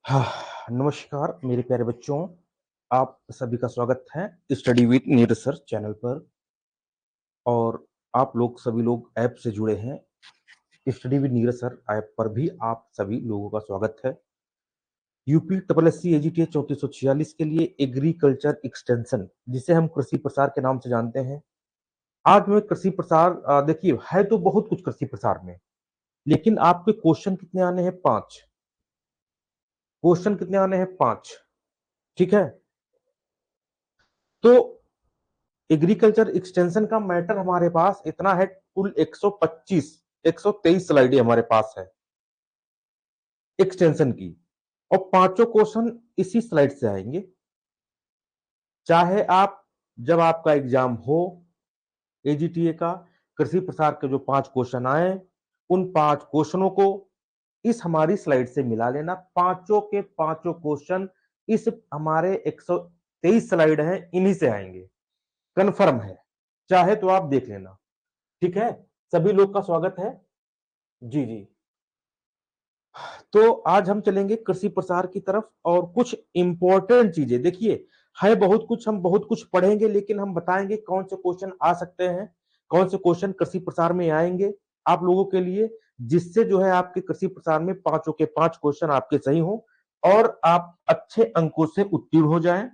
हाँ, नमस्कार मेरे प्यारे बच्चों, आप सभी का स्वागत है study with Neeraj sir channel पर। और आप लोग सभी लोग ऐप से जुड़े हैं। Study with Neeraj sir app पर भी आप सभी लोगों का स्वागत है। UP triple S C AGT 3446 के लिए एग्रीकल्चर एक्सटेंशन, जिसे हम कृषि प्रसार के नाम से जानते हैं। आज में कृषि प्रसार देखिए, है तो बहुत कुछ कृषि प्रसार में, लेकिन आपके क्वेश्चन कितने आने हैं? 5 क्वेश्चन कितने आने हैं? 5। ठीक है, तो एग्रीकल्चर एक्सटेंशन का मैटर हमारे पास इतना है, कुल 125 123 स्लाइडें हमारे पास है एक्सटेंशन की, और पांचों क्वेश्चन इसी स्लाइड से आएंगे। चाहे आप, जब आपका एग्जाम हो एजीटीए का, कृषि प्रसार के जो 5 क्वेश्चन आए, उन 5 क्वेश्चनों को इस हमारी स्लाइड से मिला लेना। पांचों के पांचों क्वेश्चन इस हमारे 123 स्लाइड है, इन्हीं से आएंगे, कंफर्म है। चाहे तो आप देख लेना। ठीक है, सभी लोग का स्वागत है। जी जी। तो आज हम चलेंगे कृषि प्रसार की तरफ, और कुछ इंपॉर्टेंट चीजें देखिए, है बहुत कुछ, हम बहुत कुछ पढ़ेंगे, लेकिन हम बताएंगे कौन से क्वेश्चन आ सकते हैं, कौन से क्वेश्चन कृषि प्रसार में आएंगे आप लोगों के लिए, जिससे जो है आपके कृषि प्रसार में पांचों के 5 क्वेश्चन आपके सही हो और आप अच्छे अंकों से उत्तीर्ण हो जाएं।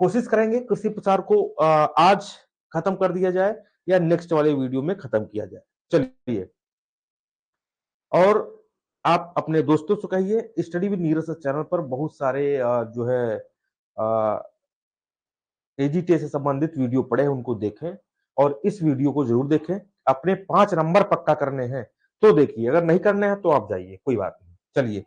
कोशिश करेंगे कृषि प्रसार को आज खत्म कर दिया जाए या नेक्स्ट वाले वीडियो में खत्म किया जाए। चलिए, और आप अपने दोस्तों से कहिए, स्टडी विद नीरज चैनल पर बहुत सारे जो है एजीटी से संबंधित वीडियो पड़े हैं, उनको देखें, और इस वीडियो को जरूर देखें। अपने 5 नंबर पक्का करने हैं तो देखिए, अगर नहीं करने हैं तो आप जाइए, कोई बात नहीं। चलिए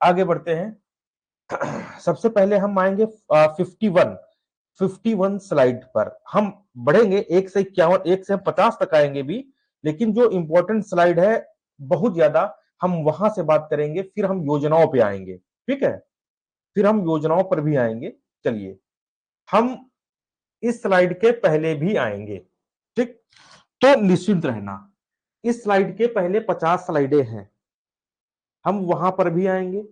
आगे बढ़ते हैं। सबसे पहले हम आएंगे 51 स्लाइड पर। हम बढ़ेंगे 1 से 51, 1 से 50 तक आएंगे भी, लेकिन जो इंपॉर्टेंट स्लाइड है बहुत ज्यादा, हम वहां से बात करेंगे, फिर हम योजनाओं पे आएंगे। ठीक है, फिर हम योजनाओं पर भी आएंगे। चलिए, हम इस स्लाइड के पहले भी आएंगे। ठीक, तो निश्चिंत रहना, इस स्लाइड के पहले 50 स्लाइडें हैं, हम वहां पर भी आएंगे।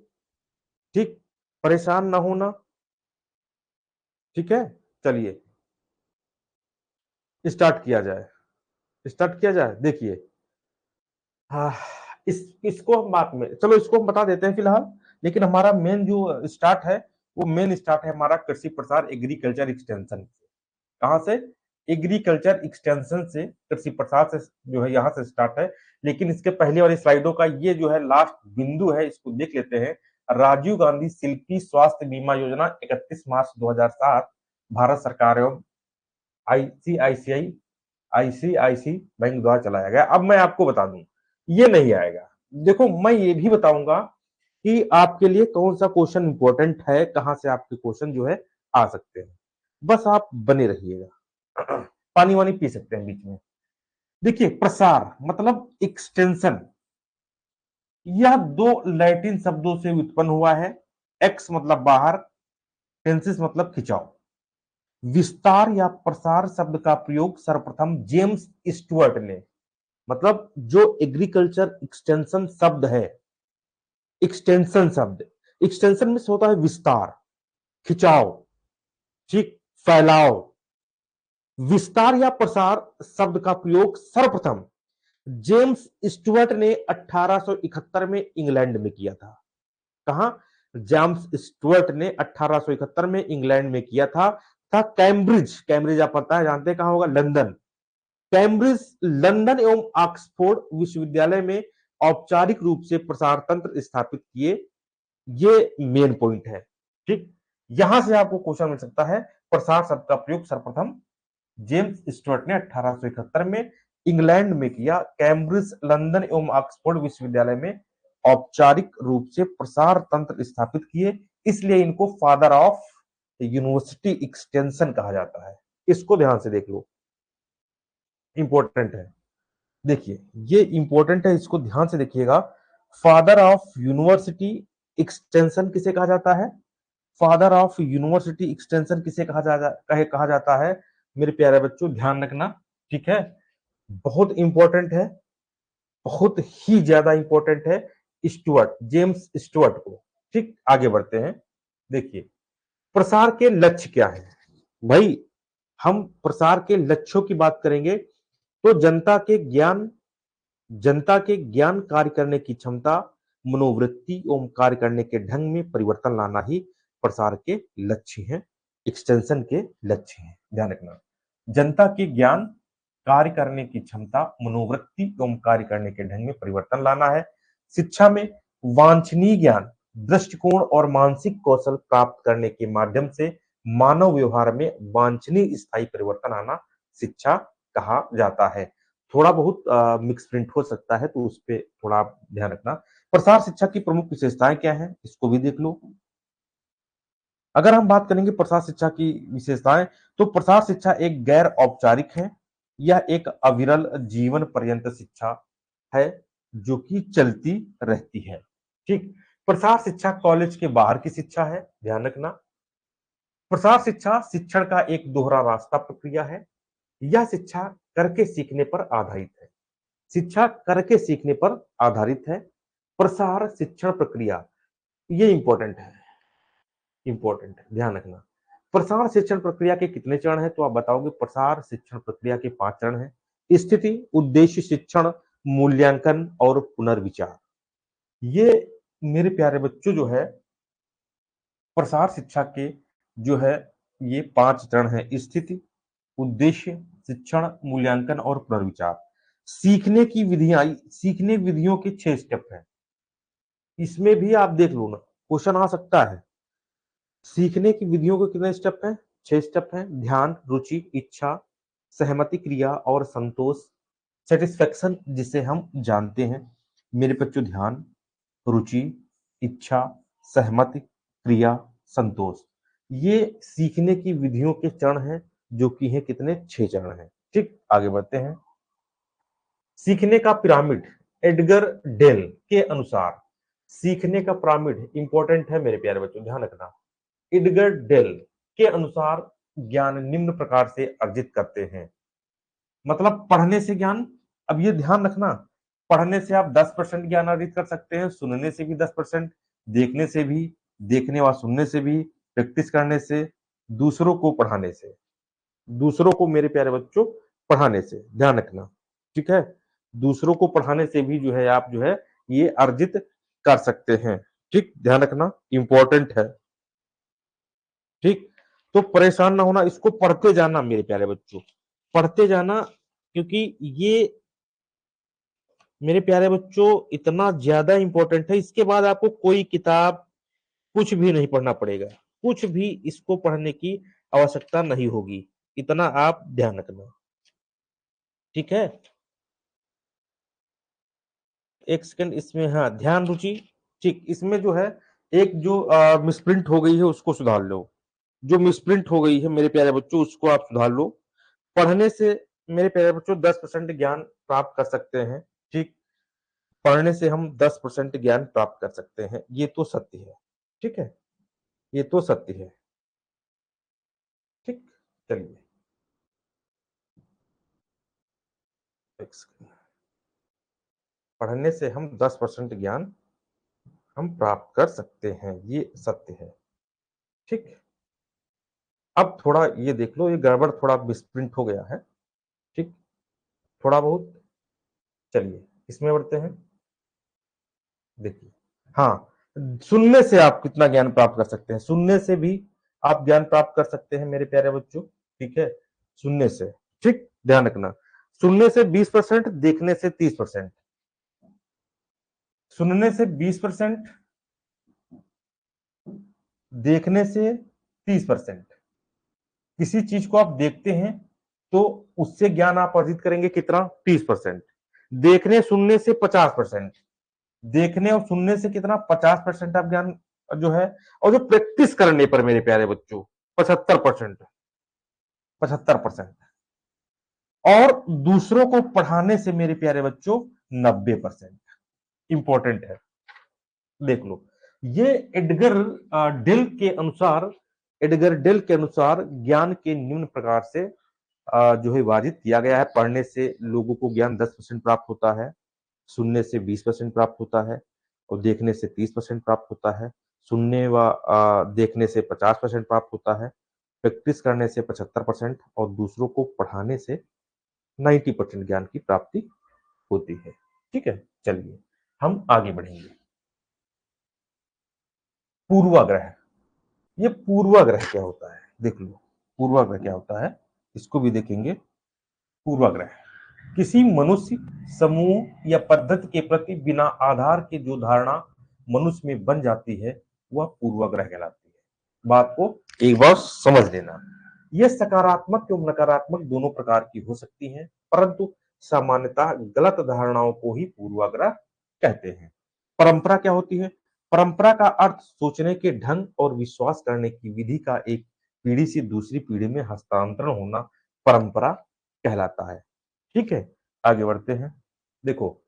ठीक, परेशान ना होना। ठीक है, चलिए स्टार्ट किया जाए। स्टार्ट किया जाए। देखिए, हाँ, इसको हम बाद में, चलो इसको हम बता देते हैं फिलहाल, लेकिन हमारा मेन जो स्टार्ट है, वो मेन स्टार्ट है हमारा कृषि प्रसार एग्रीकल्चर एक्सटेंशन से। कहां से? एग्रीकल्चर एक्सटेंशन से, कृषि प्रसार से जो है, यहां से स्टार्ट है। लेकिन इसके पहले वाली स्लाइडों का ये जो है लास्ट बिंदु है, इसको देख लेते हैं। राजीव गांधी शिल्पी स्वास्थ्य बीमा योजना 31 मार्च 2007 भारत सरकार एवं आईसीआईसीआई आईसीआईसी बैंक द्वारा चलाया गया। अब मैं आपको बता दूं, ये नहीं आएगा। देखो, मैं ये भी बताऊंगा कि आपके लिए कौन सा क्वेश्चन इंपॉर्टेंट है, कहां से आपके क्वेश्चन जो है आ सकते हैं। बस आप बने रहिएगा। पानी वानी पी सकते हैं बीच में। देखिए, प्रसार मतलब एक्सटेंशन, यह दो लैटिन शब्दों से उत्पन्न हुआ है। एक्स मतलब बाहर, टेंसिस मतलब खिंचाव। विस्तार या प्रसार शब्द का प्रयोग सर्वप्रथम जेम्स स्टुअर्ट ने, मतलब जो एग्रीकल्चर एक्सटेंशन शब्द है, एक्सटेंशन शब्द, एक्सटेंशन में से होता है विस्तार, खिंचाव, ठीक, फैलाव। विस्तार या प्रसार शब्द का प्रयोग सर्वप्रथम जेम्स स्टुअर्ट ने 1871 में इंग्लैंड में किया था। कहा? जेम्स स्टुअर्ट ने 1871 में इंग्लैंड में किया था कैम्ब्रिज, कैम्ब्रिज आप पता है, जानते हैं कहां होगा? लंदन। कैम्ब्रिज, लंदन एवं ऑक्सफोर्ड विश्वविद्यालय में औपचारिक रूप से प्रसार तंत्र स्थापित किए। ये मेन पॉइंट है। ठीक, यहां से आपको क्वेश्चन मिल सकता है। प्रसार शब्द का प्रयोग सर्वप्रथम जेम्स स्टुअर्ट ने 1871 में इंग्लैंड में किया। कैम्ब्रिज, लंदन एवं ऑक्सफोर्ड विश्वविद्यालय में औपचारिक रूप से प्रसार तंत्र स्थापित किए, इसलिए इनको फादर ऑफ यूनिवर्सिटी एक्सटेंशन कहा जाता है। इसको ध्यान से देख लो, इंपॉर्टेंट है। देखिए, ये इंपॉर्टेंट है, इसको ध्यान से देखिएगा। फादर ऑफ यूनिवर्सिटी एक्सटेंशन किसे कहा जाता है? फादर ऑफ यूनिवर्सिटी एक्सटेंशन किसे कहा जाता है? मेरे प्यारे बच्चों, ध्यान रखना। ठीक है, बहुत इंपॉर्टेंट है, बहुत ही ज्यादा इंपॉर्टेंट है। स्टुअर्ट, जेम्स स्टुअर्ट को ठीक, आगे बढ़ते हैं। देखिए, प्रसार के लक्ष्य क्या है भाई? हम प्रसार के लक्ष्यों की बात करेंगे तो जनता के ज्ञान कार्य करने की क्षमता, मनोवृत्ति एवं कार्य करने के ढंग में परिवर्तन लाना ही प्रसार के लक्ष्य हैं, एक्सटेंशन के लक्ष्य हैं। ध्यान रखना, जनता के ज्ञान कार्य करने की क्षमता, मनोवृत्ति एवं कार्य करने के ढंग में परिवर्तन लाना है। शिक्षा में वांछनीय ज्ञान, दृष्टिकोण और मानसिक कौशल प्राप्त करने के माध्यम से मानव व्यवहार में वांछनीय स्थायी परिवर्तन आना शिक्षा कहा जाता है। थोड़ा बहुत मिक्स प्रिंट हो सकता है तो उस पे थोड़ा आप ध्यान रखना। प्रसार शिक्षा की प्रमुख विशेषताएं क्या हैं, इसको भी देख लो। अगर हम बात करेंगे प्रसार शिक्षा की विशेषताएं, तो प्रसार शिक्षा एक गैर औपचारिक है। यह एक अविरल जीवन पर्यंत शिक्षा है जो कि चलती रहती है। ठीक, प्रसार शिक्षा कॉलेज के बाहर की शिक्षा है, ध्यान रखना। प्रसार शिक्षा शिक्षण का एक दोहरा रास्ता प्रक्रिया है। यह शिक्षा करके सीखने पर आधारित है। शिक्षा करके सीखने पर आधारित है। प्रसार शिक्षण प्रक्रिया, ये इंपॉर्टेंट है, ध्यान रखना। प्रसार शिक्षण प्रक्रिया के कितने चरण हैं तो आप बताओगे। प्रसार शिक्षण प्रक्रिया के 5 चरण हैं। स्थिति, उद्देश्य, शिक्षण, मूल्यांकन और पुनर्विचार। ये मेरे प्यारे बच्चों जो है प्रसार शिक्षा के जो है ये 5 चरण हैं। स्थिति, उद्देश्य, शिक्षण, मूल्यांकन और पुनर्विचार। सीखने की विधियां, सीखने विधियों के 6 स्टेप हैं। इसमें भी आप देख लो ना, क्वेश्चन आ सकता है। सीखने की विधियों के कितने स्टेप हैं? 6 स्टेप हैं। ध्यान, रुचि, इच्छा, सहमति, क्रिया और संतोष, सेटिस्फेक्शन जिसे हम जानते हैं। मेरे बच्चों ध्यान, रुचि, इच्छा, सहमति, क्रिया, संतोष, ये सीखने की विधियों के चरण हैं जो कि है कितने? 6 चरण हैं। ठीक, आगे बढ़ते हैं। सीखने का पिरामिड, एडगर डेल के अनुसार सीखने का पिरामिड इंपॉर्टेंट है मेरे प्यारे बच्चों, ध्यान रखना। एडगर डेल के अनुसार ज्ञान निम्न प्रकार से अर्जित करते हैं। मतलब पढ़ने से ज्ञान, अब ये ध्यान रखना, पढ़ने से आप 10% ज्ञान अर्जित कर सकते हैं, सुनने से भी 10%, देखने से भी, देखने व सुनने से भी, प्रैक्टिस करने से, दूसरों को पढ़ाने से, दूसरों को मेरे प्यारे बच्चों पढ़ाने से, ध्यान रखना। ठीक है, दूसरों को पढ़ाने से भी जो है आप जो है ये अर्जित कर सकते हैं। ठीक, ध्यान रखना, इंपॉर्टेंट है। ठीक, तो परेशान ना होना, इसको पढ़ते जाना मेरे प्यारे बच्चों, पढ़ते जाना, क्योंकि ये मेरे प्यारे बच्चों इतना ज्यादा इंपॉर्टेंट है। इसके बाद आपको कोई किताब कुछ भी नहीं पढ़ना पड़ेगा, कुछ भी इसको पढ़ने की आवश्यकता नहीं होगी, इतना आप ध्यान रखना। ठीक है, एक सेकंड, इसमें हाँ ध्यान, रुचि, ठीक, इसमें जो है एक जो मिसप्रिंट हो गई है उसको सुधार लो। जो मिसप्रिंट हो गई है मेरे प्यारे बच्चों उसको आप सुधार लो। पढ़ने से मेरे प्यारे बच्चों 10% ज्ञान प्राप्त कर सकते हैं। ठीक, पढ़ने से हम 10% ज्ञान प्राप्त कर सकते हैं, ये तो सत्य है। ठीक है, ये तो सत्य है। ठीक, चलिए, एक सेकंड। पढ़ने से हम 10% ज्ञान हम प्राप्त कर सकते हैं, ये सत्य है। ठीक, अब थोड़ा ये देख लो, ये गड़बड़ थोड़ा मिसप्रिंट हो गया है। ठीक, थोड़ा बहुत, चलिए इसमें बढ़ते हैं। देखिए, हाँ, सुनने से आप कितना ज्ञान प्राप्त कर सकते हैं? सुनने से भी आप ज्ञान प्राप्त कर सकते हैं मेरे प्यारे बच्चों। ठीक है, सुनने से, ठीक, ध्यान रखना, सुनने से 20%, देखने से 30%। सुनने से 20%, देखने से 30%। किसी चीज को आप देखते हैं तो उससे ज्ञान आप अर्जित करेंगे कितना? 30%। देखने सुनने से 50%, देखने और सुनने से कितना? 50% आप ज्ञान जो है, और जो प्रैक्टिस करने पर मेरे प्यारे बच्चों 75%, 75%, और दूसरों को पढ़ाने से मेरे प्यारे बच्चों 90%। इंपॉर्टेंट है, देख लो। ये एडगर डेल के अनुसार, एडगर डेल के अनुसार ज्ञान के निम्न प्रकार से जो है विभाजित किया गया है। पढ़ने से लोगों को ज्ञान 10% प्राप्त होता है, सुनने से 20% प्राप्त होता है और देखने से 30% प्राप्त होता है। सुनने व देखने से 50% प्राप्त होता है, प्रैक्टिस करने से 75% और दूसरों को पढ़ाने से 90% ज्ञान की प्राप्ति होती है। ठीक है, चलिए हम आगे बढ़ेंगे। पूर्वाग्रह, ये पूर्वाग्रह क्या होता है देख लो। पूर्वाग्रह क्या होता है इसको भी देखेंगे। पूर्वाग्रह किसी मनुष्य, समूह या पद्धति के प्रति बिना आधार के जो धारणा मनुष्य में बन जाती है वह पूर्वाग्रह कहलाती है। बात को एक बार समझ लेना। यह सकारात्मक एवं नकारात्मक दोनों प्रकार की हो सकती है, परंतु सामान्यतः गलत धारणाओं को ही पूर्वाग्रह कहते हैं। परंपरा क्या होती है? परंपरा का अर्थ सोचने के ढंग और विश्वास करने की विधि का एक पीढ़ी से दूसरी पीढ़ी में हस्तांतरण होना परंपरा कहलाता है। ठीक है, आगे बढ़ते हैं। देखो,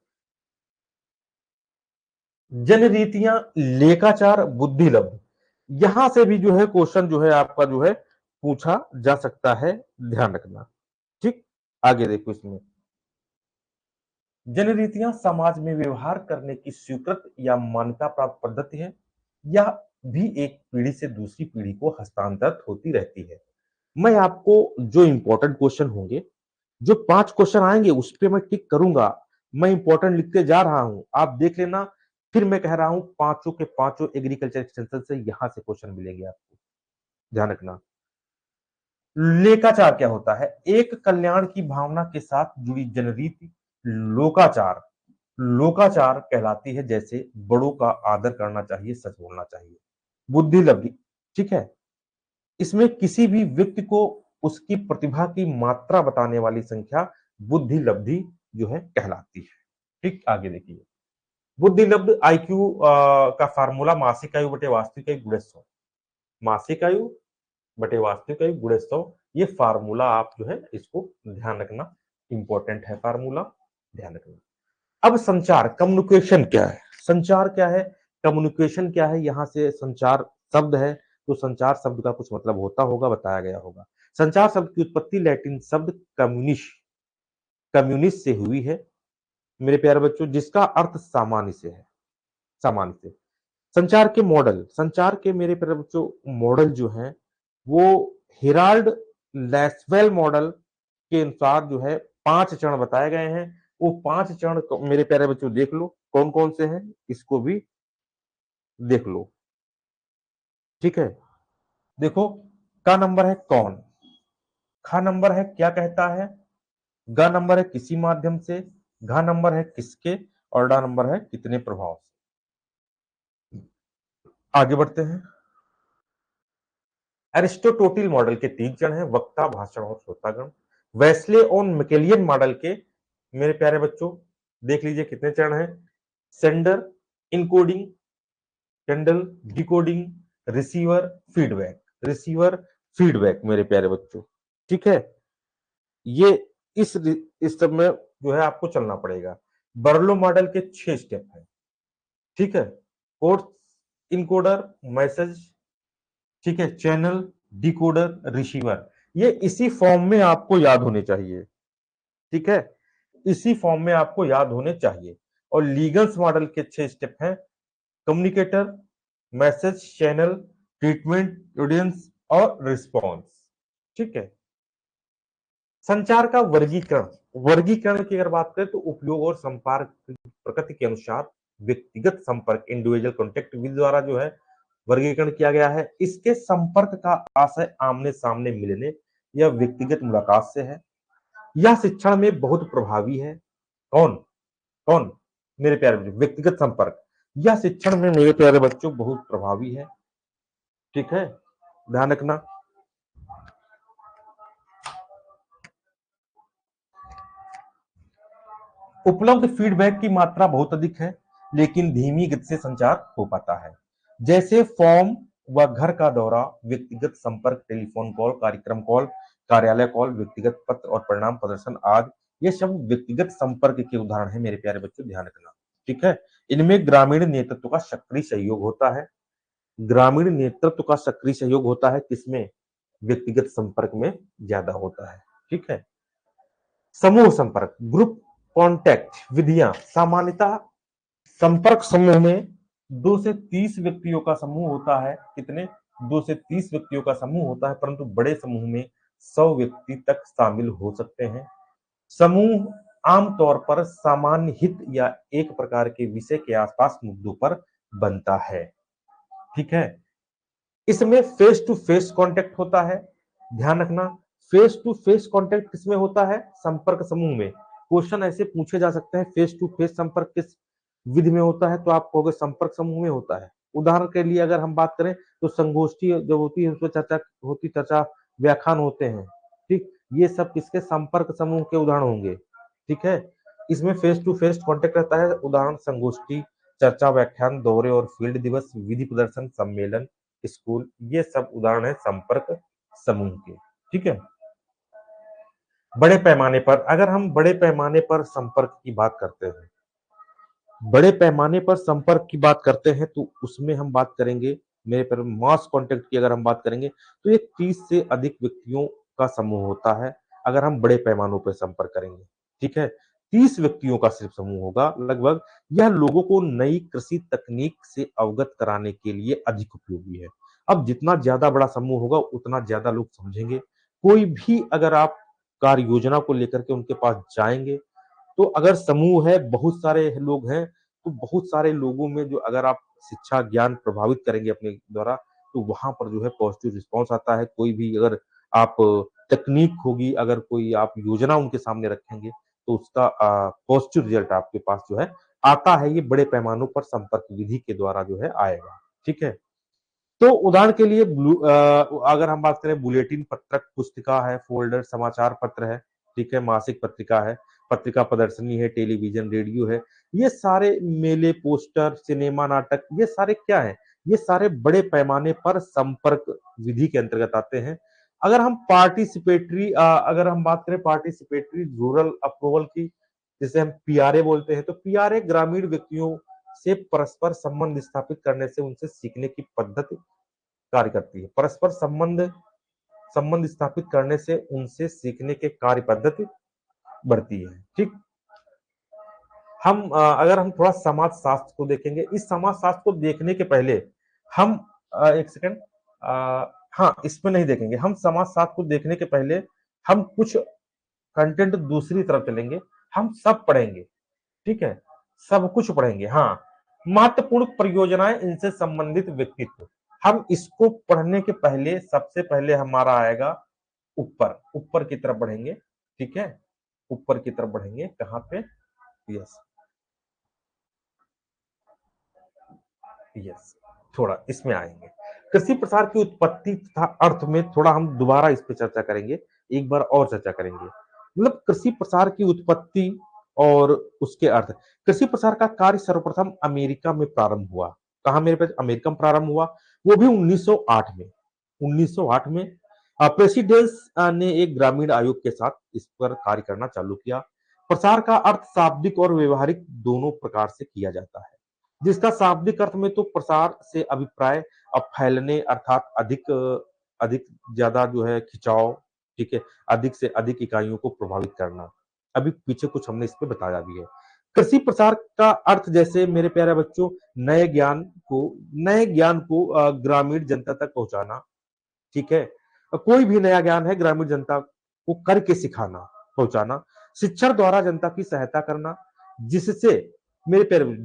जनरीतियां, लेखाचार, बुद्धिलब्ध, यहां से भी जो है क्वेश्चन जो है आपका जो है पूछा जा सकता है, ध्यान रखना। ठीक, आगे देखो। इसमें जनरीतियां समाज में व्यवहार करने की स्वीकृत या मान्यता प्राप्त पद्धति है। यह भी एक पीढ़ी से दूसरी पीढ़ी को हस्तांतरित होती रहती है। मैं आपको जो इंपॉर्टेंट क्वेश्चन होंगे, जो 5 क्वेश्चन आएंगे उस पे मैं टिक करूंगा। मैं इंपॉर्टेंट लिखते जा रहा हूं, आप देख लेना। फिर मैं कह रहा हूं पांचों के पांचों एग्रीकल्चर एक्सटेंशन से यहां से क्वेश्चन मिलेंगे आपको, ध्यान रखना। लेखाचार क्या होता है? एक कल्याण की भावना के साथ जुड़ी जनरीति लोकाचार, लोकाचार कहलाती है। जैसे बड़ों का आदर करना चाहिए, सच बोलना चाहिए। बुद्धि लब्धि, ठीक है, इसमें किसी भी व्यक्ति को उसकी प्रतिभा की मात्रा बताने वाली संख्या बुद्धि लब्धि जो है कहलाती है। ठीक, आगे देखिए। बुद्धि लब्ध आईक्यू का फार्मूला मासिक आयु बटे वास्तविक आयु गुणे 100। मासिक आयु बटे वास्तविक आयु गुणे 100, ये फार्मूला आप जो है इसको ध्यान रखना, इंपॉर्टेंट है फार्मूला, ध्यान रखना। अब संचार, कम्युनिकेशन क्या है? संचार क्या है, कम्युनिकेशन क्या है? यहां से संचार शब्द है, तो संचार शब्द का कुछ मतलब होता होगा, बताया गया होगा। संचार शब्द की उत्पत्ति लैटिन शब्द कम्युनिश, कम्युनिस्ट से हुई है मेरे प्यारे बच्चों, जिसका अर्थ सामान्य से है, सामान्य से। संचार के मॉडल, संचार के मेरे प्यारे बच्चों मॉडल जो है वो हेराल्ड लैसवेल मॉडल के अनुसार जो है 5 चरण बताए गए हैं। वो 5 चरण मेरे प्यारे बच्चों देख लो कौन कौन से हैं, इसको भी देख लो। ठीक है, देखो, का नंबर है कौन, खा नंबर है क्या कहता है, गा नंबर है किसी माध्यम से, घा नंबर है किसके, और डा नंबर है कितने प्रभाव से। आगे बढ़ते हैं। एरिस्टोटोटिल मॉडल के 3 चरण हैं, वक्ता, भाषण और श्रोतागण। वेस्ले ऑन मैकेलियन मॉडल के मेरे प्यारे बच्चों देख लीजिए कितने चरण हैं। Sender, encoding, candle, decoding, receiver, feedback, receiver, feedback मेरे प्यारे बच्चों। ठीक है, ये इस सब में जो है आपको चलना पड़ेगा। बर्लो मॉडल के 6 स्टेप हैं। ठीक है, कोड, इनकोडर, मैसेज, ठीक है, चैनल, डिकोडर, रिसीवर, ये इसी फॉर्म में आपको याद होने चाहिए। ठीक है, इसी फॉर्म में आपको याद होने चाहिए। और लीगल्स मॉडल के 6 स्टेप हैं। Communicator, message, channel, treatment, audience और रिस्पॉन्स। ठीक है, संचार का वर्गीकरण, वर्गीकरण की अगर बात करें तो उपयोग और संपर्क प्रकृति के अनुसार व्यक्तिगत संपर्क, इंडिविजुअल कॉन्टेक्ट विधि द्वारा जो है वर्गीकरण किया गया है। इसके संपर्क का आशय आमने सामने मिलने या व्यक्तिगत मुलाकात से है। यह शिक्षण में बहुत प्रभावी है। कौन कौन मेरे प्यारे बच्चों? व्यक्तिगत संपर्क, यह शिक्षण में मेरे प्यारे बच्चों बहुत प्रभावी है। ठीक है, ध्यान रखना। उपलब्ध फीडबैक की मात्रा बहुत अधिक है, लेकिन धीमी गति से संचार हो पाता है। जैसे फॉर्म व घर का दौरा, व्यक्तिगत संपर्क, टेलीफोन कॉल, कार्यक्रम कॉल, कार्यालय कॉल, व्यक्तिगत पत्र और परिणाम प्रदर्शन आदि, ये सब व्यक्तिगत संपर्क के उदाहरण है मेरे प्यारे बच्चों, ध्यान रखना। ठीक है, इनमें ग्रामीण नेतृत्व का सक्रिय सहयोग होता है। ग्रामीण नेतृत्व का सक्रिय सहयोग होता है किसमें? व्यक्तिगत संपर्क में ज्यादा होता है। ठीक है, समूह संपर्क, ग्रुप कॉन्टैक्ट विधियां सामान्यतः संपर्क समूह में 2 से 30 व्यक्तियों का समूह होता है। कितने? 2 से 30 व्यक्तियों का समूह होता है, परंतु बड़े समूह में 100 व्यक्ति तक शामिल हो सकते हैं। समूह आमतौर पर सामान्य हित या एक प्रकार के विषय के आसपास मुद्दों पर बनता है। ठीक है। इसमें फेस टू फेस कांटेक्ट होता है। ध्यान रखना, फेस टू फेस कांटेक्ट किसमें होता है? संपर्क समूह में। क्वेश्चन ऐसे पूछे जा सकते हैं, फेस टू फेस संपर्क किस विधि में होता है? तो आप कहोगे संपर्क समूह में होता है। उदाहरण के लिए अगर हम बात करें तो संगोष्ठी जो होती है उसमें चर्चा व्याख्यान होते हैं। ठीक, ये सब किसके? संपर्क समूह के उदाहरण होंगे। ठीक है। इसमें फेस टू फेस कांटेक्ट रहता है। उदाहरण संगोष्ठी, चर्चा, व्याख्यान, दौरे और फील्ड दिवस, विधि प्रदर्शन, सम्मेलन, स्कूल, ये सब उदाहरण है संपर्क समूह के। ठीक है। बड़े पैमाने पर, अगर हम बड़े पैमाने पर संपर्क की बात करते हैं, बड़े पैमाने पर संपर्क की बात करते हैं तो उसमें हम बात करेंगे, मेरे पर मास कांटेक्ट की अगर हम बात करेंगे तो ये 30 से अधिक व्यक्तियों का समूह होता है अगर हम बड़े पैमानों पर संपर्क करेंगे। ठीक है। 30 व्यक्तियों का सिर्फ समूह होगा लगभग। यह लोगों को नई कृषि तकनीक से अवगत कराने के लिए अधिक उपयोगी है। अब जितना ज्यादा बड़ा समूह होगा उतना ज्यादा लोग समझेंगे। कोई भी अगर आप कार्य योजना को लेकर के उनके पास जाएंगे तो अगर समूह है, बहुत सारे लोग हैं, तो बहुत सारे लोगों में जो अगर आप शिक्षा ज्ञान प्रभावित करेंगे अपने द्वारा तो वहां पर जो है पॉजिटिव रिस्पॉन्स आता है। कोई भी अगर आप तकनीक होगी, अगर कोई आप योजना उनके सामने रखेंगे तो उसका पॉजिटिव रिजल्ट आपके पास जो है आता है। ये बड़े पैमानों पर संपर्क विधि के द्वारा जो है आएगा। ठीक है। तो उदाहरण के लिए अगर हम बात करें, बुलेटिन पत्रक पुस्तिका है, फोल्डर समाचार पत्र है, ठीक है, मासिक पत्रिका है, पत्रिका प्रदर्शनी है, टेलीविजन रेडियो है, ये सारे मेले, पोस्टर, सिनेमा, नाटक, ये सारे क्या है? ये सारे बड़े पैमाने पर संपर्क विधि के अंतर्गत आते हैं। अगर हम बात करें पार्टिसिपेटरी रूरल अप्रूवल की, जिसे हम पीआरए बोलते हैं, तो पीआरए ग्रामीण व्यक्तियों से परस्पर संबंध स्थापित करने से उनसे सीखने की पद्धति कार्य करती है। परस्पर संबंध संबंध स्थापित करने से उनसे सीखने के कार्य पद्धति बढ़ती है। ठीक। अगर हम थोड़ा समाज शास्त्र को देखेंगे, इस समाज शास्त्र को देखने के पहले हम एक सेकंड, हाँ इसमें नहीं देखेंगे, हम समाज शास्त्र को देखने के पहले हम कुछ कंटेंट दूसरी तरफ चलेंगे। हम सब पढ़ेंगे। ठीक है, सब कुछ पढ़ेंगे। हाँ, महत्वपूर्ण परियोजनाएं, इनसे संबंधित व्यक्तित्व, हम इसको पढ़ने के पहले सबसे पहले हमारा आएगा ऊपर, ऊपर की तरफ बढ़ेंगे। ठीक है, ऊपर की तरफ बढ़ेंगे। कहां पे? यस, यस, थोड़ा इसमें आएंगे। कृषि प्रसार की उत्पत्ति तथा अर्थ में थोड़ा हम दोबारा इस पे चर्चा करेंगे, एक बार और चर्चा करेंगे। मतलब कृषि प्रसार की उत्पत्ति और उसके अर्थ। कृषि प्रसार का कार्य सर्वप्रथम अमेरिका में प्रारंभ हुआ। कहा मेरे पास? अमेरिका में प्रारंभ हुआ, वो भी 1908 में। 1908 में प्रेसिडेंस ने एक ग्रामीण आयोग के साथ इस पर कार्य करना चालू किया। प्रसार का अर्थ शाब्दिक और व्यवहारिक दोनों प्रकार से किया जाता है। जिसका शाब्दिक अर्थ में तो प्रसार से अभिप्राय अब फैलने, अर्थात अधिक अधिक ज्यादा जो है खिंचाव, ठीक है, अधिक से अधिक इकाइयों को प्रभावित करना। अभी पीछे कुछ हमने इस पे बताया भी है। कृषि प्रसार का अर्थ, जैसे मेरे प्यारे बच्चों, नए ज्ञान को ग्रामीण जनता तक पहुंचाना। ठीक है, कोई भी नया ज्ञान है ग्रामीण जनता को करके सिखाना, पहुंचाना। शिक्षण द्वारा जनता की सहायता करना, जिससे मेरे प्यारे,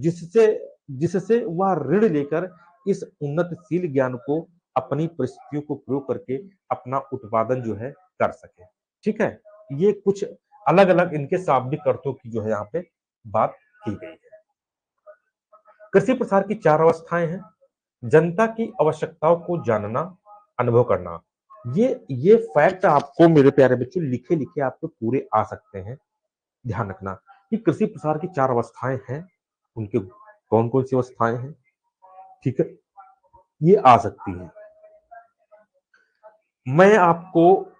जिससे वह ऋण लेकर इस उन्नतशील ज्ञान को अपनी परिस्थितियों को प्रयोग करके अपना उत्पादन जो है कर सके। ठीक है, ये कुछ अलग अलग इनके शाब्दिक अर्थों की जो है यहाँ पे बात की गई है। कृषि प्रसार की 4 अवस्थाएं हैं। जनता की आवश्यकताओं को जानना, अनुभव करना। ये फैक्ट आपको मेरे प्यारे बच्चों लिखे लिखे आपको पूरे आ सकते हैं। ध्यान रखना कि कृषि प्रसार की 4 अवस्थाएं हैं, उनके कौन कौन सी अवस्थाएं हैं। ठीक है, ये आ सकती है। मैं आपको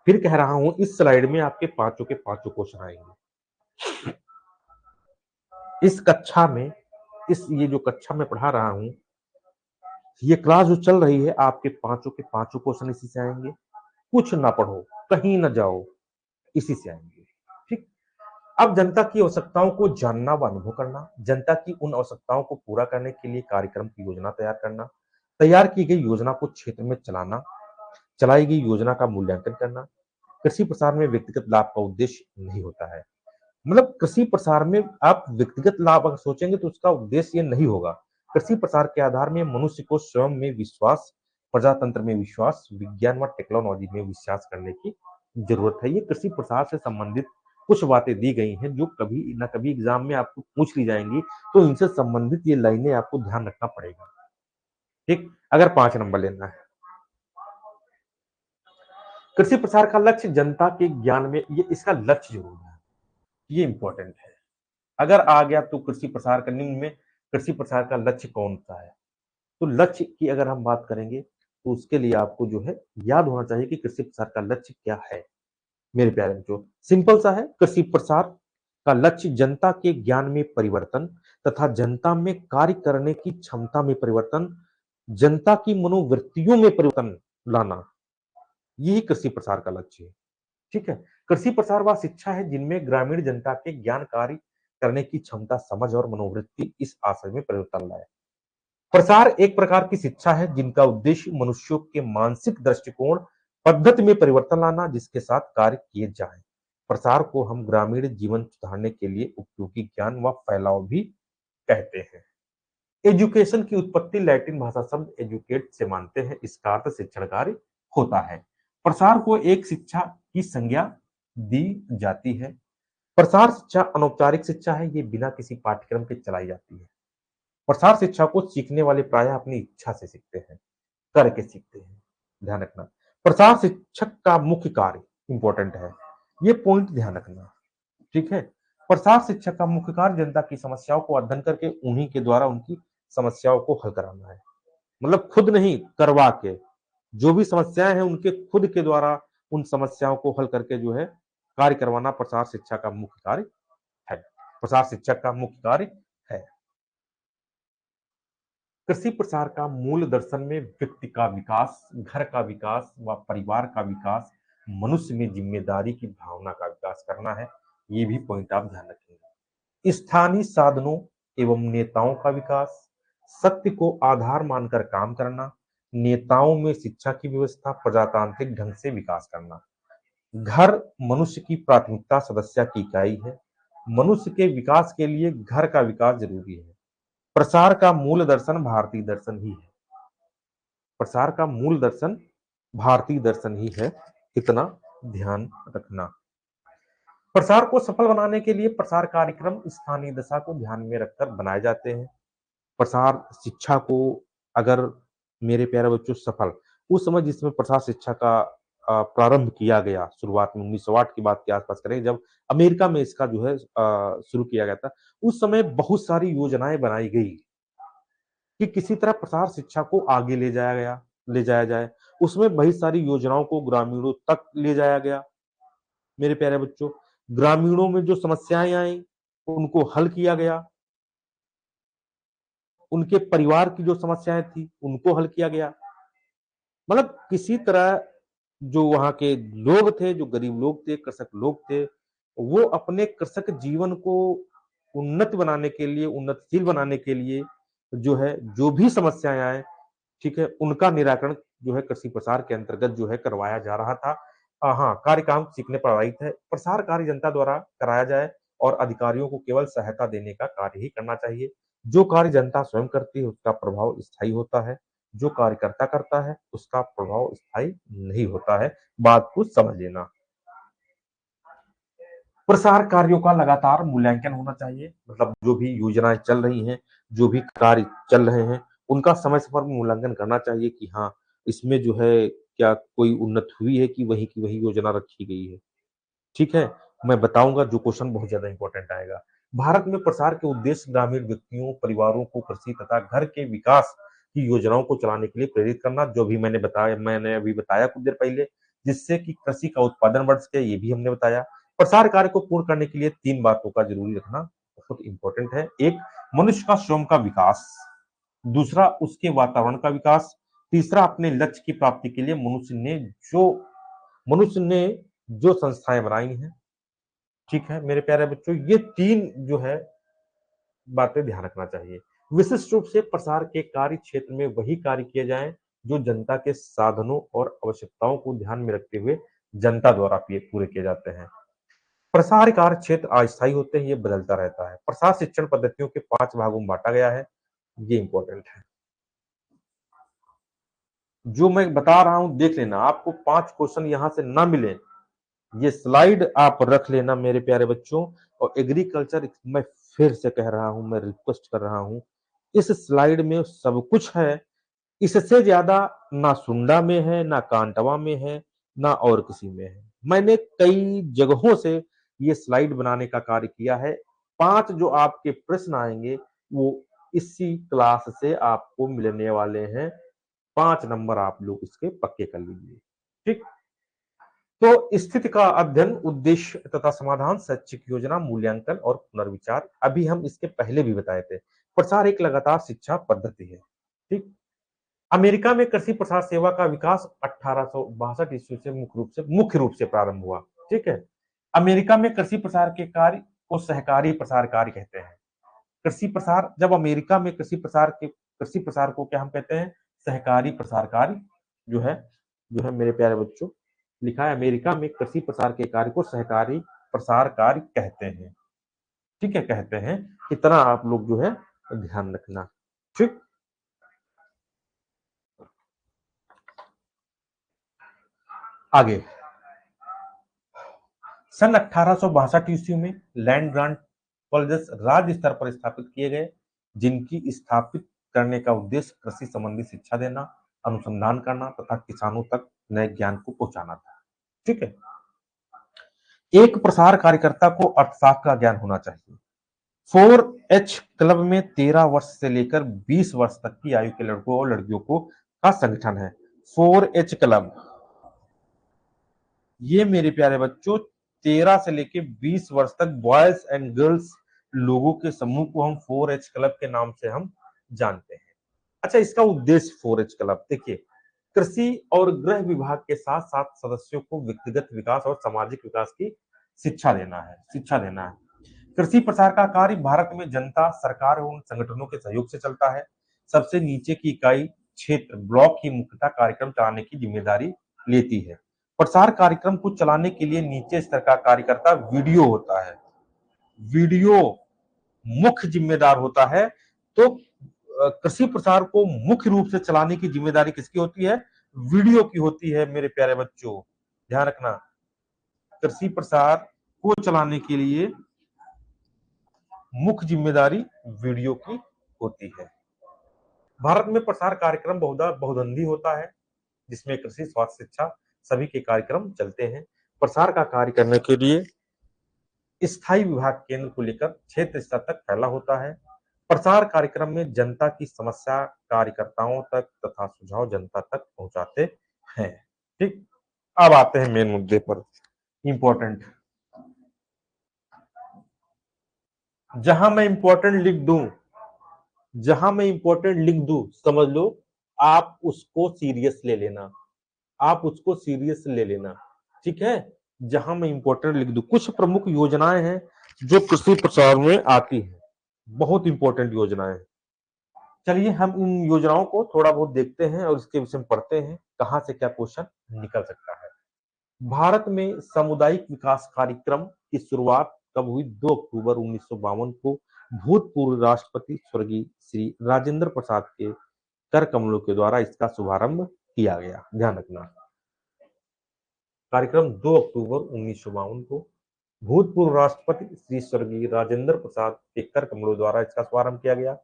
फिर कह रहा हूं, इस स्लाइड में आपके पांचों के पांचों क्वेश्चन आएंगे। इस कक्षा में, इस ये जो कक्षा में पढ़ा रहा हूं, ये क्लास जो चल रही है, आपके पांचों के पांचों क्वेश्चन इसी से आएंगे। कुछ ना पढ़ो, कहीं ना जाओ, इसी से आएंगे। ठीक। अब जनता की आवश्यकताओं को जानना व अनुभव करना, जनता की उन आवश्यकताओं को पूरा करने के लिए कार्यक्रम की योजना तैयार करना, तैयार की गई योजना को क्षेत्र में चलाना, चलाई गई योजना का मूल्यांकन करना। कृषि प्रसार में व्यक्तिगत लाभ का उद्देश्य नहीं होता है। मतलब कृषि प्रसार में आप व्यक्तिगत लाभ अगर सोचेंगे तो उसका उद्देश्य ये नहीं होगा। कृषि प्रसार के आधार में मनुष्य को स्वयं में विश्वास, प्रजातंत्र में विश्वास, विज्ञान व टेक्नोलॉजी में विश्वास करने की जरूरत है। ये कृषि प्रसार से संबंधित कुछ बातें दी गई हैं जो कभी ना कभी एग्जाम में आपको पूछ ली जाएंगी, तो इनसे संबंधित ये लाइनें आपको ध्यान रखना पड़ेगा। ठीक, अगर 5 नंबर लेना है। कृषि प्रसार का लक्ष्य जनता के ज्ञान में, ये इसका लक्ष्य जरूर है, ये इंपॉर्टेंट है। अगर आ गया तो कृषि प्रसार करने में कृषि प्रसार का लक्ष्य कौन सा है, तो लक्ष्य की अगर हम बात करेंगे तो उसके लिए आपको जो है याद होना चाहिए कि कृषि प्रसार का लक्ष्य क्या है। मेरे प्यारे बच्चों, सिंपल सा है, कृषि प्रसार का लक्ष्य जनता के ज्ञान में परिवर्तन तथा जनता में कार्य करने की क्षमता में परिवर्तन, जनता की मनोवृत्तियों में परिवर्तन लाना, यही कृषि प्रसार का लक्ष्य है। ठीक है, कृषि प्रसार वह शिक्षा है जिनमें ग्रामीण जनता के ज्ञान कार्य करने की क्षमता, समझ और मनोवृत्ति इस आशय में परिवर्तन लाए। प्रसार एक प्रकार की शिक्षा है जिनका उद्देश्य मनुष्यों के मानसिक दृष्टिकोण, पद्धति में परिवर्तन लाना जिसके साथ कार्य किए जाए। प्रसार को हम ग्रामीण जीवन सुधारने के लिए उपयोगी ज्ञान व फैलाव भी कहते हैं। एजुकेशन की उत्पत्ति लैटिन भाषा शब्द एजुकेट से मानते हैं, इसका अर्थ शिक्षण कार्य होता है। प्रसार को एक शिक्षा की संज्ञा दी जाती है। प्रसार शिक्षा अनौपचारिक शिक्षा है, ये बिना किसी पाठ्यक्रम के चलाई जाती है। प्रसार शिक्षा को सीखने वाले प्रायः अपनी इच्छा से सीखते हैं, करके सीखते हैं। ध्यान रखना, प्रसार शिक्षक का मुख्य कार्य इंपॉर्टेंट है, ये पॉइंट ध्यान रखना। ठीक है, प्रसार शिक्षक का मुख्य कार्य जनता की समस्याओं को अध्ययन करके उन्हीं के द्वारा उनकी समस्याओं को हल कराना है। मतलब खुद नहीं, करवा के, जो भी समस्याएं हैं उनके खुद के द्वारा उन समस्याओं को हल करके जो है कार्य करवाना प्रसार शिक्षा का मुख्य कार्य है। प्रसार शिक्षक का मुख्य कार्य है। कृषि प्रसार का मूल दर्शन में व्यक्ति का विकास, घर का विकास व परिवार का विकास, मनुष्य में जिम्मेदारी की भावना का विकास करना है। ये भी पॉइंट आप ध्यान रखेंगे। स्थानीय साधनों एवं नेताओं का विकास, सत्य को आधार मानकर काम करना, नेताओं में शिक्षा की व्यवस्था, प्रजातांत्रिक ढंग से विकास करना। घर मनुष्य की प्राथमिकता सदस्य की इकाई है। मनुष्य के विकास के लिए घर का विकास जरूरी है। प्रसार का मूल दर्शन भारतीय दर्शन ही है। प्रसार का मूल दर्शन भारतीय दर्शन ही है, इतना ध्यान रखना। प्रसार को सफल बनाने के लिए प्रसार कार्यक्रम स्थानीय दशा को ध्यान में रखकर बनाए जाते हैं। प्रसार शिक्षा को अगर, मेरे प्यारे बच्चों, सफल उस समय जिसमें प्रसार शिक्षा का प्रारंभ किया गया, शुरुआत में 1908 की बात के आसपास करें, जब अमेरिका में इसका जो है शुरू किया गया था, उस समय बहुत सारी योजनाएं बनाई गई कि किसी तरह प्रसार शिक्षा को आगे ले जाया जाए। उसमें बहुत सारी योजनाओं को ग्रामीणों तक ले जाया गया। मेरे प्यारे बच्चों, ग्रामीणों में जो समस्याएं आई उनको हल किया गया, उनके परिवार की जो समस्याएं थी उनको हल किया गया। मतलब किसी तरह जो वहां के लोग थे, जो गरीब लोग थे, कृषक लोग थे, वो अपने कृषक जीवन को उन्नत बनाने के लिए, उन्नतशील बनाने के लिए जो है, जो भी समस्याएं आए, ठीक है, उनका निराकरण जो है कृषि प्रसार के अंतर्गत जो है करवाया जा रहा था। हाँ, कार्य काम सीखने पर आधारित है। प्रसार कार्य जनता द्वारा कराया जाए और अधिकारियों को केवल सहायता देने का कार्य ही करना चाहिए। जो कार्य जनता स्वयं करती है उसका प्रभाव स्थायी होता है, जो कार्यकर्ता करता है उसका प्रभाव स्थायी नहीं होता है। बात को समझ लेना। प्रसार कार्यों का लगातार मूल्यांकन होना चाहिए। मतलब जो भी योजनाएं चल रही हैं, जो भी कार्य चल रहे हैं, उनका समय समय पर मूल्यांकन करना चाहिए कि हाँ, इसमें जो है क्या कोई उन्नति हुई है कि वही की वही योजना रखी गई है। ठीक है, मैं बताऊंगा, जो क्वेश्चन बहुत ज्यादा इंपॉर्टेंट आएगा। भारत में प्रसार के उद्देश्य ग्रामीण व्यक्तियों, परिवारों को कृषि तथा घर के विकास की योजनाओं को चलाने के लिए प्रेरित करना, जो भी मैंने अभी बताया कुछ देर पहले, जिससे कि कृषि का उत्पादन बढ़ सके, ये भी हमने बताया। प्रसार कार्य को पूर्ण करने के लिए 3 बातों का जरूरी रखना बहुत इंपॉर्टेंट है। एक, मनुष्य का स्वयं का विकास। दूसरा, उसके वातावरण का विकास। तीसरा, अपने लक्ष्य की प्राप्ति के लिए मनुष्य ने जो संस्थाएं बनाई हैं, ठीक है मेरे प्यारे बच्चों, ये 3 जो है बातें ध्यान रखना चाहिए। विशिष्ट रूप से प्रसार के कार्य क्षेत्र में वही कार्य किए जाएं जो जनता के साधनों और आवश्यकताओं को ध्यान में रखते हुए जनता द्वारा पूरे किए जाते हैं। प्रसार कार्य क्षेत्र अस्थायी होते हैं, ये बदलता रहता है। प्रसार शिक्षण पद्धतियों के 5 भागों में बांटा गया है, ये इंपॉर्टेंट है। जो मैं बता रहा हूं देख लेना, आपको 5 क्वेश्चन यहां से ना मिले, ये स्लाइड आप रख लेना मेरे प्यारे बच्चों। और एग्रीकल्चर मैं फिर से कह रहा हूं, मैं रिक्वेस्ट कर रहा हूं, इस स्लाइड में सब कुछ है। इससे ज्यादा ना सुंडा में है, ना कांटवा में है, ना और किसी में है। मैंने कई जगहों से ये स्लाइड बनाने का कार्य किया है। 5 जो आपके प्रश्न आएंगे वो इसी क्लास से आपको मिलने वाले हैं। 5 नंबर आप लोग इसके पक्के कर लीजिए। ठीक, तो स्थिति का अध्ययन, उद्देश्य तथा समाधान, शैक्षिक योजना, मूल्यांकन और पुनर्विचार, अभी हम इसके पहले भी बताए थे। प्रसार एक लगातार शिक्षा पद्धति है। ठीक, अमेरिका में कृषि प्रसार सेवा का विकास 1862 ईस्वी से मुख्य रूप से प्रारंभ हुआ। ठीक है, अमेरिका में कृषि प्रसार के कार्य को सहकारी प्रसार कार्य कहते हैं। कृषि प्रसार, जब अमेरिका में कृषि प्रसार को क्या हम कहते हैं, सहकारी प्रसार कार्य जो है मेरे प्यारे बच्चों, लिखा है अमेरिका में कृषि प्रसार के कार्य को सहकारी प्रसार कार्य कहते हैं। ठीक है, कहते हैं। इतना आप लोग जो है ध्यान रखना। ठीक, आगे सन 1862 ईस्वी में लैंड ग्रांट कॉलेजेस राज्य स्तर पर स्थापित किए गए, जिनकी स्थापित करने का उद्देश्य कृषि संबंधी शिक्षा देना, अनुसंधान करना तथा किसानों तक नए ज्ञान को पहुंचाना था। ठीक है, एक प्रसार कार्यकर्ता को अर्थशास्त्र का ज्ञान होना चाहिए। 4H क्लब में 13 वर्ष से लेकर 20 वर्ष तक की आयु के लड़कों और लड़कियों को का संगठन है। 4H क्लब, ये मेरे प्यारे बच्चों 13 से लेकर 20 वर्ष तक बॉयज एंड गर्ल्स लोगों के समूह को हम 4H क्लब के नाम से हम जानते हैं। अच्छा, इसका उद्देश्य 4H क्लब देखिए, कृषि और गृह विभाग के साथ साथ सदस्यों को व्यक्तिगत विकास और सामाजिक विकास की शिक्षा देना है। कृषि प्रसार का कार्य भारत में जनता, सरकार और संगठनों के सहयोग से चलता है। सबसे नीचे की इकाई क्षेत्र ब्लॉक की मुख्यतः कार्यक्रम चलाने की जिम्मेदारी लेती है। प्रसार कार्यक्रम को चलाने के लिए नीचे स्तर का कार्यकर्ता वीडियो होता है। वीडियो मुख्य जिम्मेदार होता है। तो कृषि प्रसार को मुख्य रूप से चलाने की जिम्मेदारी किसकी होती है? वीडियो की होती है मेरे प्यारे बच्चों, ध्यान रखना। कृषि प्रसार को चलाने के लिए मुख्य जिम्मेदारी वीडियो की होती है। भारत में प्रसार कार्यक्रम बहुदंडी होता है, जिसमें कृषि, स्वास्थ्य, शिक्षा सभी के कार्यक्रम चलते हैं। प्रसार का कार्य करने के लिए स्थायी विभाग केंद्र को लेकर क्षेत्र स्तर तक फैला होता है। प्रसार कार्यक्रम में जनता की समस्या कार्यकर्ताओं तक तथा सुझाव जनता तक पहुंचाते हैं। ठीक, अब आते हैं मेन मुद्दे पर, इंपॉर्टेंट। जहां मैं इंपॉर्टेंट लिख दूं समझ लो, आप उसको सीरियस ले लेना, ठीक है। जहां मैं इंपॉर्टेंट लिख दूं, कुछ प्रमुख योजनाएं हैं जो कृषि प्रसार में आती है, बहुत इंपॉर्टेंट योजनाएं। चलिए हम इन योजनाओं को थोड़ा बहुत देखते हैं और इसके विषय में पढ़ते हैं, कहां से क्या क्वेश्चन निकल सकता है। भारत में सामुदायिक विकास कार्यक्रम की शुरुआत कब हुई? 2 अक्टूबर 1952 को भूतपूर्व राष्ट्रपति स्वर्गीय श्री राजेंद्र प्रसाद के कर कमलों के द्वारा इसका शुभारंभ किया गया। ध्यान रखना, कार्यक्रम 2 अक्टूबर 1952 को भूतपूर्व राष्ट्रपति श्री स्वर्गीय राजेंद्र प्रसाद के कर कमलों द्वारा इसका शुभारंभ किया गया।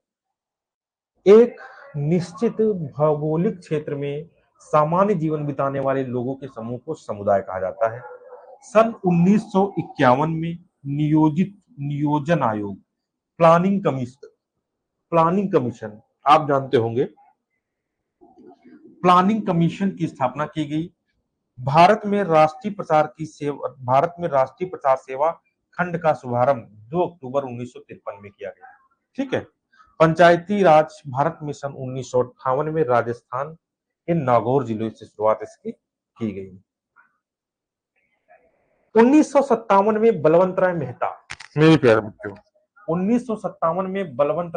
एक निश्चित भौगोलिक क्षेत्र में सामान्य जीवन बिताने वाले लोगों के समूह को समुदाय कहा जाता है। सन 1951 में नियोजन आयोग, प्लानिंग कमीशन, आप जानते होंगे, प्लानिंग कमीशन की स्थापना की गई। भारत में राष्ट्रीय प्रसार सेवा खंड का शुभारंभ 2 अक्टूबर 1953 में किया गया। ठीक है, पंचायती राज भारत में सन 1958 में राजस्थान के नागौर जिले से शुरुआत इसकी की गई। 1957 में बलवंत राय मेहता, मेरे प्यारे बच्चों, 1957 में बलवंत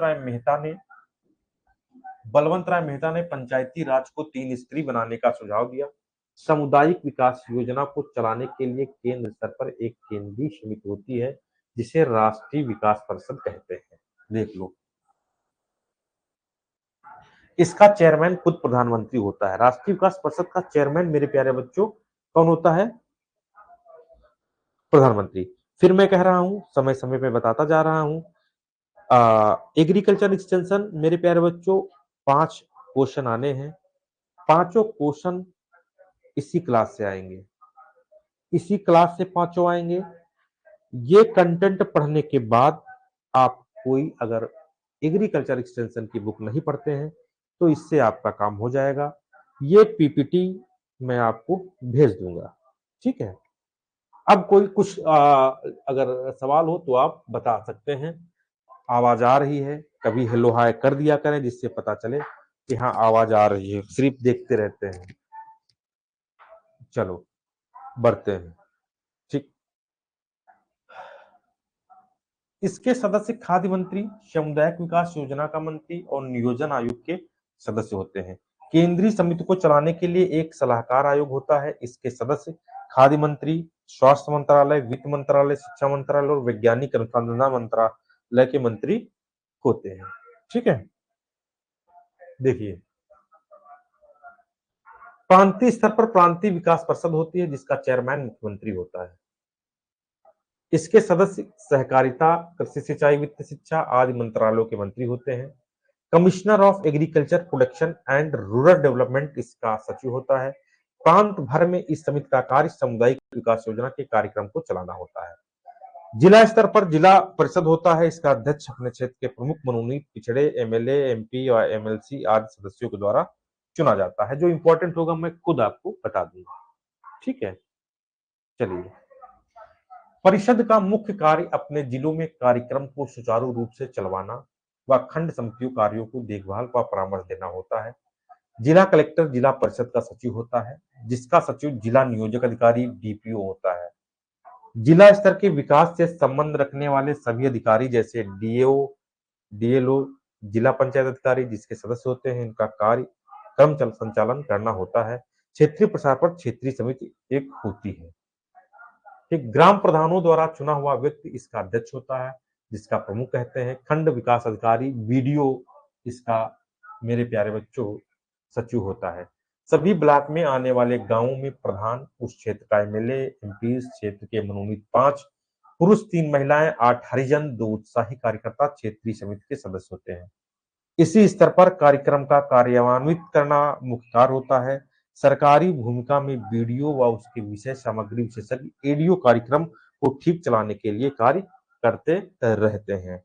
राय मेहता ने पंचायती राज को 3 स्तरीय बनाने का सुझाव दिया। सामुदायिक विकास योजना को चलाने के लिए केंद्र स्तर पर एक केंद्रीय समिति होती है जिसे राष्ट्रीय विकास परिषद कहते हैं। देख लो, इसका चेयरमैन खुद प्रधानमंत्री होता है। राष्ट्रीय विकास परिषद का चेयरमैन मेरे प्यारे बच्चों कौन होता है? प्रधानमंत्री। फिर मैं कह रहा हूं, समय समय पे बताता जा रहा हूं। एग्रीकल्चर एक्सटेंशन मेरे प्यारे बच्चों 5 क्वेश्चन आने हैं। पांचों क्वेश्चन इसी क्लास से आएंगे, इसी क्लास से पांचों आएंगे। ये कंटेंट पढ़ने के बाद आप कोई अगर एग्रीकल्चर एक्सटेंशन की बुक नहीं पढ़ते हैं तो इससे आपका काम हो जाएगा। ये पीपीटी मैं आपको भेज दूंगा, ठीक है। अब कोई कुछ अगर सवाल हो तो आप बता सकते हैं। आवाज आ रही है, कभी हेलो हाय कर दिया करें जिससे पता चले कि हाँ आवाज आ रही है, सिर्फ देखते रहते हैं। चलो बढ़ते हैं, ठीक। इसके सदस्य खाद्य मंत्री, सामुदायिक विकास योजना का मंत्री और नियोजन आयोग के सदस्य होते हैं। केंद्रीय समिति को चलाने के लिए एक सलाहकार आयोग होता है। इसके सदस्य खाद्य मंत्री, स्वास्थ्य मंत्रालय, वित्त मंत्रालय, शिक्षा मंत्रालय और वैज्ञानिक अनुसंधान मंत्रालय के मंत्री होते हैं, ठीक है। देखिए, प्रांतीय स्तर पर प्रांतीय विकास परिषद होती है जिसका चेयरमैन मुख्यमंत्री होता है। इसके सदस्य सहकारिता, कृषि सिंचाई, वित्त, शिक्षा आदि मंत्रालयों के मंत्री होते हैं। Commissioner of agriculture production and rural development इसका सचिव होता है। प्रांत भर में इस समिति का कार्य सामुदायिक विकास योजना के कार्यक्रम को चलाना होता है। जिला स्तर पर जिला परिषद होता है। इसका अध्यक्ष अपने क्षेत्र के प्रमुख मनोनीत पिछड़े एमएलए, एमपी और एमएलसी आदि सदस्यों के द्वारा चुना जाता है। जो इंपॉर्टेंट होगा मैं खुद आपको बता दूंगा, ठीक है। चलिए, परिषद का मुख्य कार्य अपने जिलों में कार्यक्रम को सुचारू रूप से चलवाना व खंड समितियों कार्यों को देखभाल व परामर्श देना होता है। जिला कलेक्टर जिला परिषद का सचिव होता है जिसका सचिव जिला नियोजक अधिकारी डीपीओ होता है। जिला स्तर के विकास से संबंध रखने वाले सभी अधिकारी जैसे डीएओ, डीएलओ, जिला पंचायत अधिकारी जिसके सदस्य होते हैं, इनका कार्य क्रम संचालन करना होता है। क्षेत्रीय प्रसार पर क्षेत्रीय समिति एक होती है। एक ग्राम प्रधानों द्वारा चुना हुआ व्यक्ति इसका अध्यक्ष होता है जिसका प्रमुख कहते हैं। खंड विकास अधिकारी बीडीओ इसका मेरे प्यारे बच्चों सचिव होता है। सभी ब्लॉक में आने वाले गांवों में प्रधान, उस क्षेत्र का एमएलए, एमपी, क्षेत्र के मनोनीत 5 पुरुष, 3 महिलाएं, 8 हरिजन, 2 उत्साही कार्यकर्ता क्षेत्रीय समिति के सदस्य होते हैं। इसी स्तर पर कार्यक्रम का कार्यान्वित करना मुख्य कार्य होता है। सरकारी भूमिका में बीडीओ व उसके विषय सामग्री विशेषज्ञ एडीओ कार्यक्रम को ठीक चलाने के लिए कार्य करते रहते हैं।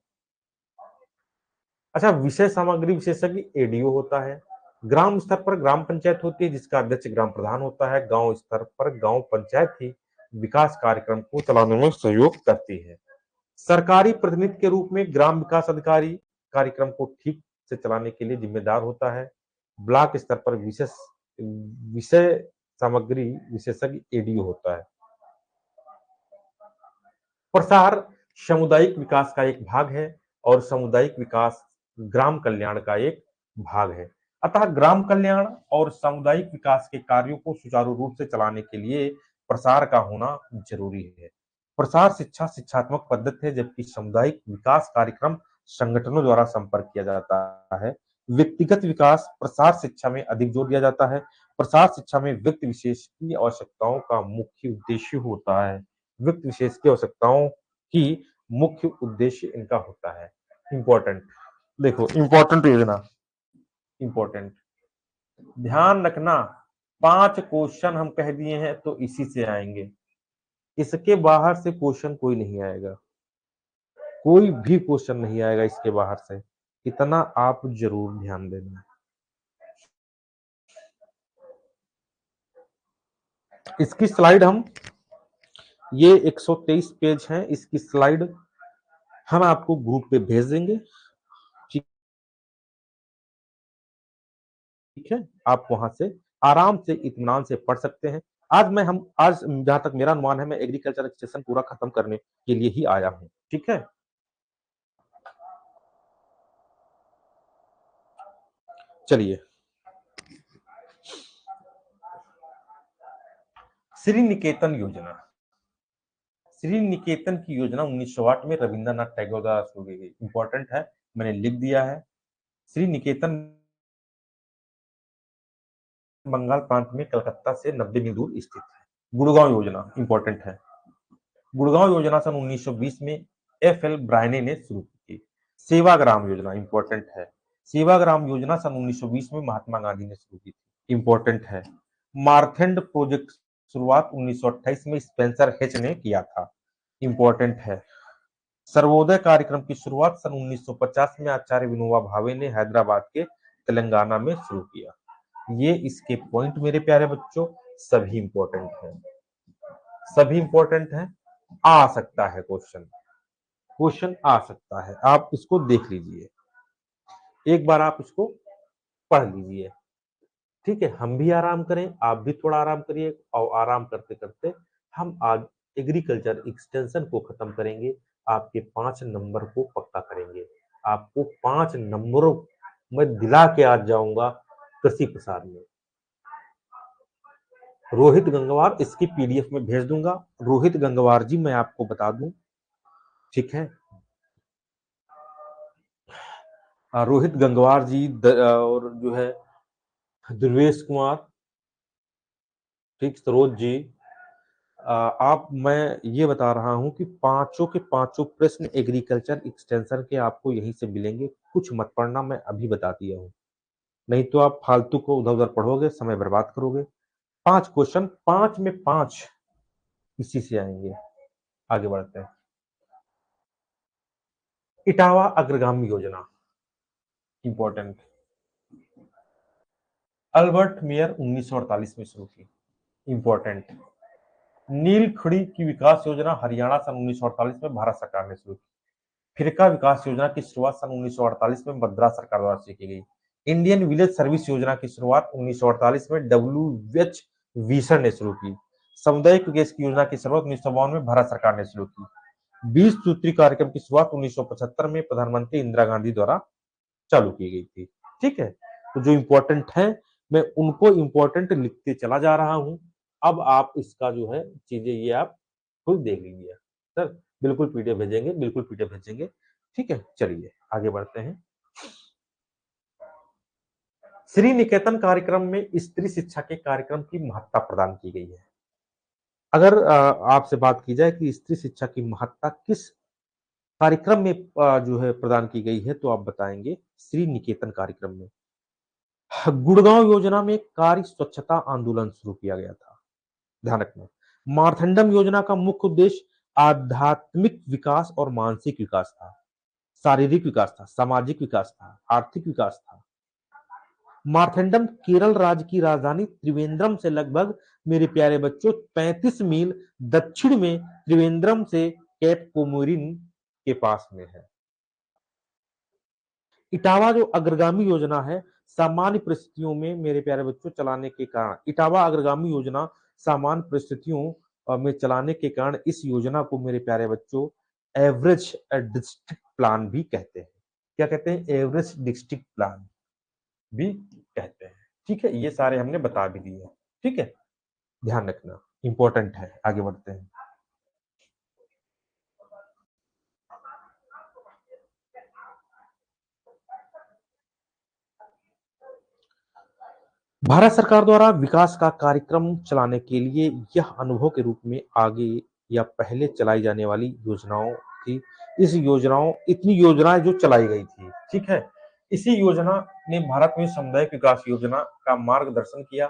अच्छा, विषय सामग्री विशेषज्ञ एडीओ होता है। ग्राम स्तर पर ग्राम पंचायत होती है जिसका अध्यक्ष ग्राम प्रधान होता है। गांव स्तर पर गांव पंचायत ही विकास कार्यक्रम को चलाने में सहयोग करती है। सरकारी प्रतिनिधि के रूप में ग्राम विकास अधिकारी कार्यक्रम को ठीक से चलाने के लिए जिम्मेदार होता है। ब्लॉक स्तर पर विषय सामग्री विशेषज्ञ एडीओ होता है। प्रसार सामुदायिक विकास का एक भाग है और सामुदायिक विकास ग्राम कल्याण का एक भाग है। अतः ग्राम कल्याण और सामुदायिक विकास के कार्यों को सुचारू रूप से चलाने के लिए प्रसार का होना जरूरी है। प्रसार शिक्षा शिक्षात्मक पद्धति है जबकि सामुदायिक विकास कार्यक्रम संगठनों द्वारा संपर्क किया जाता है। व्यक्तिगत विकास प्रसार शिक्षा में अधिक जोर दिया जाता है। प्रसार शिक्षा में व्यक्ति विशेष की आवश्यकताओं का मुख्य उद्देश्य होता है। व्यक्ति विशेष की आवश्यकताओं की मुख्य उद्देश्य इनका होता है। इंपॉर्टेंट, देखो इंपॉर्टेंट योजना, इंपॉर्टेंट ध्यान रखना। 5 क्वेश्चन हम कह दिए हैं तो इसी से आएंगे, इसके बाहर से क्वेश्चन कोई नहीं आएगा, कोई भी क्वेश्चन नहीं आएगा इसके बाहर से, इतना आप जरूर ध्यान देना। इसकी स्लाइड हम, ये 123 पेज हैं, इसकी स्लाइड हम आपको ग्रुप पे भेज देंगे, ठीक है। आप वहां से आराम से इत्मीनान से पढ़ सकते हैं। आज जहां तक मेरा अनुमान है, मैं एग्रीकल्चर एक्सटेंशन पूरा खत्म करने के लिए ही आया हूं। ठीक है, चलिए। श्री निकेतन योजना, श्री निकेतन की योजना 1908 में रविंद्रनाथ टैगोर द्वारा शुरू की गई। इंपॉर्टेंट है, मैंने लिख दिया है। श्री निकेतन बंगाल प्रांत में कलकत्ता से 90 मील दूर स्थित है। गुड़गांव योजना इंपॉर्टेंट है। गुड़गांव योजना सन 1920 में एफ.एल. ब्रायने ने शुरू की थी। सेवाग्राम योजना इंपॉर्टेंट है। सेवाग्राम योजना सन 1920 में महात्मा गांधी ने शुरू की थी। इंपॉर्टेंट है। मार्थेंड प्रोजेक्ट शुरुआत 1928 में स्पेंसर हेच ने किया था। इंपॉर्टेंट है। सर्वोदय कार्यक्रम की शुरुआत सन 1950 में आचार्य विनोबा भावे ने हैदराबाद के तेलंगाना में शुरू किया। ये इसके पॉइंट मेरे प्यारे बच्चों सभी इंपॉर्टेंट हैं, सभी इंपॉर्टेंट हैं। आ सकता है क्वेश्चन, क्वेश्चन आ सकता है, आप इसको देख लीजिए, एक बार आप इसको पढ़ लीजिए। ठीक है, हम भी आराम करें, आप भी थोड़ा आराम करिए, और आराम करते करते हम आज एग्रीकल्चर एक्सटेंशन को खत्म करेंगे। आपके 5 नंबर को पक्का करेंगे। आपको 5 नंबरों में दिला के आज जाऊंगा कृषि प्रसाद में। रोहित गंगवार इसकी पीडीएफ में भेज दूंगा। रोहित गंगवार जी, मैं आपको बता दूं, ठीक है, रोहित गंगवार जी और जो है ध्रुवेश कुमार, ठीक, सरोज जी, आप, मैं ये बता रहा हूं कि पांचों के पांचों प्रश्न एग्रीकल्चर एक्सटेंशन के आपको यहीं से मिलेंगे। कुछ मत पढ़ना, मैं अभी बता दिया हूं, नहीं तो आप फालतू को उधर उधर पढ़ोगे, समय बर्बाद करोगे। 5 क्वेश्चन, 5 में 5 इसी से आएंगे। आगे बढ़ते हैं। इटावा अग्रगामी योजना इंपॉर्टेंट, अल्बर्ट मेयर 1948 में शुरू की। इंपॉर्टेंट। नीलखड़ी की विकास योजना हरियाणा सन 1948 में भारत सरकार ने शुरू की। फिरका विकास योजना की शुरुआत सन 1948 में मद्रास सरकार द्वारा से की गई। इंडियन विलेज सर्विस योजना की शुरुआत 1948 में डब्ल्यू.एच. विसन ने शुरू की। सामुदायिक गैस की योजना की शुरुआत 1952 में भारत सरकार ने शुरू की। 20 सूत्री कार्यक्रम की शुरुआत 1975 में प्रधानमंत्री इंदिरा गांधी द्वारा चालू की गई थी। ठीक है, तो जो इंपॉर्टेंट है मैं उनको इंपॉर्टेंट लिखते चला जा रहा हूं। अब आप इसका जो है चीजें ये आप खुद देख लीजिए। सर बिल्कुल पीडीएफ भेजेंगे, बिल्कुल पीडीएफ भेजेंगे। ठीक है, चलिए आगे बढ़ते हैं। श्री निकेतन कार्यक्रम में स्त्री शिक्षा के कार्यक्रम की महत्ता प्रदान की गई है। अगर आपसे बात की जाए कि स्त्री शिक्षा की महत्ता किस कार्यक्रम में जो है प्रदान की गई है, तो आप बताएंगे श्री निकेतन कार्यक्रम में। गुड़गांव योजना में कार्य स्वच्छता आंदोलन शुरू किया गया था, ध्यान रखना। मारथंडम योजना का मुख्य उद्देश्य आध्यात्मिक विकास और मानसिक विकास था, शारीरिक विकास था, सामाजिक विकास था, आर्थिक विकास था। मारथंडम केरल राज्य की राजधानी त्रिवेंद्रम से लगभग, मेरे प्यारे बच्चों, 35 मील दक्षिण में त्रिवेंद्रम से केप कोमोरिन के पास में है। इटावा जो अग्रगामी योजना है, सामान्य परिस्थितियों में मेरे प्यारे बच्चों चलाने के कारण, इटावा अग्रगामी योजना सामान्य परिस्थितियों में चलाने के कारण इस योजना को मेरे प्यारे बच्चों एवरेज डिस्ट्रिक्ट प्लान भी कहते हैं। क्या कहते हैं? एवरेज डिस्ट्रिक्ट प्लान भी कहते हैं। ठीक है, ये सारे हमने बता भी दिए। ठीक है, ध्यान रखना, इंपॉर्टेंट है। आगे बढ़ते हैं। भारत सरकार द्वारा विकास का कार्यक्रम चलाने के लिए यह अनुभव के रूप में आगे या पहले चलाई जाने वाली योजनाओं थी। इतनी योजनाएं जो चलाई गई थी, ठीक है, इसी योजना ने भारत में सामुदायिक विकास योजना का मार्गदर्शन किया।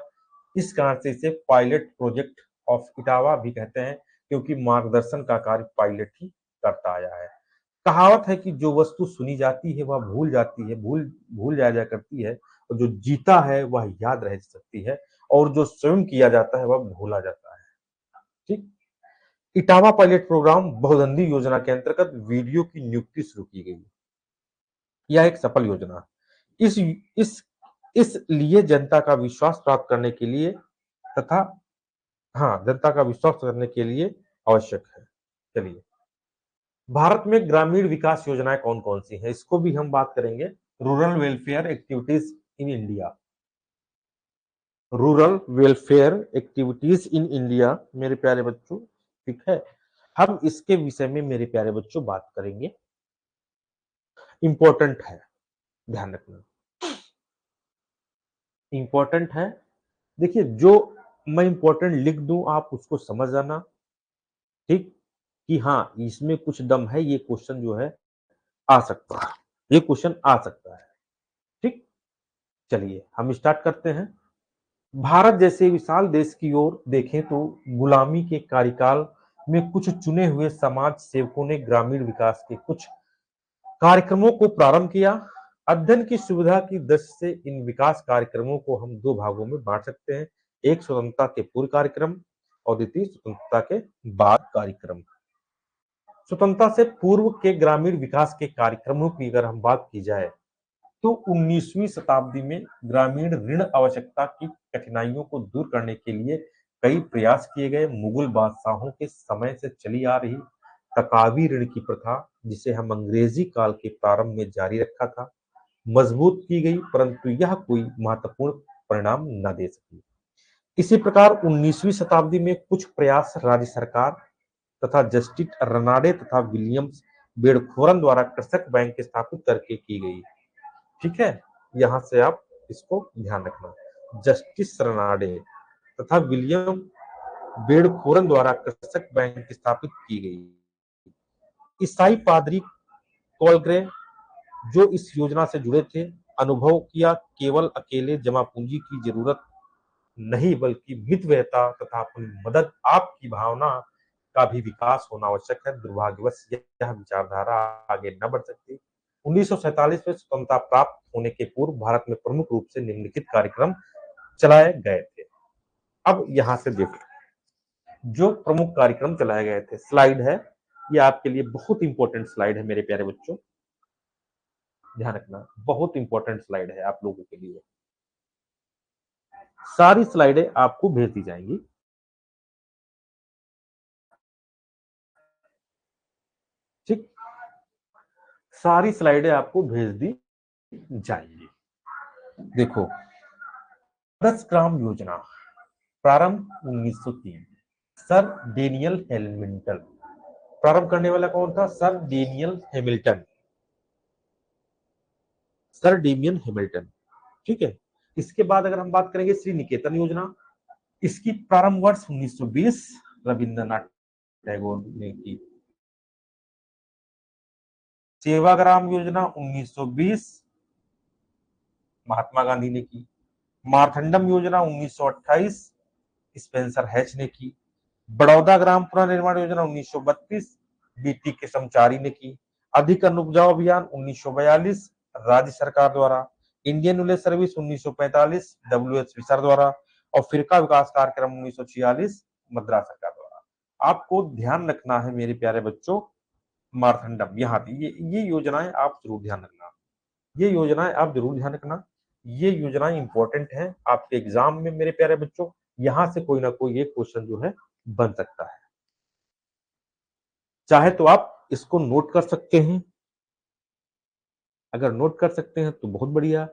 इस कारण से इसे पायलट प्रोजेक्ट ऑफ इटावा भी कहते हैं, क्योंकि मार्गदर्शन का कार्य पायलट ही करता आया है। कहावत है कि जो वस्तु सुनी जाती है वह भूल जाती है, भूल भूल जाया करती है, और जो जीता है वह याद रह सकती है, और जो स्वयं किया जाता है वह भूला जाता है। ठीक। इटावा पायलट प्रोग्राम बहुदंडी योजना के अंतर्गत वीडियो की नियुक्ति शुरू की गई। यह एक सफल योजना, इस इस इसलिए जनता का विश्वास प्राप्त करने के लिए तथा हाँ, जनता का विश्वास करने के लिए आवश्यक है। चलिए, भारत में ग्रामीण विकास योजनाएं कौन-कौन सी हैं? इसको भी हम बात करेंगे। Rural welfare activities in India. Rural welfare activities in India मेरे प्यारे बच्चों, ठीक है? हम इसके विषय में मेरे प्यारे बच्चों बात करेंगे। इम्पोर्टेंट है, ध्यान रखना। इम्पोर्टेंट है। देखिए, जो मैं इम्पोर्टेंट लिख दूं आप उसको समझ जाना, ठीक? कि हाँ, इसमें कुछ दम है, ये क्वेश्चन जो है आ सकता है, ये क्वेश्चन आ सकता है, ठीक? चलिए हम स्टार्ट करते हैं। भारत जैसे विशाल देश की ओर देखें तो गुलामी के कार्यकाल में कुछ चुने हुए समाज सेवकों ने ग्रामीण विकास के कुछ कार्यक्रमों को प्रारंभ किया। अध्ययन की सुविधा की दृष्टि से इन विकास कार्यक्रमों को हम दो भागों में बांट सकते हैं। एक स्वतंत्रता के पूर्व कार्यक्रम और द्वितीय स्वतंत्रता के बाद कार्यक्रम। स्वतंत्रता से पूर्व के ग्रामीण विकास के कार्यक्रमों की अगर हम बात की जाए तो 19वीं शताब्दी में ग्रामीण ऋण आवश्यकता की कठिनाइयों को दूर करने के लिए कई प्रयास किए गए। मुगल बादशाहों के समय से चली आ रही तकावी ऋण की प्रथा, जिसे हम अंग्रेजी काल के प्रारंभ में जारी रखा था, मजबूत की गई, परंतु यह कोई महत्वपूर्ण परिणाम न दे सकी। इसी प्रकार 19वीं शताब्दी में कुछ प्रयास राज्य सरकार तथा जस्टिस रनाडे तथा विलियम्स बेडफोरन द्वारा कृषक बैंक स्थापित करके की गई। ठीक है, यहां से आप इसको ध्यान रखना। जस्टिस रनाडे तथा विलियम बेडफोरन द्वारा कृषक बैंक स्थापित की गई। ईसाई पादरी कोलग्रे जो इस योजना से जुड़े थे, अनुभव किया केवल अकेले जमा पूंजी की जरूरत नहीं बल्कि मितव्ययता तथा अपनी मदद आपकी भावना का भी विकास होना आवश्यक है। दुर्भाग्यवश यह विचारधारा आगे न बढ़ सकती। 1947 में स्वतंत्रता प्राप्त होने के पूर्व भारत में प्रमुख रूप से निम्नलिखित कार्यक्रम चलाए गए थे। अब यहां से देखो, जो प्रमुख कार्यक्रम चलाए गए थे, स्लाइड है ये आपके लिए बहुत इंपॉर्टेंट स्लाइड है मेरे प्यारे बच्चों, ध्यान रखना, बहुत इंपॉर्टेंट स्लाइड है आप लोगों के लिए। सारी स्लाइडें आपको भेज दी जाएंगी। ठीक, सारी स्लाइडें आपको भेज दी जाएंगी। देखो, आदर्श ग्राम योजना प्रारंभ 1903। सर डेनियल हेमिल्टन प्रारंभ करने वाला कौन था? Sir Daniel Hamilton, sir Damian Hamilton. ठीक है, इसके बाद अगर हम बात करेंगे श्री निकेतन योजना, इसकी प्रारंभ वर्ष 1920 रविंद्रनाथ टैगोर ने की। सेवाग्राम योजना 1920 महात्मा गांधी ने की। मारथंडम योजना 1928 स्पेंसर हैच ने की। बड़ौदा ग्राम पुनर्निर्माण योजना 1932 बीटी के समचारी ने की। अधिक अन्न उपजाऊ अभियान 1942 राज्य सरकार द्वारा। इंडियन विलेज सर्विस 1945 डब्ल्यूएच विसर द्वारा। और फिरका विकास कार्यक्रम 1946 मद्रास सरकार द्वारा। आपको ध्यान रखना है मेरे प्यारे बच्चों, मारथंडम यहाँ थी, ये योजनाएं आप जरूर ध्यान रखना, ये योजनाएं आप जरूर ध्यान रखना, ये योजनाएं इंपॉर्टेंट हैं आपके एग्जाम में मेरे प्यारे बच्चों। यहां से कोई ना कोई एक क्वेश्चन जो है बन सकता है। चाहे तो आप इसको नोट कर सकते हैं, अगर नोट कर सकते हैं तो बहुत बढ़िया,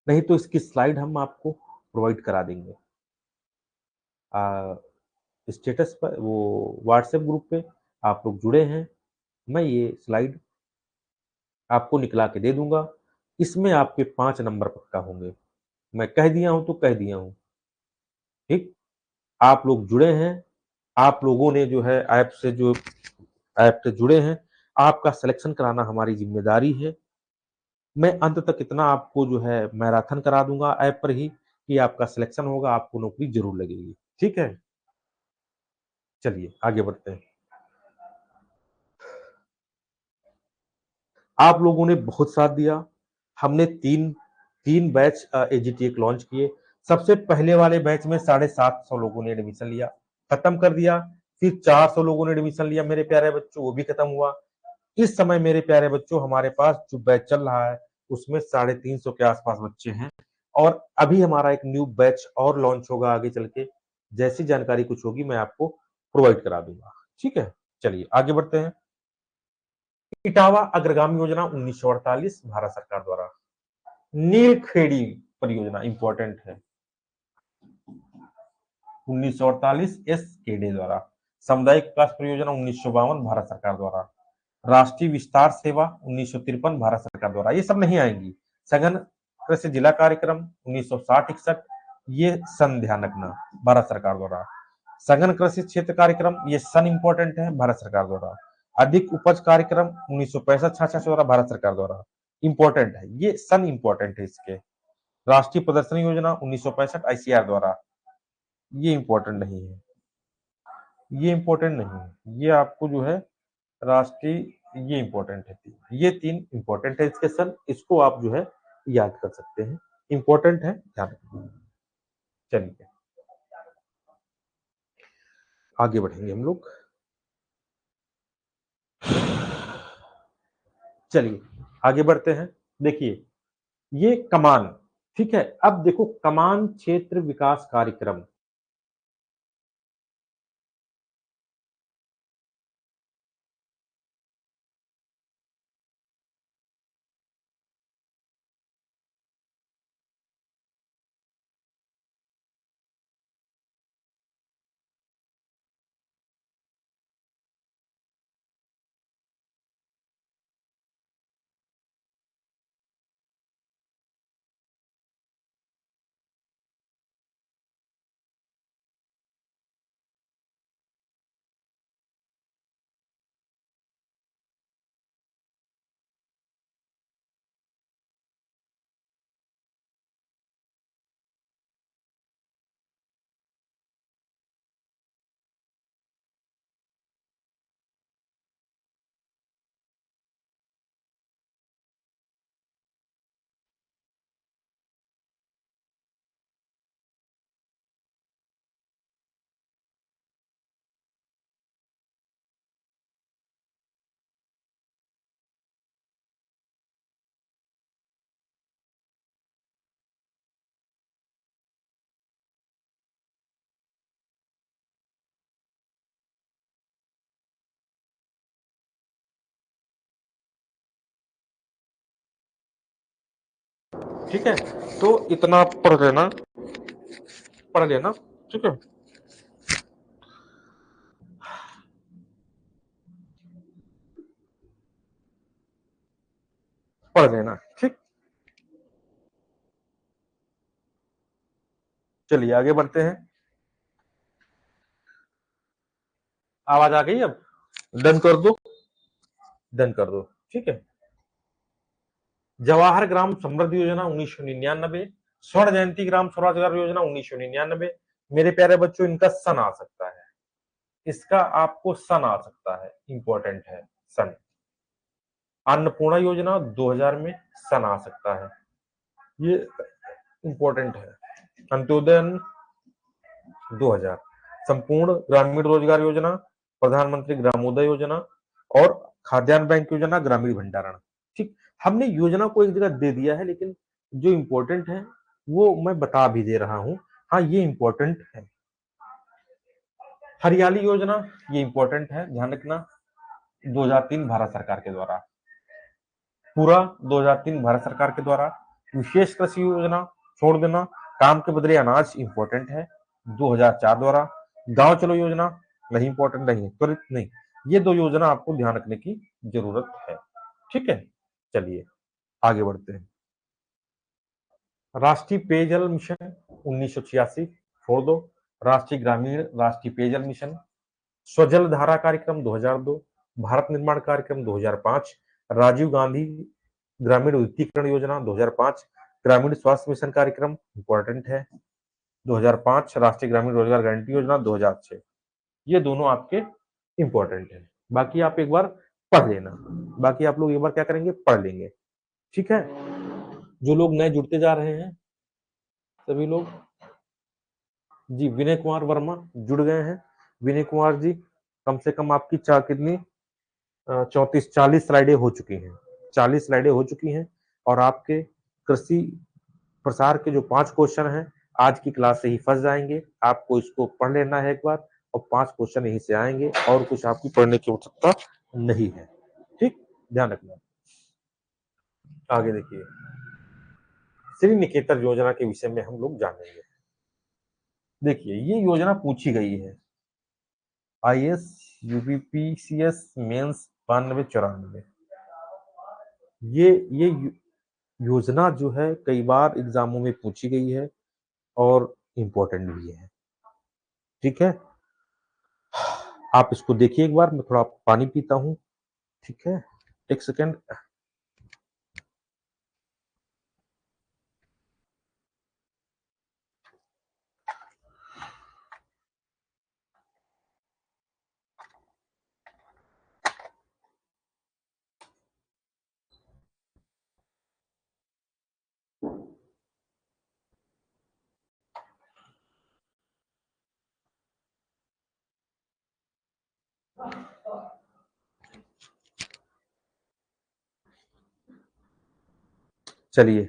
नहीं तो इसकी स्लाइड हम आपको प्रोवाइड करा देंगे स्टेटस पर, वो व्हाट्सएप ग्रुप पे आप लोग जुड़े हैं, मैं ये स्लाइड आपको निकला के दे दूंगा। इसमें आपके 5 नंबर पक्का होंगे, मैं कह दिया हूं तो कह दिया हूं। ठीक, आप लोग जुड़े हैं, आप लोगों ने जो है ऐप से जुड़े हैं, आपका सिलेक्शन कराना हमारी जिम्मेदारी है। मैं अंत तक इतना आपको जो है मैराथन करा दूंगा ऐप पर ही कि आपका सिलेक्शन होगा, आपको नौकरी जरूर लगेगी। ठीक है, चलिए आगे बढ़ते हैं। आप लोगों ने बहुत साथ दिया। हमने तीन तीन बैच एजीटीए लॉन्च किए। सबसे पहले वाले बैच में 750 लोगों ने एडमिशन लिया, खत्म कर दिया। फिर 400 लोगों ने एडमिशन लिया मेरे प्यारे बच्चों, वो भी खत्म हुआ। इस समय मेरे प्यारे बच्चों हमारे पास जो बैच चल रहा है उसमें 350 के आसपास बच्चे हैं। और अभी हमारा एक न्यू बैच और लॉन्च होगा आगे चल के, जैसी जानकारी कुछ होगी मैं आपको प्रोवाइड करा दूंगा। ठीक है, चलिए आगे बढ़ते हैं। इटावा अग्रगामी योजना 1948 भारत सरकार द्वारा। नीलखेड़ी परियोजना इंपॉर्टेंट है, 1948 एस केडे द्वारा। सामुदायिक विकास परियोजना 1952 भारत सरकार द्वारा। राष्ट्रीय विस्तार सेवा 1953 भारत सरकार द्वारा। ये सब नहीं आएंगी। सघन कृषि जिला कार्यक्रम 1960-61, ये सन ध्यान रखना, भारत सरकार द्वारा। सघन कृषि क्षेत्र कार्यक्रम, ये सन इंपॉर्टेंट है, भारत सरकार द्वारा। अधिक उपज कार्यक्रम 1965-66 द्वारा, भारत सरकार द्वारा। इंपॉर्टेंट है, ये सन इंपॉर्टेंट है इसके। राष्ट्रीय प्रदर्शनी योजना 1965 आईसीआर द्वारा, ये इंपॉर्टेंट नहीं है, ये इंपॉर्टेंट नहीं है, ये आपको जो है राष्ट्रीय, ये इंपॉर्टेंट है। ये 3 इंपॉर्टेंट है इसके सन, इसको आप जो है याद कर सकते हैं, इंपॉर्टेंट है, ध्यान रखिए। चलिए आगे बढ़ेंगे हम लोग। चलिए आगे बढ़ते हैं। देखिए ये कमान, ठीक है। अब देखो कमान क्षेत्र विकास कार्यक्रम, ठीक है। तो इतना पढ़ लेना, ठीक है। पढ़ लेना, ठीक। चलिए आगे बढ़ते हैं। आवाज आ गई? अब डन कर दो, डन कर दो, ठीक है। जवाहर ग्राम समृद्धि योजना 1999, स्वर्ण जयंती ग्राम स्वरोजगार योजना 1999। मेरे प्यारे बच्चों इनका सन आ सकता है, इसका आपको सन आ सकता है, इंपॉर्टेंट है सन। अन्नपूर्णा योजना 2000 में सन आ सकता है, ये इंपॉर्टेंट है। अंत्योदय 2000, संपूर्ण ग्रामीण रोजगार योजना, प्रधानमंत्री ग्रामोदय योजना और खाद्यान्न बैंक योजना, ग्रामीण भंडारण। ठीक, हमने योजना को एक जगह दे दिया है, लेकिन जो इंपॉर्टेंट है वो मैं बता भी दे रहा हूं। हाँ ये इंपॉर्टेंट है। हरियाली योजना, ये इंपॉर्टेंट है, ध्यान रखना, 2003 भारत सरकार के द्वारा। पूरा 2003 भारत सरकार के द्वारा। विशेष कृषि योजना छोड़ देना, काम के बदले अनाज इंपॉर्टेंट है, 2004 द्वारा। गांव चलो योजना नहीं, इंपॉर्टेंट नहीं है, त्वरित नहीं। ये 2 योजना आपको ध्यान रखने की जरूरत है, ठीक है। चलिए आगे बढ़ते हैं। राष्ट्रीय पेयजल मिशन 1986 छोड़ दो। राष्ट्रीय ग्रामीण राष्ट्रीय पेयजल मिशन, स्वजल धारा कार्यक्रम 2002, भारत निर्माण कार्यक्रम 2005, राजीव गांधी ग्रामीण विद्युतीकरण योजना 2005, ग्रामीण स्वास्थ्य मिशन कार्यक्रम इंपॉर्टेंट है 2005, राष्ट्रीय ग्रामीण रोजगार गारंटी योजना 2006। ये दोनों आपके इंपॉर्टेंट है, बाकी आप एक बार पढ़ लेना, बाकी आप लोग एक बार क्या करेंगे, पढ़ लेंगे, ठीक है। जो लोग नए जुड़ते जा रहे हैं सभी लोग, जी विनय कुमार वर्मा जुड़ गए हैं। विनय कुमार जी, कम से कम आपकी कितनी 34-40 स्लाइडें हो चुकी हैं, 40 स्लाइडें हो चुकी हैं। और आपके कृषि प्रसार के जो 5 क्वेश्चन हैं आज की क्लास से ही फंस जाएंगे। आपको इसको पढ़ लेना है एक बार, और 5 क्वेश्चन यहीं से आएंगे, और कुछ आपकी पढ़ने की आवश्यकता नहीं है। ठीक, ध्यान रखना। आगे देखिए, श्री निकेतन योजना के विषय में हम लोग जानेंगे। देखिए, ये योजना पूछी गई है IAS UPPCS मेंस 92-94। ये योजना जो है कई बार एग्जामों में पूछी गई है और इम्पोर्टेंट भी है। ठीक है, आप इसको देखिए एक बार। मैं थोड़ा पानी पीता हूँ। ठीक है, एक सेकेंड। चलिए,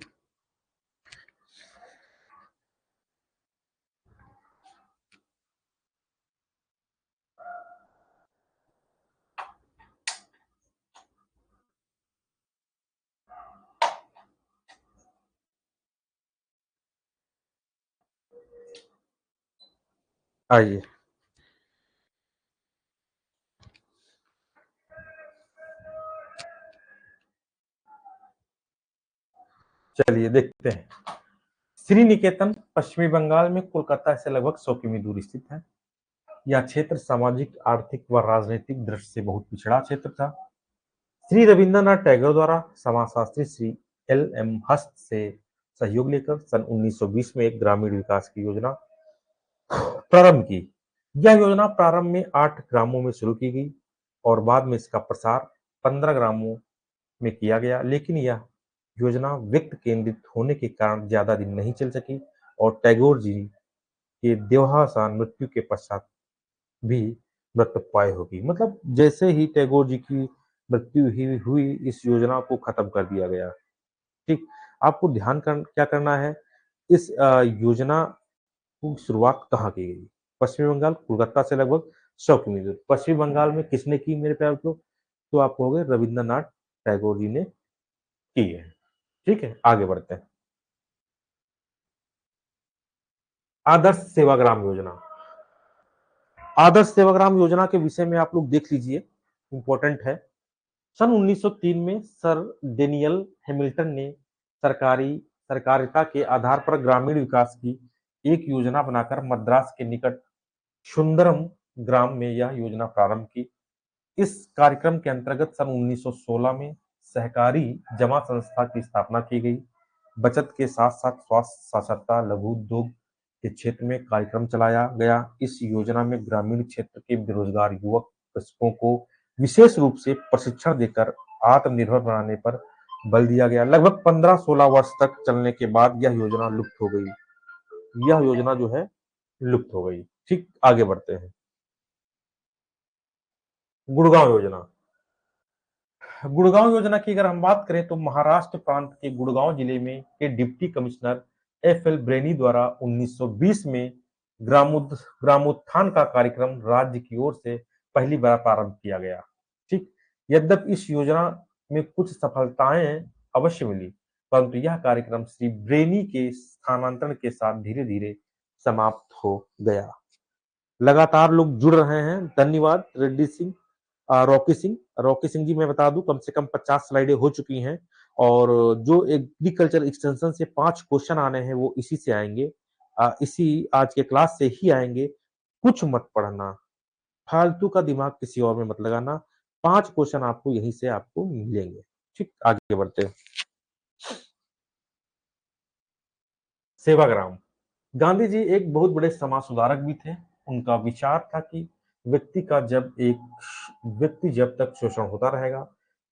आइए। चलिए देखते हैं। श्री निकेतन पश्चिमी बंगाल में कोलकाता से लगभग 100 किमी दूर स्थित है। यह क्षेत्र सामाजिक, आर्थिक व राजनीतिक दृष्टि से बहुत पिछड़ा क्षेत्र था। श्री रविंद्रनाथ टैगोर द्वारा समाजशास्त्री श्री LM हस्त से सहयोग लेकर सन 1920 में एक ग्रामीण विकास की योजना प्रारंभ की। यह योजना प्रारंभ में 8 ग्रामों में शुरू की गई और बाद में इसका प्रसार 15 ग्रामों में किया गया, लेकिन यह योजना व्यक्ति केंद्रित होने के कारण ज्यादा दिन नहीं चल सकी और टैगोर जी के देहावसान मृत्यु के पश्चात भी मृत्यु पाए होगी। मतलब जैसे ही टैगोर जी की मृत्यु ही हुई, इस योजना को खत्म कर दिया गया। ठीक, आपको क्या करना है, इस योजना की शुरुआत कहाँ की गई? पश्चिमी बंगाल, कोलकाता से लगभग 100 किमी दूर। पश्चिमी बंगाल में किसने की मेरे प्यारे दोस्तों? तो आप कहोगे रविंद्रनाथ टैगोर जी ने की है। ठीक है, आगे बढ़ते हैं। आदर्श सेवाग्राम योजना। आदर्श सेवाग्राम योजना के विषय में आप लोग देख लीजिए, इंपॉर्टेंट है। सन 1903 में सर डेनियल हैमिल्टन ने सरकारी सरकारिता के आधार पर ग्रामीण विकास की एक योजना बनाकर मद्रास के निकट सुंदरम ग्राम में यह योजना प्रारंभ की। इस कार्यक्रम के अंतर्गत सन 1916 में सहकारी जमा संस्था की स्थापना की गई। बचत के साथ साथ स्वास्थ्य, साक्षरता, लघु उद्योग के क्षेत्र में कार्यक्रम चलाया गया। इस योजना में ग्रामीण क्षेत्र के बेरोजगार युवक कृषकों को विशेष रूप से प्रशिक्षण देकर आत्मनिर्भर बनाने पर बल दिया गया। लगभग 15-16 वर्ष तक चलने के बाद यह योजना लुप्त हो गई। यह योजना जो है लुप्त हो गई। ठीक, आगे बढ़ते हैं। गुड़गांव योजना। गुड़गांव योजना की अगर हम बात करें तो महाराष्ट्र प्रांत के गुड़गांव जिले में के डिप्टी कमिश्नर FL ब्रेनी द्वारा 1920 में ग्रामोत्थान का कार्यक्रम राज्य की ओर से पहली बार प्रारंभ किया गया। ठीक, यद्यपि इस योजना में कुछ सफलताएं अवश्य मिली, परंतु यह कार्यक्रम श्री ब्रेनी के स्थानांतरण के साथ धीरे धीरे समाप्त हो गया। लगातार लोग जुड़ रहे हैं, धन्यवाद। रेड्डी सिंह, रॉकी सिंह जी, मैं बता दूं कम से कम 50 स्लाइडें हो चुकी हैं, और जो एग्रीकल्चर एक्सटेंशन से 5 क्वेश्चन आने हैं वो इसी से आएंगे, इसी आज के क्लास से ही आएंगे। कुछ मत पढ़ना, फालतू का दिमाग किसी और में मत लगाना। 5 क्वेश्चन आपको यहीं से आपको मिलेंगे। ठीक, आगे बढ़ते हैं। सेवाग्राम। गांधी जी एक बहुत बड़े समाज सुधारक भी थे। उनका विचार था कि व्यक्ति जब तक शोषण होता रहेगा,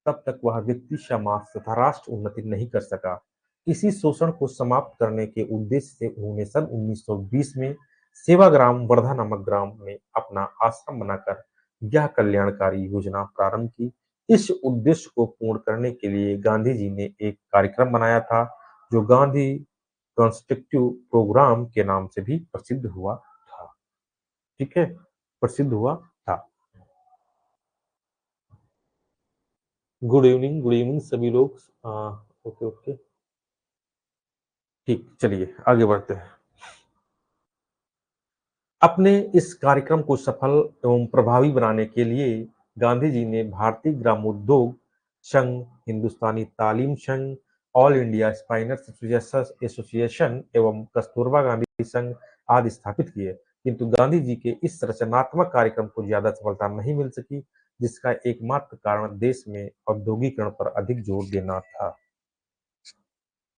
तब तक वह व्यक्ति, समाज तथा राष्ट्र उन्नति नहीं कर सका। इसी शोषण को समाप्त करने के उद्देश्य से उन्होंने सन 1920 में सेवाग्राम वर्धा नामक ग्राम में अपना आश्रम बनाकर यह कल्याणकारी योजना प्रारंभ की। इस उद्देश्य को पूर्ण करने के लिए गांधी जी ने एक कार्यक्रम बनाया था, जो गांधी कंस्ट्रक्टिव प्रोग्राम के नाम से भी प्रसिद्ध हुआ था। ठीक है, प्रसिद्ध हुआ था। गुड इवनिंग सभी लोग। ओके ओके, ठीक, चलिए आगे बढ़ते हैं। अपने इस कार्यक्रम को सफल एवं प्रभावी बनाने के लिए गांधी जी ने भारतीय ग्रामोद्योग संघ, हिंदुस्तानी तालीम संघ, ऑल इंडिया स्पाइनर्स एसोसिएशन एवं कस्तूरबा गांधी संघ आदि स्थापित किए, किंतु गांधी जी के इस रचनात्मक कार्यक्रम को ज्यादा सफलता नहीं मिल सकी, जिसका एकमात्र कारण देश में औद्योगिकरण पर अधिक जोर देना था।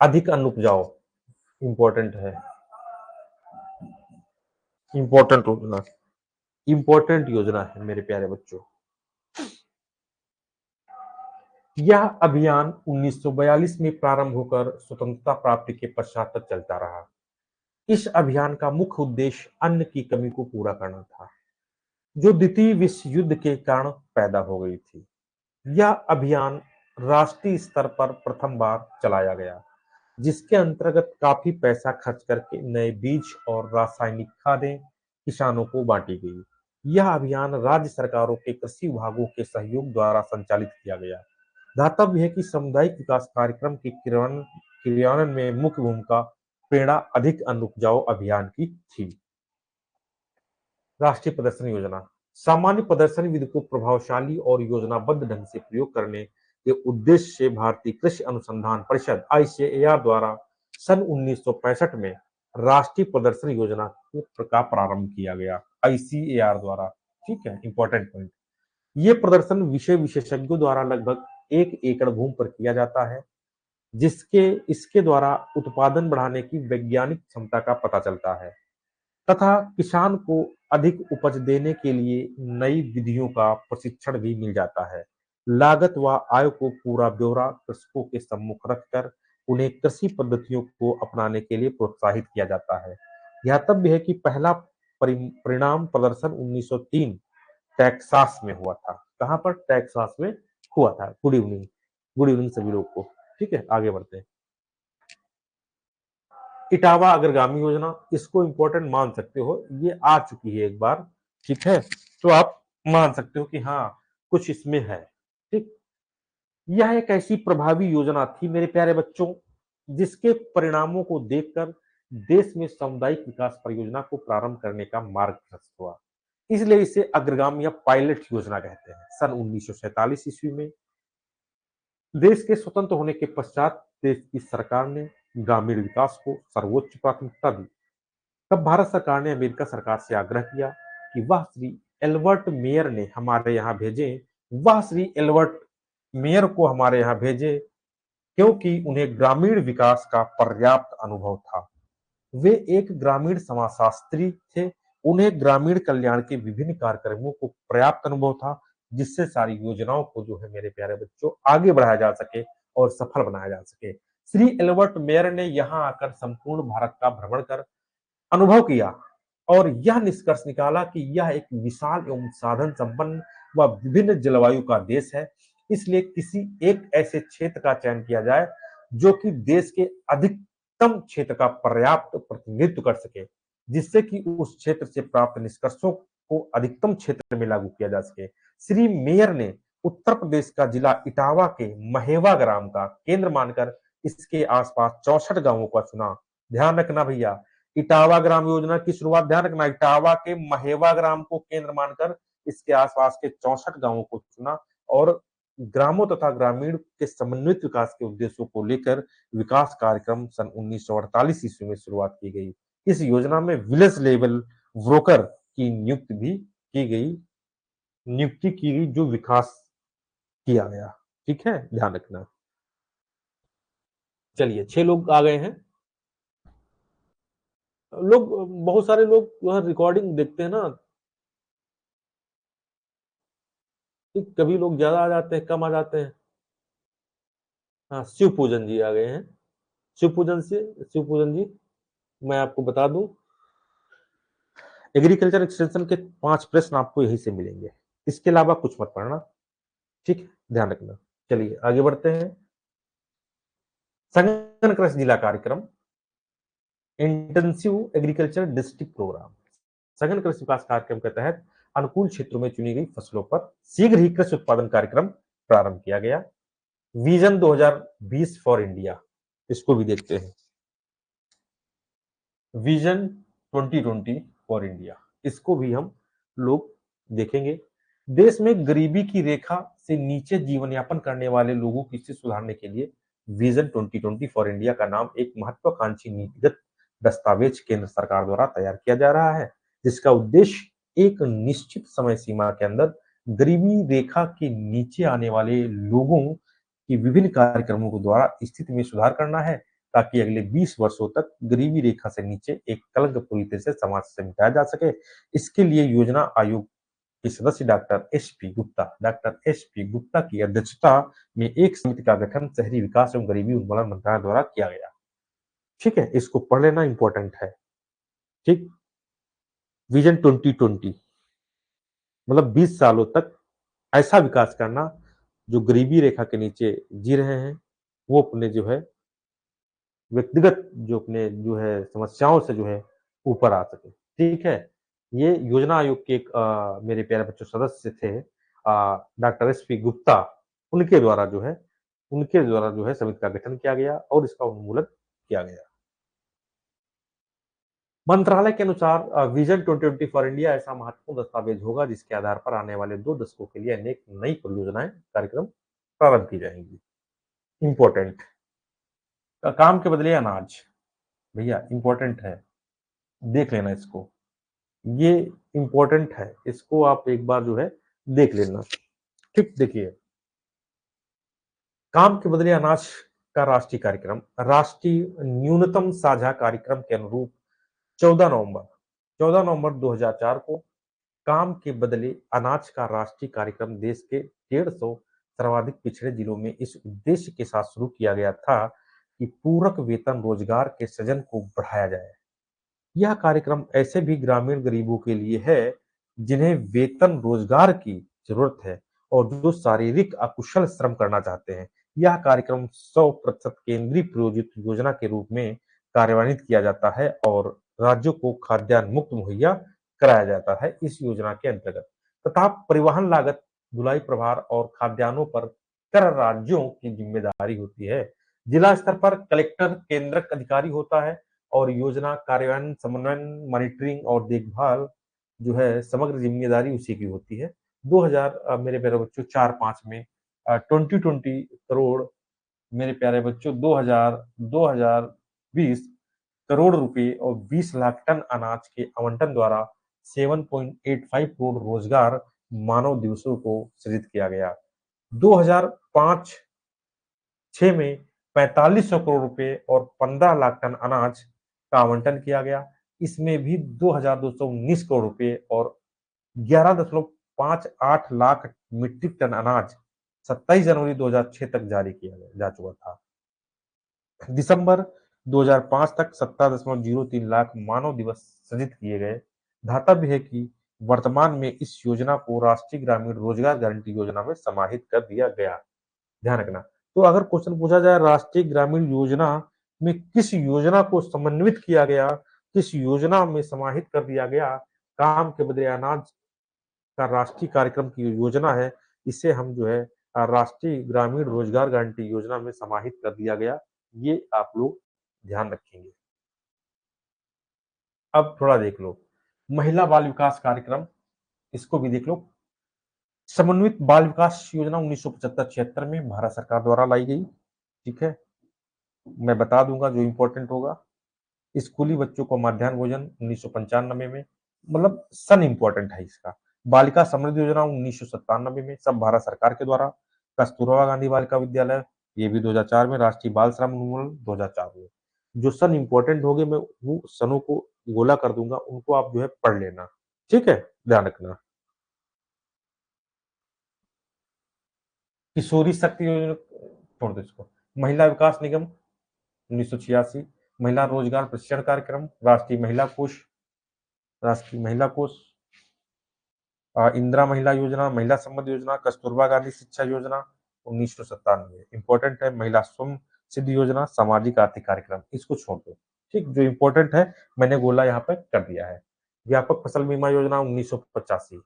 अधिक अन्न उपजाओ इंपॉर्टेंट है, इंपॉर्टेंट योजना, इंपॉर्टेंट योजना है मेरे प्यारे बच्चों। यह अभियान 1942 में प्रारंभ होकर स्वतंत्रता प्राप्ति के पश्चात तक चलता रहा। इस अभियान का मुख्य उद्देश्य अन्न की कमी को पूरा करना था, जो द्वितीय विश्व युद्ध के कारण पैदा हो गई थी। यह अभियान राष्ट्रीय स्तर पर प्रथम बार चलाया गया, जिसके अंतर्गत काफी पैसा खर्च करके नए बीज और रासायनिक खादें किसानों को बांटी गई। यह अभियान राज्य सरकारों के कृषि विभागों के सहयोग द्वारा संचालित किया गया। ध्यातव्य है कि सामुदायिक विकास कार्यक्रम के क्रियान्वयन में मुख्य भूमिका प्रेरणा अधिक अन्न उपजाओ अभियान की थी। राष्ट्रीय प्रदर्शन योजना, सामान्य प्रदर्शन विधि को प्रभावशाली और योजनाबद्ध ढंग से प्रयोग करने के उद्देश्य से भारतीय कृषि अनुसंधान परिषद ICAR द्वारा सन 1965 में राष्ट्रीय प्रदर्शन योजना का प्रारंभ किया गया। ICAR द्वारा, ठीक है, इंपॉर्टेंट पॉइंट। ये प्रदर्शन विषय विशेषज्ञों द्वारा लगभग 1 एकड़ भूमि पर किया जाता है, जिसके इसके द्वारा उत्पादन बढ़ाने की वैज्ञानिक क्षमता का पता चलता है तथा किसान को अधिक उपज देने के लिए नई विधियों का प्रशिक्षण भी मिल जाता है। लागत व आय को पूरा ब्यौरा कृषकों के सम्मुख रखकर उन्हें कृषि पद्धतियों को अपनाने के लिए प्रोत्साहित किया जाता है। ध्यातव्य है कि पहला परिणाम प्रदर्शन 1903 टेक्सास में हुआ था। कहां पर? टेक्सास में हुआ था। गुड इवनिंग, गुड इवनिंग सभी लोग को। ठीक है, आगे बढ़ते हैं। इटावा अग्रगामी योजना, इसको इंपॉर्टेंट मान सकते हो, ये आ चुकी है एक बार, ठीक है, तो आप मान सकते हो कि हाँ कुछ इसमें है। ठीक, यह एक ऐसी प्रभावी योजना थी मेरे प्यारे बच्चों, जिसके परिणामों को देखकर देश में सामुदायिक विकास परियोजना को प्रारंभ करने का मार्ग प्रशस्त हुआ। इसलिए इसे अग्रगामी या पायलट योजना कहते हैं। सन 1947 ईस्वी में देश के स्वतंत्र होने के पश्चात देश की सरकार ने ग्रामीण विकास को सर्वोच्च प्राथमिकता दी। तब भारत सरकार ने अमेरिका सरकार से आग्रह किया कि वह श्री एल्बर्ट मेयर ने हमारे यहाँ भेजे, वह श्री एल्बर्ट मेयर को हमारे यहाँ भेजे, क्योंकि उन्हें ग्रामीण विकास का पर्याप्त अनुभव था। वे एक ग्रामीण समाजशास्त्री थे, उन्हें ग्रामीण कल्याण के विभिन्न कार्यक्रमों को पर्याप्त अनुभव था, जिससे सारी योजनाओं को जो है मेरे प्यारे बच्चों आगे बढ़ाया जा सके और सफल बनाया जा सके। श्री एल्बर्ट मेयर ने यहाँ आकर संपूर्ण भारत का भ्रमण कर अनुभव किया और यह निष्कर्ष निकाला कि यह एक विशाल एवं साधन संपन्न व विभिन्न जलवायु का देश है। इसलिए किसी एक ऐसे क्षेत्र का चयन किया जाए जो कि देश के अधिकतम क्षेत्र का पर्याप्त प्रतिनिधित्व कर सके, जिससे कि उस क्षेत्र से प्राप्त निष्कर्षों को अधिकतम क्षेत्र में लागू किया जा सके। श्री मेयर ने उत्तर प्रदेश का जिला इटावा के महेवा ग्राम का केंद्र मानकर इसके आसपास 64 गांवों का चुना। ध्यान रखना भैया, इटावा ग्राम योजना की शुरुआत, ध्यान रखना, इटावा के महेवा ग्राम को केंद्र मानकर इसके आसपास के 64 गांवों को चुना और ग्रामों तथा ग्रामीण के समन्वित विकास के उद्देश्यों को लेकर विकास कार्यक्रम सन 1948 ईस्वी में शुरुआत की गई। इस योजना में विलेज लेवल ब्रोकर की नियुक्ति की गई जो विकास किया गया। ठीक है, ध्यान रखना। चलिए 6 लोग आ गए हैं। लोग, बहुत सारे लोग जो है रिकॉर्डिंग देखते हैं ना, कभी लोग ज्यादा आ जाते हैं, कम आ जाते हैं। हाँ, शिव पूजन जी आ गए हैं। शिव पूजन जी, मैं आपको बता दूं, एग्रीकल्चर एक्सटेंशन के 5 प्रश्न आपको यहीं से मिलेंगे, इसके अलावा कुछ मत पढ़ना। ठीक है, ध्यान रखना। चलिए आगे बढ़ते हैं। संगठन कृषि जिला कार्यक्रम, इंटेंसिव एग्रीकल्चर डिस्ट्रिक्ट प्रोग्राम, सघन कृषि विकास कार्यक्रम के तहत अनुकूल क्षेत्रों में चुनी गई फसलों पर शीघ्र ही कृषि उत्पादन कार्यक्रम प्रारंभ किया गया। विजन 2020 फॉर इंडिया, इसको भी देखते हैं। विजन 2020 फॉर इंडिया, इसको भी हम लोग देखेंगे। देश में गरीबी की रेखा से नीचे जीवन यापन करने वाले लोगों की स्थिति सुधारने के लिए विजन 2020 फॉर इंडिया का नाम एक महत्वाकांक्षी नीतिगत दस्तावेज केंद्र सरकार द्वारा तैयार किया जा रहा है, जिसका उद्देश्य एक निश्चित समय सीमा के अंदर गरीबी रेखा के नीचे आने वाले लोगों की विभिन्न कार्यक्रमों के द्वारा स्थिति में सुधार करना है, ताकि अगले 20 वर्षों तक गरीबी रेखा से नीचे एक कलंक पूरी तरह से समाज से मिटाया जा सके। इसके लिए योजना आयोग के सदस्य डॉक्टर एस पी गुप्ता की अध्यक्षता में एक समिति का गठन शहरी विकास एवं गरीबी उन्मूलन मंत्रालय द्वारा किया गया। ठीक है, इसको पढ़ लेना इंपॉर्टेंट है। ठीक, विजन 2020 मतलब 20 सालों तक ऐसा विकास करना जो गरीबी रेखा के नीचे जी रहे हैं, वो अपने जो है व्यक्तिगत जो अपने जो है समस्याओं से जो है ऊपर आ सके। ठीक है, ये योजना आयोग के एक मेरे प्यारे बच्चों सदस्य थे डॉक्टर एस पी गुप्ता, उनके द्वारा जो है समिति का गठन किया गया और इसका उन्मूलन किया गया। मंत्रालय के अनुसार विजन 2020 फॉर इंडिया ऐसा महत्वपूर्ण दस्तावेज होगा जिसके आधार पर आने वाले 2 दशकों के लिए अनेक नई परियोजनाएं कार्यक्रम प्रारंभ की जाएंगी। इंपॉर्टेंट, काम के बदले अनाज, भैया इंपॉर्टेंट है, देख लेना इसको, ये इंपॉर्टेंट है, इसको आप एक बार जो है देख लेना। ठीक, देखिए, काम के बदले अनाज का राष्ट्रीय कार्यक्रम, राष्ट्रीय न्यूनतम साझा कार्यक्रम के अनुरूप 14 नवंबर 2004 को काम के बदले अनाज का राष्ट्रीय कार्यक्रम देश के 150 सर्वाधिक पिछड़े जिलों में इस उद्देश्य के साथ शुरू किया गया था कि पूरक वेतन रोजगार के सृजन को बढ़ाया जाए। यह कार्यक्रम ऐसे भी ग्रामीण गरीबों के लिए है जिन्हें वेतन रोजगार की जरूरत है और जो शारीरिक अकुशल श्रम करना चाहते हैं। यह कार्यक्रम 100% केंद्रीय प्रायोजित योजना के रूप में कार्यान्वित किया जाता है और राज्यों को खाद्यान्न मुक्त मुहैया कराया जाता है इस योजना के अंतर्गत, तथा परिवहन लागत, ढुलाई प्रभार और खाद्यान्नों पर कर राज्यों की जिम्मेदारी होती है। जिला स्तर पर कलेक्टर केंद्रक अधिकारी होता है और योजना कार्यान्वयन, समन्वयन, मॉनिटरिंग और देखभाल जो है समग्र जिम्मेदारी उसी की होती है। 2000 मेरे प्यारे बच्चों 4-5 में 2020 करोड़ मेरे प्यारे बच्चों 2020 करोड़ रुपए और 20 लाख टन अनाज के आवंटन द्वारा 7.85 करोड़ रोजगार मानव दिवसों को सृजित किया गया। 2005-6 में 4500 करोड़ रुपए और 15 लाख टन अनाज का आवंटन किया गया। इसमें भी 2219 करोड़ रुपए और 11.58 लाख मीट्रिक टन अनाज 27 जनवरी 2006 तक जारी किया जा चुका था। दिसंबर 2005 तक 17.03 लाख मानव दिवस सृजित किए गए। धातव्य है कि वर्तमान में इस योजना को राष्ट्रीय ग्रामीण रोजगार गारंटी योजना में समाहित कर दिया गया। ध्यान रखना, तो अगर क्वेश्चन पूछा जाए राष्ट्रीय ग्रामीण योजना में किस योजना को समन्वित किया गया, किस योजना में समाहित कर दिया गया, काम के बदले अनाज का राष्ट्रीय कार्यक्रम की योजना है, इसे हम जो है राष्ट्रीय ग्रामीण रोजगार गारंटी योजना में समाहित कर दिया गया। ये आप लोग ध्यान रखेंगे। अब थोड़ा देख लो महिला बाल विकास कार्यक्रम, इसको भी देख लो। समन्वित बाल विकास योजना 1975-76 में भारत सरकार द्वारा लाई गई। ठीक है, मैं बता दूंगा जो इंपॉर्टेंट होगा। स्कूली बच्चों को मध्याह्न भोजन 1995 में, मतलब सन इंपॉर्टेंट है इसका। बालिका समृद्धि योजना 1997 में, सब भारत सरकार के द्वारा। कस्तूरबा गांधी बालिका विद्यालय, ये भी 2004 में। राष्ट्रीय बाल श्रम उन्मूलन 2004 में। जो सन इंपॉर्टेंट होंगे मैं वो सनों को गोला कर दूंगा, उनको आप जो है पढ़ लेना। ठीक है, ध्यान रखना। किशोरी शक्ति योजना छोड़ दो इसको। महिला विकास निगम 1986। महिला रोजगार प्रशिक्षण कार्यक्रम, राष्ट्रीय महिला कोष, इंदिरा महिला योजना, महिला संबंध योजना, कस्तूरबा गांधी शिक्षा योजना 1997। इंपॉर्टेंट है। महिला स्वयं सिद्ध योजना, सामाजिक आर्थिक कार्यक्रम, इसको छोड़ दो। ठीक, जो इंपॉर्टेंट है मैंने गोला यहाँ पे कर दिया है। व्यापक फसल बीमा योजना 1985,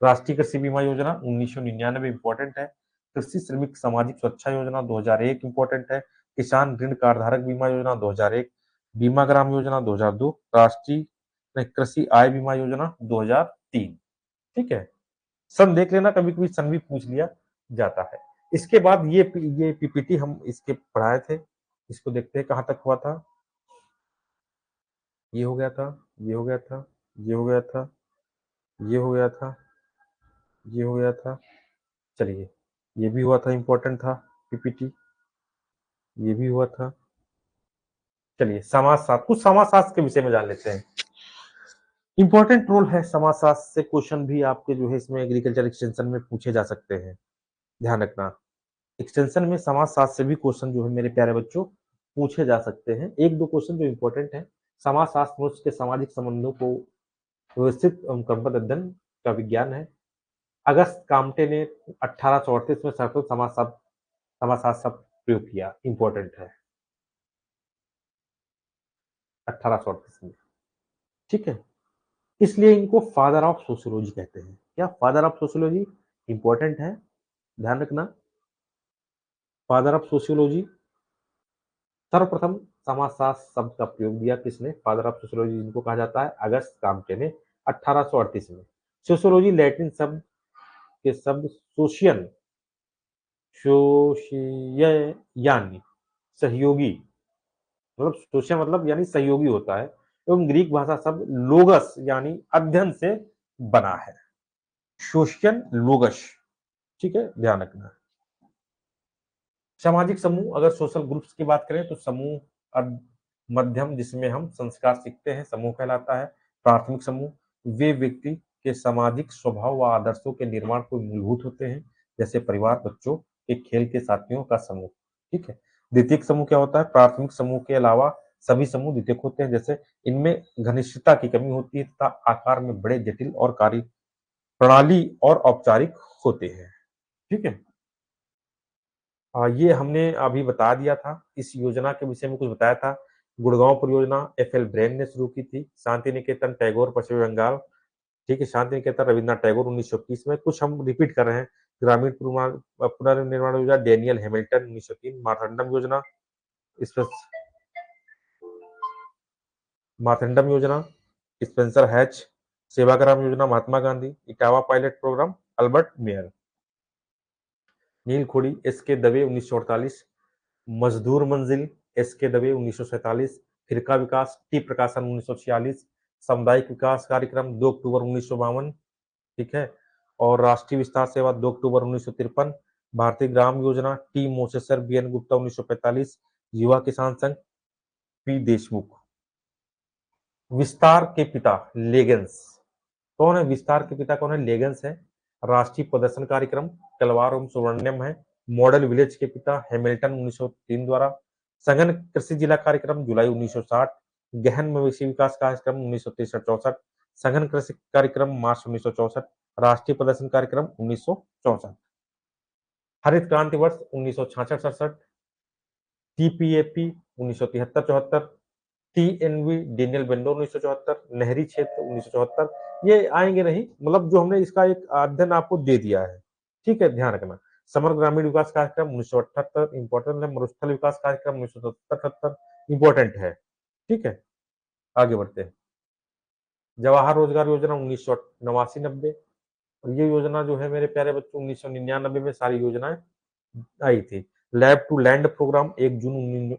राष्ट्रीय कृषि बीमा योजना 1999 इंपॉर्टेंट है। कृषि श्रमिक सामाजिक सुरक्षा योजना 2001 इंपॉर्टेंट है। किसान ऋण कार्डधारक बीमा योजना 2001, बीमा ग्राम योजना 2002, राष्ट्रीय कृषि आय बीमा योजना 2003। ठीक है, सन देख लेना, कभी कभी सन भी पूछ लिया जाता है। इसके बाद ये पीपीटी हम इसके पढ़ाए थे, इसको देखते हैं कहां तक हुआ था। ये हो गया था, ये हो गया था, ये हो गया था, ये हो गया था, ये हो गया था। चलिए, ये भी हुआ था, इंपॉर्टेंट था पीपीटी, ये भी हुआ था। चलिए, समाजशास्त्र, कुछ समाजशास्त्र के विषय में जान लेते हैं। इंपॉर्टेंट रोल है समाजशास्त्र से, क्वेश्चन भी आपके जो है इसमें एग्रीकल्चर एक्सटेंशन में पूछे जा सकते हैं, ध्यान रखना। एक्सटेंशन में समाजशास्त्र से भी क्वेश्चन जो है मेरे प्यारे बच्चों पूछे जा सकते हैं। एक दो क्वेश्चन जो इंपॉर्टेंट है, समाजशास्त्र मनुष्य के सामाजिक संबंधों को व्यवस्थित क्रमबद्ध अध्ययन का विज्ञान है। अगस्त कामटे ने 1838 में सर्वप्रथम समाजशास्त्र शब्द प्रयोग किया, इंपॉर्टेंट है 1838 में। ठीक है, इसलिए इनको फादर ऑफ सोशियोलॉजी कहते हैं। क्या फादर ऑफ सोशियोलॉजी, इंपॉर्टेंट है, ध्यान रखना। फादर ऑफ सोशियोलॉजी, सर्वप्रथम समाजशास्त्र शब्द का प्रयोग दिया किसने, फादर ऑफ सोशियोलॉजी जिनको कहा जाता है, अगस्त कामटे ने 1838 में। सोशियोलॉजी लैटिन शब्द के शब्द सोशियन, सोशियानी, सहयोगी, मतलब सोशिया मतलब यानी सहयोगी होता है, एवं ग्रीक भाषा शब्द लोगस यानी अध्ययन से बना है। सोशियन लोगस, ठीक है, ध्यान रखना। सामाजिक समूह, अगर सोशल ग्रुप्स की बात करें तो समूह मध्यम जिसमें हम संस्कार सीखते हैं समूह कहलाता है। प्राथमिक समूह, वे व्यक्ति के सामाजिक स्वभाव व आदर्शों के निर्माण को मूलभूत होते हैं, जैसे परिवार, बच्चों के खेल के साथियों का समूह। ठीक है, द्वितीयक समूह क्या होता है, प्राथमिक समूह के अलावा सभी समूह द्वितीयक होते हैं, जैसे इनमें घनिष्ठता की कमी होती है तथा आकार में बड़े, जटिल और कार्य प्रणाली और औपचारिक होते हैं। ठीक है, ये हमने अभी बता दिया था, इस योजना के विषय में कुछ बताया था। गुड़गांव परियोजना एफ.एल. ब्रेन ने शुरू की थी। शांति निकेतन टैगोर पश्चिम बंगाल, ठीक है, शांति निकेतन रविन्द्रनाथ टैगोर 1921 में। कुछ हम रिपीट कर रहे हैं। ग्रामीण पुनर्निर्माण योजना डेनियल हैमिल्टन 1903। मार्तंडम योजना, मार्तंडम योजना Spencer Hatch. Sevagram Yojana Mahatma Gandhi. Etawah pilot program Albert Mayer. Nilokheri S के दवे 1948। मजदूर मंजिल एस के दवे 1947। फिरका विकास टी प्रकाशन 1946। सामुदायिक विकास कार्यक्रम 2 अक्टूबर 1952। ठीक है, और राष्ट्रीय विस्तार सेवा 2 अक्टूबर 1953। भारतीय Gram Yojana T मोसेसर B N Gupta 1945। युवा किसान संघ पी देशमुख। विस्तार के पिता लेगेंस, कौन है विस्तार के पिता, कौन है, लेगेंस है। राष्ट्रीय प्रदर्शन कार्यक्रम तलवार एवं सुवर्णियम है। मॉडल विलेज के पिता हैमिल्टन 1903 द्वारा। सघन कृषि जिला कार्यक्रम जुलाई 1960। गहन मवेशी विकास कार्यक्रम 1963-64। सघन कृषि कार्यक्रम मार्च 1964। राष्ट्रीय प्रदर्शन कार्यक्रम 1964। हरित क्रांति वर्ष 1966-67। टीपीएपी 1973-74। TNV Daniel Bendo 1974। नहरी क्षेत्र 1974। ये आएंगे नहीं, मतलब जो हमने इसका एक अध्ययन आपको दे दिया है। ठीक है, ध्यान रखना। समग्र ग्रामीण विकास कार्यक्रम 1978 इंपॉर्टेंट है। मरुस्थल विकास कार्यक्रम 1977 इंपॉर्टेंट है। ठीक है, आगे बढ़ते हैं। जवाहर रोजगार योजना 1989-90। और ये योजना जो है मेरे प्यारे बच्चों 1999 में सारी योजनाएं आई थी। लैब टू लैंड प्रोग्राम 1 जून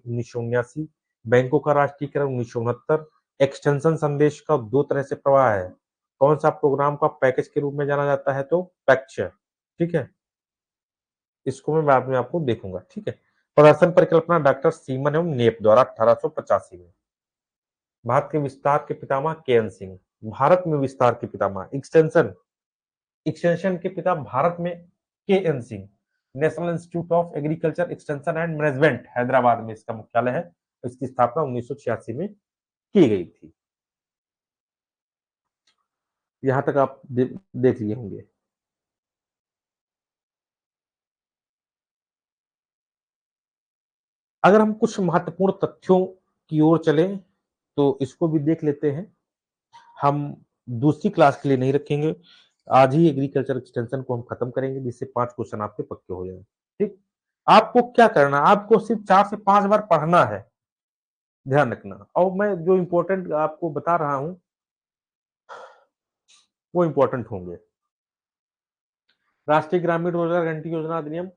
1979। बैंकों का राष्ट्रीयकरण 1969। एक्सटेंशन संदेश का दो तरह से प्रवाह है। कौन सा प्रोग्राम का पैकेज के रूप में जाना जाता है, तो पैक्च। ठीक है, इसको मैं बाद में आपको देखूंगा। ठीक है, प्रदर्शन परिकल्पना डॉक्टर सीमन एवं नेप द्वारा 1885 में। भारत के विस्तार के पितामह के.एन. सिंह। भारत में विस्तार के पितामह, एक्सटेंशन एक्सटेंशन के पिता भारत में K. N.. Singh. National institute of agriculture extension and management Hyderabad में इसका मुख्यालय है। इसकी स्थापना 1986 में की गई थी। यहां तक आप देख लिए होंगे। अगर हम कुछ महत्वपूर्ण तथ्यों की ओर चले तो इसको भी देख लेते हैं। हम दूसरी क्लास के लिए नहीं रखेंगे, आज ही एग्रीकल्चर एक्सटेंशन को हम खत्म करेंगे, जिससे 5 क्वेश्चन आपके पक्के हो जाए। ठीक, आपको क्या करना है, आपको सिर्फ 4 से 5 बार पढ़ना है, ध्यान रखना। और मैं जो इंपॉर्टेंट आपको बता रहा हूं वो इंपॉर्टेंट होंगे। राष्ट्रीय ग्रामीण रोजगार गारंटी योजना अधिनियम,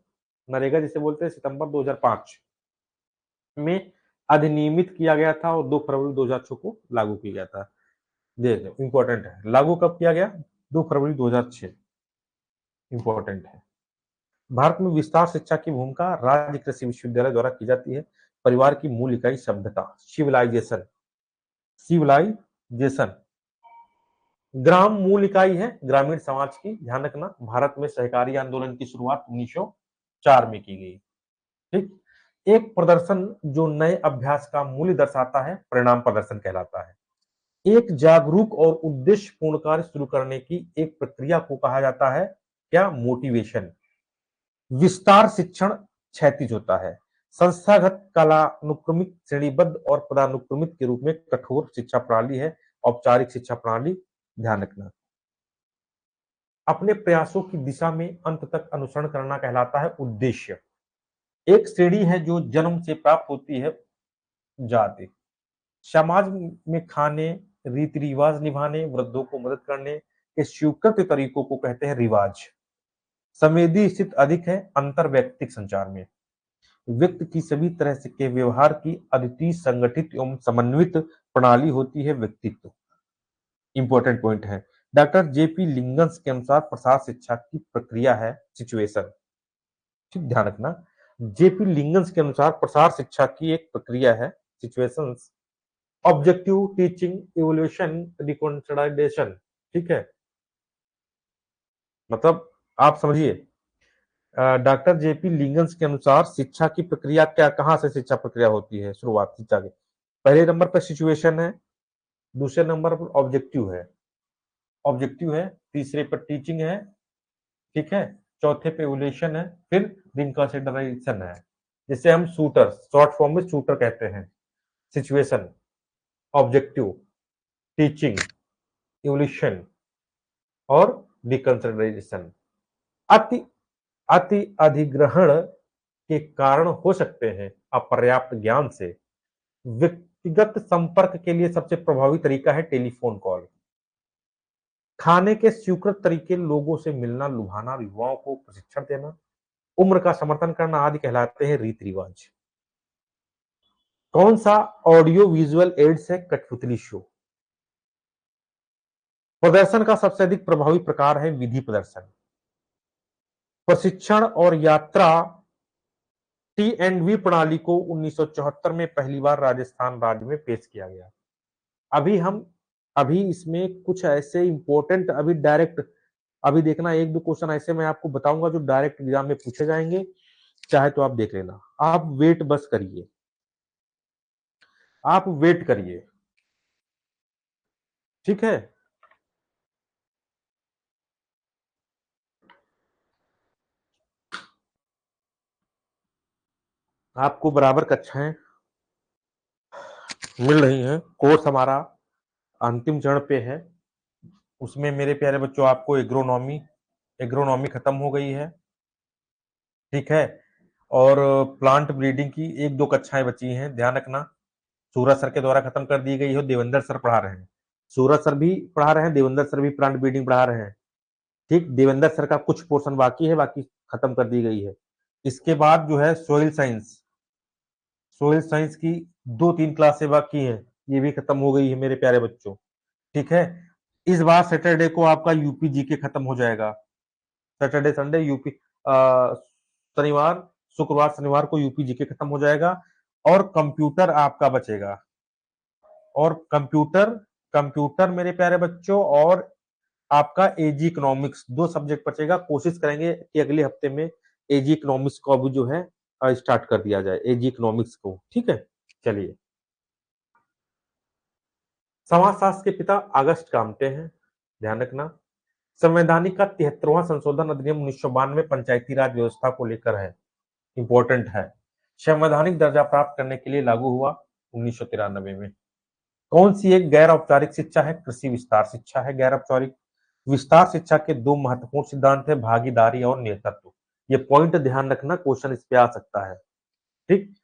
नरेगा जिसे बोलते हैं, सितंबर 2005 में अधिनियमित किया गया था और 2 फरवरी 2006 को लागू किया गया था। देखो इंपॉर्टेंट है, लागू कब किया गया, 2 फरवरी 2006, इंपॉर्टेंट है। भारत में विस्तार शिक्षा की भूमिका राज्य कृषि विश्वविद्यालय द्वारा की जाती है। परिवार की मूल इकाई सभ्यता, सिविलाइजेशन, सिविलाइजेशन। ग्राम मूल इकाई है ग्रामीण समाज की, ध्यान रखना। भारत में सहकारी आंदोलन की शुरुआत 1904 में की गई। ठीक, एक प्रदर्शन जो नए अभ्यास का मूल्य दर्शाता है, परिणाम प्रदर्शन कहलाता है। एक जागरूक और उद्देश्य पूर्ण कार्य शुरू करने की एक प्रक्रिया को कहा जाता है क्या, मोटिवेशन। विस्तार शिक्षण क्षैतिज होता है। संस्थागत कालानुक्रमिक श्रेणीबद्ध और पदानुक्रमित के रूप में कठोर शिक्षा प्रणाली है। औपचारिक शिक्षा प्रणाली, ध्यान रखना। अपने प्रयासों की दिशा में अंत तक अनुसरण करना कहलाता है उद्देश्य। एक श्रेणी है जो जन्म से प्राप्त होती है, जाति। समाज में खाने, रीति रिवाज निभाने, वृद्धों को मदद करने के स्वीकृत तरीकों को कहते हैं रिवाज। संवेदी स्थित अधिक है अंतर व्यक्तिक संचार में। व्यक्ति की सभी तरह से के व्यवहार की अद्वितीय संगठित एवं समन्वित प्रणाली होती है व्यक्तित्व। इंपॉर्टेंट पॉइंट है। डॉक्टर जेपी लिंगन्स के अनुसार प्रसार शिक्षा की प्रक्रिया है सिचुएशन। ठीक, ध्यान रखना। जेपी लिंगन्स के अनुसार प्रसार शिक्षा की एक प्रक्रिया है situations. Objective, teaching, evolution, reconsolidation. ठीक है, मतलब आप समझिए, डॉक्टर जेपी लिंगन्स के अनुसार शिक्षा की प्रक्रिया क्या, कहां से शिक्षा प्रक्रिया होती है, शुरुआत शिक्षा के। पहले नंबर पर सिचुएशन है, दूसरे नंबर पर ऑब्जेक्टिव है, तीसरे पर टीचिंग है, ठीक है, चौथे पे इवोल्यूशन है, फिर रिकंसिडरेशन है, जिसे हम शूटर, शॉर्ट फॉर्म में शूटर कहते हैं। सिचुएशन, ऑब्जेक्टिव, टीचिंग, इवोल्यूशन और रिकंसिडरेशन। अति अति अधिग्रहण के कारण हो सकते हैं अपर्याप्त ज्ञान से। व्यक्तिगत संपर्क के लिए सबसे प्रभावी तरीका है टेलीफोन कॉल। खाने के स्वीकृत तरीके, लोगों से मिलना, लुभाना, युवाओं को प्रशिक्षण देना, उम्र का समर्थन करना आदि कहलाते हैं रीति रिवाज। कौन सा ऑडियो विजुअल एड्स है, कठपुतली शो। प्रदर्शन का सबसे अधिक प्रभावी प्रकार है विधि प्रदर्शन। प्रशिक्षण और यात्रा टी&वी प्रणाली को 1974 में पहली बार राजस्थान राज्य में पेश किया गया। अभी इसमें कुछ ऐसे इंपॉर्टेंट, अभी डायरेक्ट, अभी देखना, एक दो क्वेश्चन ऐसे मैं आपको बताऊंगा जो डायरेक्ट एग्जाम में पूछे जाएंगे, चाहे तो आप देख लेना। आप वेट बस करिए, आप वेट करिए, ठीक है। आपको बराबर कक्षाएं मिल रही हैं, कोर्स हमारा अंतिम चरण पे है। उसमें मेरे प्यारे बच्चों आपको एग्रोनॉमी खत्म हो गई है, ठीक है। और प्लांट ब्रीडिंग की एक दो कक्षाएं बची हैं, ध्यान रखना। सूरज सर के द्वारा खत्म कर दी गई हो, देवेंद्र सर पढ़ा रहे हैं, सूरज सर भी पढ़ा रहे हैं, देवेंद्र सर भी प्लांट ब्रीडिंग पढ़ा रहे हैं। ठीक, देवेंद्र सर का कुछ पोर्शन बाकी है, बाकी खत्म कर दी गई है। इसके बाद जो है सोइल साइंस की 2-3 क्लासें बाकी हैं, ये भी खत्म हो गई है मेरे प्यारे बच्चों, ठीक है। इस बार सैटरडे को आपका यूपी जीके खत्म हो जाएगा। सैटरडे संडे यूपी, शनिवार शुक्रवार शनिवार को यूपी जीके खत्म हो जाएगा और कंप्यूटर आपका बचेगा। और कंप्यूटर कंप्यूटर मेरे प्यारे बच्चों और आपका एजी इकोनॉमिक्स, 2 सब्जेक्ट बचेगा। कोशिश करेंगे कि अगले हफ्ते में एजी इकोनॉमिक्स को भी जो है स्टार्ट कर दिया जाए, एजी इकोनॉमिक्स को, ठीक है। चलिए, समाजशास्त्र के पिता अगस्ट कामटे हैं, ध्यान रखना। संवैधानिक का 73वां संशोधन अधिनियम 1992 पंचायती राज व्यवस्था को लेकर है, इंपॉर्टेंट है। संवैधानिक दर्जा प्राप्त करने के लिए लागू हुआ। 1993 में। कौन सी एक गैर औपचारिक शिक्षा है? कृषि विस्तार शिक्षा है गैर औपचारिक। विस्तार शिक्षा के दो महत्वपूर्ण सिद्धांत है, भागीदारी और नेतृत्व। ये पॉइंट ध्यान रखना, क्वेश्चन इस पे आ सकता है। ठीक।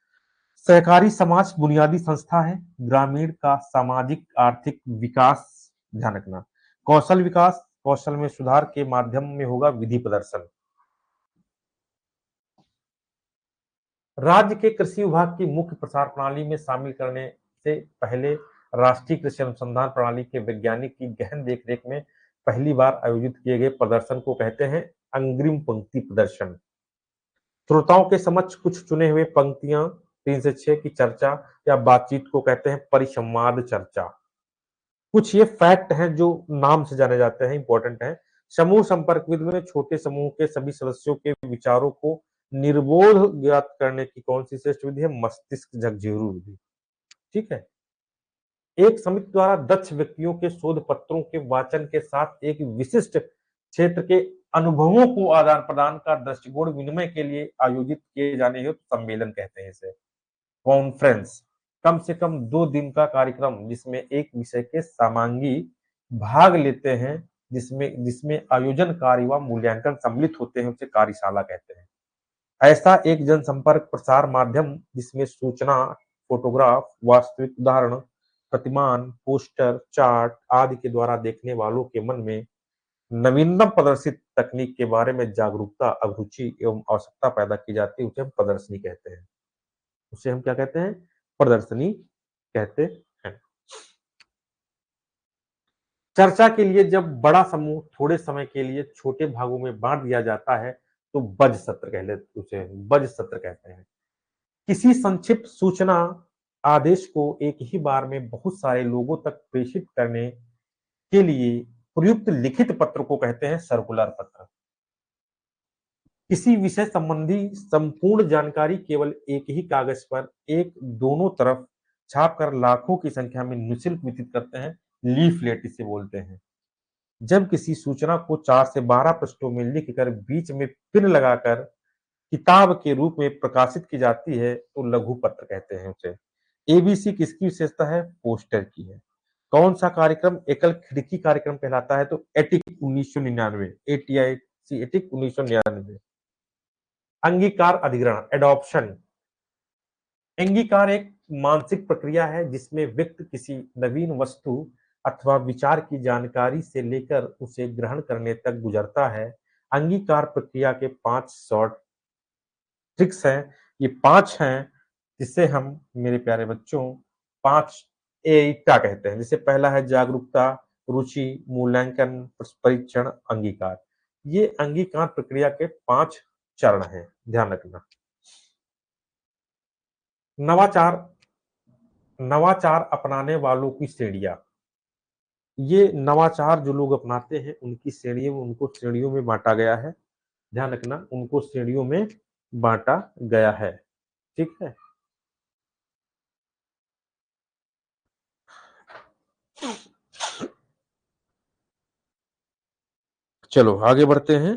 सहकारी समाज बुनियादी संस्था है। ग्रामीण का सामाजिक आर्थिक विकास, ध्यान रखना। कौशल विकास, कौशल में सुधार के माध्यम में होगा विधि प्रदर्शन। राज्य के कृषि विभाग की मुख्य प्रसार प्रणाली में शामिल करने से पहले राष्ट्रीय कृषि अनुसंधान प्रणाली के वैज्ञानिक की गहन देखरेख में पहली बार आयोजित किए गए प्रदर्शन को कहते हैं अग्रिम पंक्ति प्रदर्शन। श्रोताओं के समक्ष कुछ चुने हुए पंक्तियां 3 से 6 की चर्चा या बातचीत को कहते हैं परिसंवाद चर्चा। कुछ ये फैक्ट हैं जो नाम से जाने जाते हैं, इंपॉर्टेंट हैं। समूह संपर्क विधि में छोटे समूह के सभी सदस्यों के विचारों को निर्बोध ज्ञात करने की कौन सी श्रेष्ठ विधि है? मस्तिष्क झकझोरू विधि। ठीक है। एक समिति द्वारा दक्ष व्यक्तियों के शोध पत्रों के वाचन के साथ एक विशिष्ट क्षेत्र के अनुभवों को आदान प्रदान का दृष्टिकोण विनिमय के लिए आयोजित किए जाने हेतु सम्मेलन कहते हैं इसे। कॉन्फ्रेंस, कम से कम 2 दिन का कार्यक्रम जिसमें एक विषय के सामांगी भाग लेते हैं, जिसमें जिसमें आयोजनकारी व मूल्यांकन सम्मिलित होते हैं, उसे कार्यशाला कहते हैं। ऐसा एक जनसंपर्क प्रसार माध्यम जिसमें सूचना, फोटोग्राफ, वास्तविक उदाहरण, प्रतिमान, पोस्टर, चार्ट आदि के द्वारा देखने वालों के मन में नवीनतम प्रदर्शित तकनीक के बारे में जागरूकता, अभिरुचि एवं आवश्यकता पैदा की जाती है, उसे हम प्रदर्शनी कहते हैं। उसे हम क्या कहते हैं? प्रदर्शनी कहते हैं। चर्चा के लिए जब बड़ा समूह थोड़े समय के लिए छोटे भागों में बांट दिया जाता है तो बज सत्र कह लेते, उसे बज सत्र कहते हैं। किसी संक्षिप्त सूचना आदेश को एक ही बार में बहुत सारे लोगों तक प्रेषित करने के लिए प्रयुक्त लिखित पत्र को कहते हैं सर्कुलर पत्र। किसी विषय संबंधी संपूर्ण जानकारी केवल एक ही कागज पर एक दोनों तरफ छापकर लाखों की संख्या में निःशुल्क वितरित करते हैं, लीफलेट इसे बोलते हैं। जब किसी सूचना को 4 से 12 पृष्ठों में लिखकर बीच में पिन लगाकर किताब के रूप में प्रकाशित की जाती है तो लघु पत्र कहते हैं उसे। एबीसी किसकी विशेषता है? पोस्टर की है। कौन सा कार्यक्रम एकल खिड़की कार्यक्रम कहलाता है? तो एटिक 1999, एटीआईसी एटिक 1999। अंगीकार अधिग्रहण, एडॉप्शन। अंगीकार एक मानसिक प्रक्रिया है जिसमें व्यक्ति किसी नवीन वस्तु अथवा विचार की जानकारी से लेकर उसे ग्रहण करने तक गुजरता है। अंगीकार प्रक्रिया के 5 शॉर्ट ट्रिक्स हैं। ये 5 हैं जिसे हम, मेरे प्यारे बच्चों, 5 एटा कहते हैं। जैसे पहला है जागरूकता, रुचि, मूल्यांकन, परीक्षण, अंगीकार। ये अंगीकार प्रक्रिया के 5 चरण हैं, ध्यान रखना। नवाचार, नवाचार अपनाने वालों की श्रेणियां। ये नवाचार जो लोग अपनाते हैं उनकी श्रेणियों में, उनको श्रेणियों में बांटा गया है। ध्यान रखना, उनको श्रेणियों में बांटा गया है। ठीक है। चलो आगे बढ़ते हैं।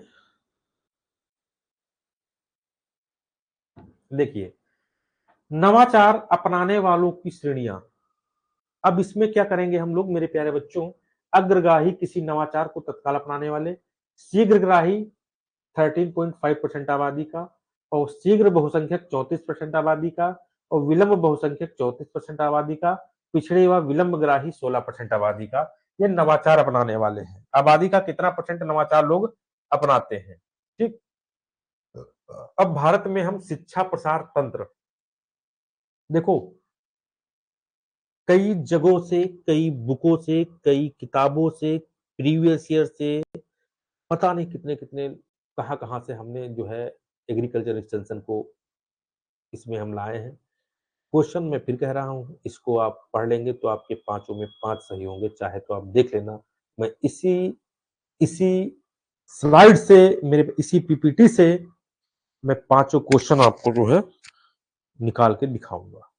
देखिए, नवाचार अपनाने वालों की श्रेणियां। अब इसमें क्या करेंगे हम लोग, मेरे प्यारे बच्चों? अग्रगाही किसी नवाचार को तत्काल अपनाने वाले, शीघ्रग्राही 13.5% आबादी का, और शीघ्र बहुसंख्यक 34% आबादी का, और विलंब बहुसंख्यक 34% आबादी का, पिछड़े व विलंबग्राही 16% आबादी का। ये नवाचार अपनाने वाले हैं। आबादी का कितना परसेंट नवाचार लोग अपनाते हैं? ठीक। अब भारत में हम शिक्षा प्रसार तंत्र देखो, कई जगहों से, कई बुकों से, कई किताबों से, प्रीवियस ईयर से, पता नहीं कितने कितने कहाँ कहाँ से हमने जो है एग्रीकल्चर एक्सटेंशन को इसमें हम लाए हैं। क्वेश्चन मैं फिर कह रहा हूँ, इसको आप पढ़ लेंगे तो आपके 5 में 5 सही होंगे, चाहे तो आप देख लेना। मैं इसी इसी स्लाइड से, मेरे इसी पीपीटी से मैं 5 क्वेश्चन आपको जो है निकाल के दिखाऊंगा।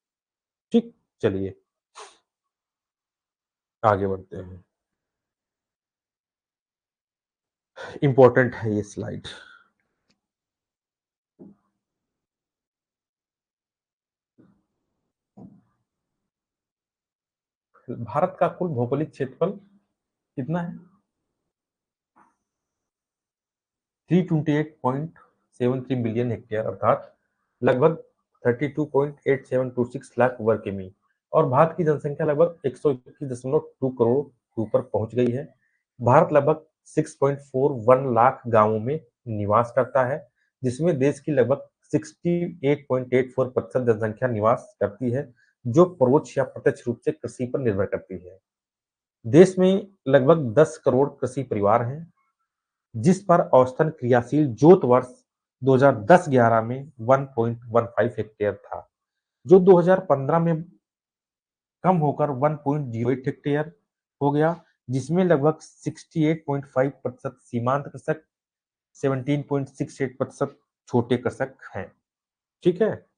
ठीक, चलिए आगे बढ़ते हैं। इंपॉर्टेंट है ये स्लाइड। भारत का कुल भौगोलिक क्षेत्रफल कितना है? 328.73 बिलियन हेक्टेयर अर्थात लगभग 32.8726 लाख वर्ग किमी। और भारत की जनसंख्या लगभग 121.2 करोड़ के ऊपर पहुंच गई है। भारत लगभग 6.41 लाख गांवों में निवास करता है, जिसमें देश की लगभग 68.84% जनसंख्या निवास करती है, जो परोक्ष या प्रत्यक्ष रूप से कृषि पर निर्भर करती है। देश में लगभग 10 करोड़ कृषि परिवार हैं, जिस पर औसतन क्रियाशील जोत वर्ष 2010-11 में 1.15 हेक्टेयर था, जो 2015 में कम होकर 1.08 हेक्टेयर हो गया, जिसमें लगभग 68.5% सीमांत कृषक, 17.68% छोटे कृषक हैं। ठीक है।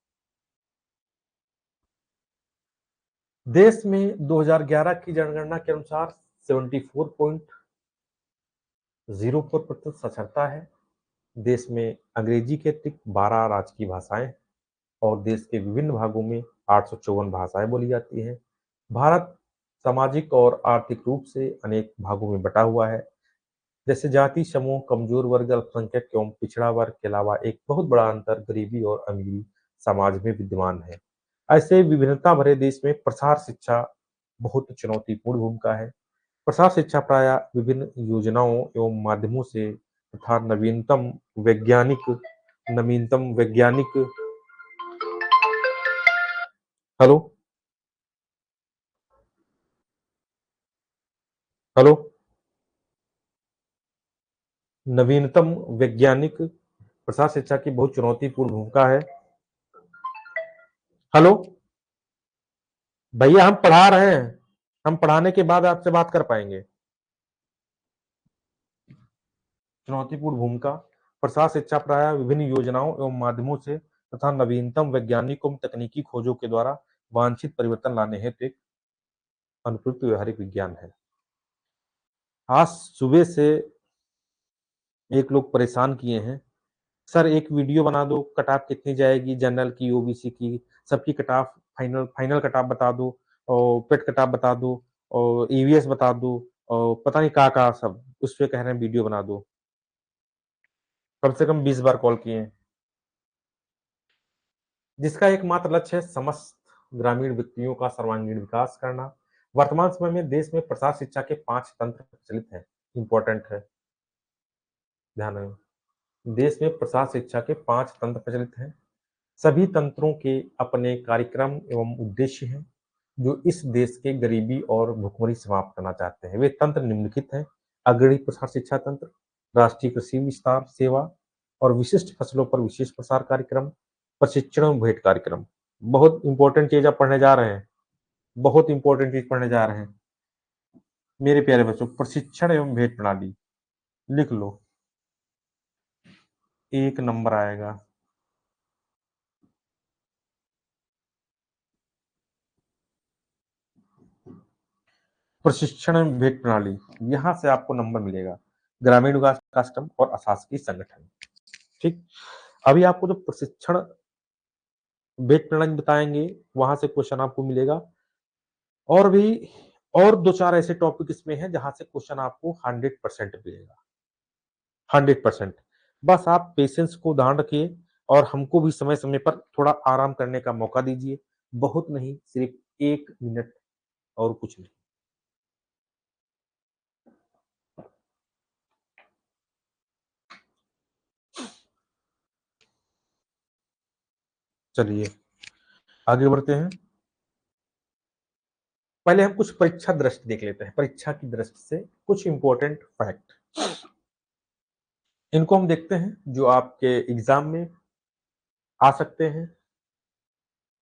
देश में 2011 की जनगणना के अनुसार 74.04% साक्षरता है। देश में अंग्रेजी के अतिरिक्त 12 राजकीय भाषाएं और देश के विभिन्न भागों में 854 भाषाएं बोली जाती हैं। भारत सामाजिक और आर्थिक रूप से अनेक भागों में बटा हुआ है, जैसे जाति समूह, कमजोर वर्ग, अल्पसंख्यक एवं पिछड़ा वर्ग के अलावा एक बहुत बड़ा अंतर गरीबी और अमीरी समाज में विद्यमान है। ऐसे विभिन्नता भरे देश में प्रसार शिक्षा बहुत चुनौतीपूर्ण भूमिका है। प्रसार शिक्षा प्राय विभिन्न योजनाओं एवं माध्यमों से तथा नवीनतम वैज्ञानिक हेलो हेलो नवीनतम वैज्ञानिक प्रसार शिक्षा की बहुत चुनौतीपूर्ण भूमिका है। हेलो भैया, हम पढ़ा रहे हैं, हम पढ़ाने के बाद आपसे बात कर पाएंगे। चुनौतीपूर्ण भूमिका प्रसार शिक्षा प्राय विभिन्न योजनाओं एवं माध्यमों से तथा नवीनतम वैज्ञानिक एवं तकनीकी खोजों के द्वारा वांछित परिवर्तन लाने हेतु एक अनुप्रयुक्त व्यवहारिक विज्ञान है। आज सुबह से एक लोग परेशान किए हैं, सर एक वीडियो बना दो, कट ऑफ कितनी जाएगी, जनरल की, ओबीसी की, सबकी cut off, final final cut off बता दो, और पेट कट ऑफ बता दो, और ईवीएस बता दो, और पता नहीं कहा सब उस पे कह रहे हैं वीडियो बना दो। कम से कम 20 बार कॉल किए हैं, जिसका एकमात्र लक्ष्य है समस्त ग्रामीण व्यक्तियों का सर्वांगीण विकास करना। वर्तमान समय में देश में प्रसार शिक्षा के 5 तंत्र प्रचलित हैं। इंपॉर्टेंट है, ध्यान रहे। देश में प्रसार शिक्षा के 5 तंत्र प्रचलित हैं। सभी तंत्रों के अपने कार्यक्रम एवं उद्देश्य हैं, जो इस देश के गरीबी और भुखमरी समाप्त करना चाहते हैं। वे तंत्र निम्नलिखित हैं: अग्रणी प्रसार शिक्षा तंत्र, राष्ट्रीय कृषि विस्तार सेवा और विशिष्ट फसलों पर विशेष प्रसार कार्यक्रम, प्रशिक्षण एवं भेंट कार्यक्रम। बहुत इंपॉर्टेंट चीज आप पढ़ने जा रहे हैं, बहुत इंपॉर्टेंट चीज पढ़ने जा रहे हैं मेरे प्यारे बच्चों। प्रशिक्षण एवं भेंट प्रणाली लिख लो, 1 नंबर आएगा। प्रशिक्षण एवं भेंट प्रणाली, यहाँ से आपको नंबर मिलेगा। ग्रामीण विकास कार्यक्रम और अशासकीय संगठन। ठीक, अभी आपको जो प्रशिक्षण भेंट प्रणाली बताएंगे, वहां से क्वेश्चन आपको मिलेगा। और भी और 2-4 ऐसे टॉपिक इसमें हैं जहां से क्वेश्चन आपको 100% मिलेगा, 100%। बस आप पेशेंस को धारण रखिए और हमको भी समय समय पर थोड़ा आराम करने का मौका दीजिए। बहुत नहीं, सिर्फ 1 मिनट, और कुछ नहीं। चलिए आगे बढ़ते हैं। पहले हम कुछ परीक्षा दृष्टि देख लेते हैं, परीक्षा की दृष्टि से कुछ इंपॉर्टेंट फैक्ट, इनको हम देखते हैं जो आपके एग्जाम में आ सकते हैं।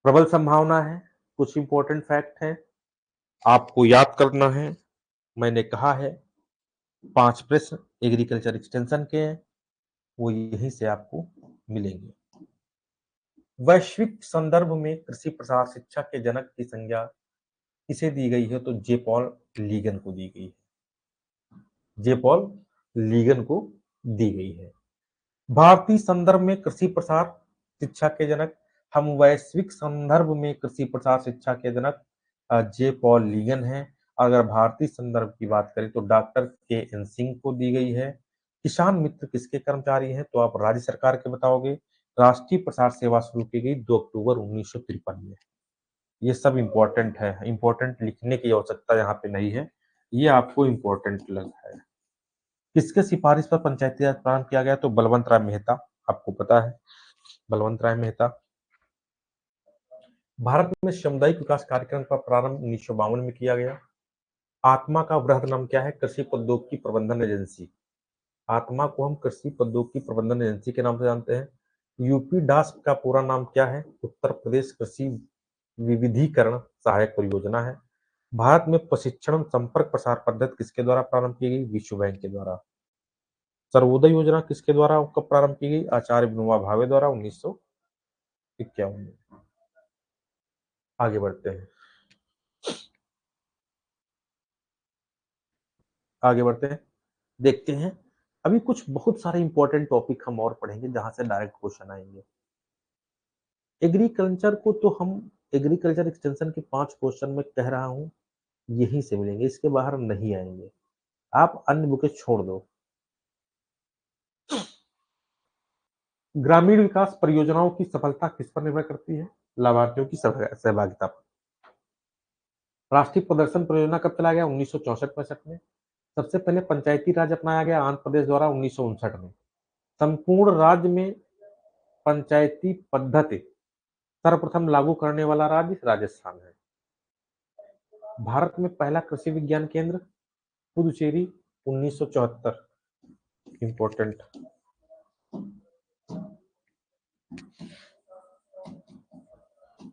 प्रबल संभावना है, कुछ इंपॉर्टेंट फैक्ट हैं, आपको याद करना है। मैंने कहा है 5 प्रश्न एग्रीकल्चर एक्सटेंशन के हैं, वो यहीं से आपको मिलेंगे। वैश्विक संदर्भ में कृषि प्रसार शिक्षा के जनक की संज्ञा किसे दी गई है? तो जे पॉल लीगन को दी गई है, जे पॉल लीगन को दी गई है। भारतीय संदर्भ में कृषि प्रसार शिक्षा के जनक, हम वैश्विक संदर्भ में कृषि प्रसार शिक्षा के जनक जे पॉल लीगन है। अगर भारतीय संदर्भ की बात करें तो डॉक्टर के.एन. सिंह को दी गई है। किसान मित्र किसके कर्मचारी हैं, तो आप राज्य सरकार के बताओगे। राष्ट्रीय प्रसार सेवा शुरू की गई 2 अक्टूबर 1953 में। ये सब इंपॉर्टेंट है, इंपॉर्टेंट लिखने की आवश्यकता यहाँ पे नहीं है, ये आपको इंपॉर्टेंट लग है। किसके सिफारिश पर पंचायती राज प्रारंभ किया गया, तो बलवंत राय मेहता, आपको पता है बलवंत राय मेहता। भारत में सामुदायिक विकास कार्यक्रम का प्रारंभ 1952 में किया गया। आत्मा का वृहद नाम क्या है, कृषि प्रौद्योगिकी प्रबंधन एजेंसी। आत्मा को हम कृषि प्रौद्योगिकी प्रबंधन एजेंसी के नाम से जानते हैं। यूपी डास्क का पूरा नाम क्या है, उत्तर प्रदेश कृषि विविधीकरण सहायक परियोजना है। भारत में प्रशिक्षण संपर्क प्रसार पद्धति किसके द्वारा प्रारंभ की गई, विश्व बैंक के द्वारा। सर्वोदय योजना किसके द्वारा कब प्रारंभ की गई, आचार्य विनोबा भावे द्वारा 1951 में। आगे बढ़ते हैं, आगे बढ़ते हैं, देखते हैं। अभी कुछ बहुत सारे इंपॉर्टेंट टॉपिक हम और पढ़ेंगे जहां से डायरेक्ट क्वेश्चन आएंगे। एग्रीकल्चर को तो हम एग्रीकल्चर एक्सटेंशन के 5 क्वेश्चन में कह रहा हूं यहीं से मिलेंगे, इसके बाहर नहीं आएंगे। आप अन्य बुकें छोड़ दो। ग्रामीण विकास परियोजनाओं की सफलता किस पर निर्भर करती है, लाभार्थियों की सहभागिता पर। राष्ट्रीय प्रदर्शन परियोजना कब चलाया गया, 1964-65 में। सबसे पहले पंचायती राज अपनाया गया आंध्र प्रदेश द्वारा 1959 में। संपूर्ण राज्य में पंचायती पद्धति सर्वप्रथम लागू करने वाला राज्य राजस्थान है। भारत में पहला कृषि विज्ञान केंद्र Puducherry 1974। Important.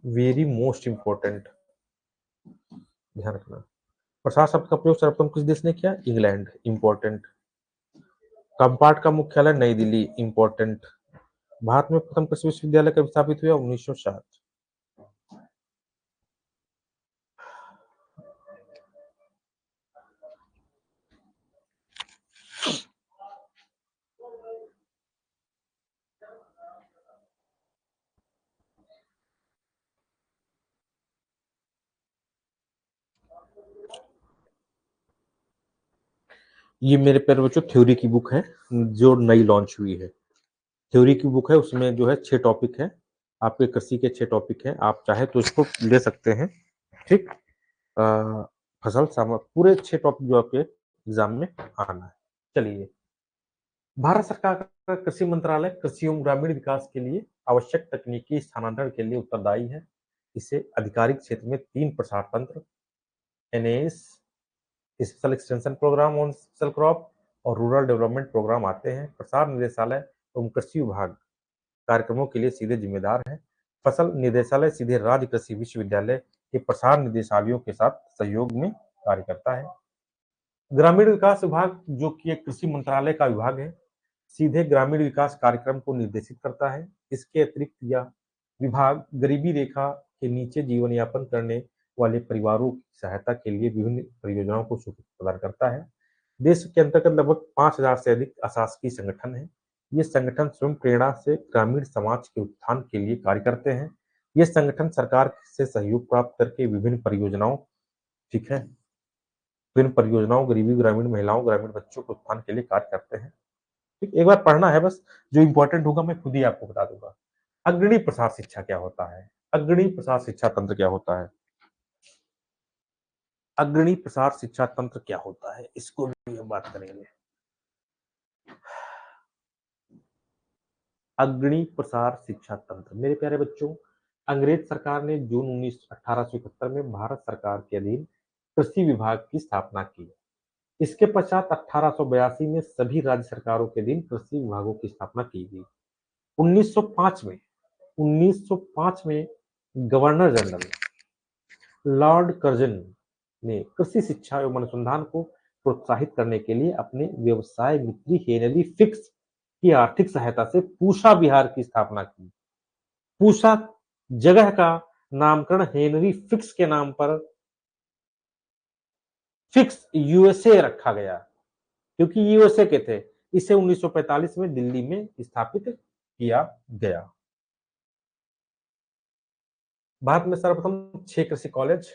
Very most important, ध्यान रखना। प्रसार शब्द का प्रयोग सर्वप्रथम किस देश ने किया, इंग्लैंड। इंपॉर्टेंट। कंपार्ट का मुख्यालय नई दिल्ली। इंपॉर्टेंट। भारत में प्रथम कृषि विश्वविद्यालय कब स्थापित हुआ, 1907। ये मेरे प्यारे बच्चों थ्योरी की बुक है जो नई लॉन्च हुई है। थ्योरी की बुक है, उसमें जो है 6 टॉपिक है, आपके कृषि के 6 टॉपिक हैं। आप चाहे तो इसको ले सकते हैं, ठीक। फसल पूरे 6 टॉपिक जो आपके एग्जाम में आना है। चलिए, भारत सरकार का कृषि मंत्रालय कृषि एवं ग्रामीण विकास के लिए आवश्यक तकनीकी स्थानांतरण के लिए उत्तरदायी है। इसे आधिकारिक क्षेत्र में 3 प्रसार तंत्र NS, special extension programme on special crop और रूरल डेवलपमेंट प्रोग्राम आते हैं। प्रसार निदेशालय एवं कृषि विभाग कार्यक्रमों के लिए सीधे जिम्मेदार है। फसल निदेशालय सीधे राज्य कृषि विश्वविद्यालय के प्रसार निदेशालयों के साथ सहयोग में कार्य करता है। ग्रामीण विकास विभाग जो कि एक कृषि मंत्रालय का विभाग है, सीधे ग्रामीण विकास कार्यक्रम को निर्देशित करता है। इसके अतिरिक्त यह विभाग गरीबी रेखा के नीचे जीवन यापन करने वाले परिवारों की सहायता के लिए विभिन्न परियोजनाओं को स्वीकृति प्रदान करता है। देश के अंतर्गत लगभग 5,000 से अधिक अशासकीय संगठन हैं। ये संगठन स्वयं प्रेरणा से ग्रामीण समाज के उत्थान के लिए कार्य करते हैं। ये संगठन सरकार से सहयोग प्राप्त करके विभिन्न परियोजनाओं, ठीक है, विभिन्न परियोजनाओं, गरीबी, ग्रामीण महिलाओं, ग्रामीण बच्चों के उत्थान के लिए कार्य करते हैं। ठीक, एक बार पढ़ना है बस, जो इंपॉर्टेंट होगा मैं खुद ही आपको बता दूंगा। अग्रणी प्रसार शिक्षा क्या होता है, अग्रणी प्रसार शिक्षा तंत्र क्या होता है, अग्रणी प्रसार शिक्षा तंत्र क्या होता है, इसको भी हम बात करेंगे। अग्रणी प्रसार शिक्षा तंत्र, मेरे प्यारे बच्चों, अंग्रेज सरकार ने जून 1871 में भारत सरकार के अधीन कृषि विभाग की स्थापना की। इसके पश्चात 1882 में सभी राज्य सरकारों के अधीन कृषि विभागों की स्थापना की गई। 1905 में 1905 में गवर्नर जनरल लॉर्ड कर्जन ने कृषि शिक्षा एवं अनुसंधान को प्रोत्साहित करने के लिए अपने व्यवसाय मित्री हेनरी फिक्स की आर्थिक सहायता से पूसा विहार की स्थापना की। पूसा जगह का नामकरण हेनरी फिक्स के नाम पर फिक्स यूएसए रखा गया, क्योंकि यूएसए के थे। इसे 1945 में दिल्ली में स्थापित किया गया। भारत में सर्वप्रथम 6 कृषि कॉलेज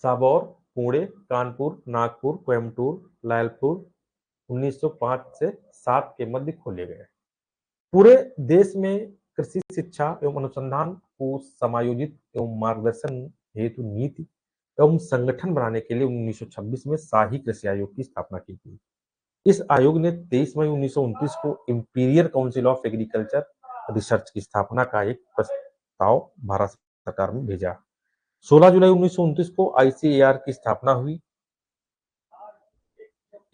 साबौर, पुणे, कानपुर, नागपुर, कोयम्बटूर, लायलपुर 1905 से 7 के मध्य खोले गए। पूरे देश में कृषि शिक्षा एवं अनुसंधान को समायोजित एवं मार्गदर्शन हेतु नीति एवं संगठन बनाने के लिए 1926 में शाही कृषि आयोग की स्थापना की गई। इस आयोग ने 23 मई 1929 को imperial council of agriculture research की स्थापना का एक प्रस्ताव भारत सरकार में भेजा। 16 जुलाई 1929 को आईसीएआर की स्थापना हुई।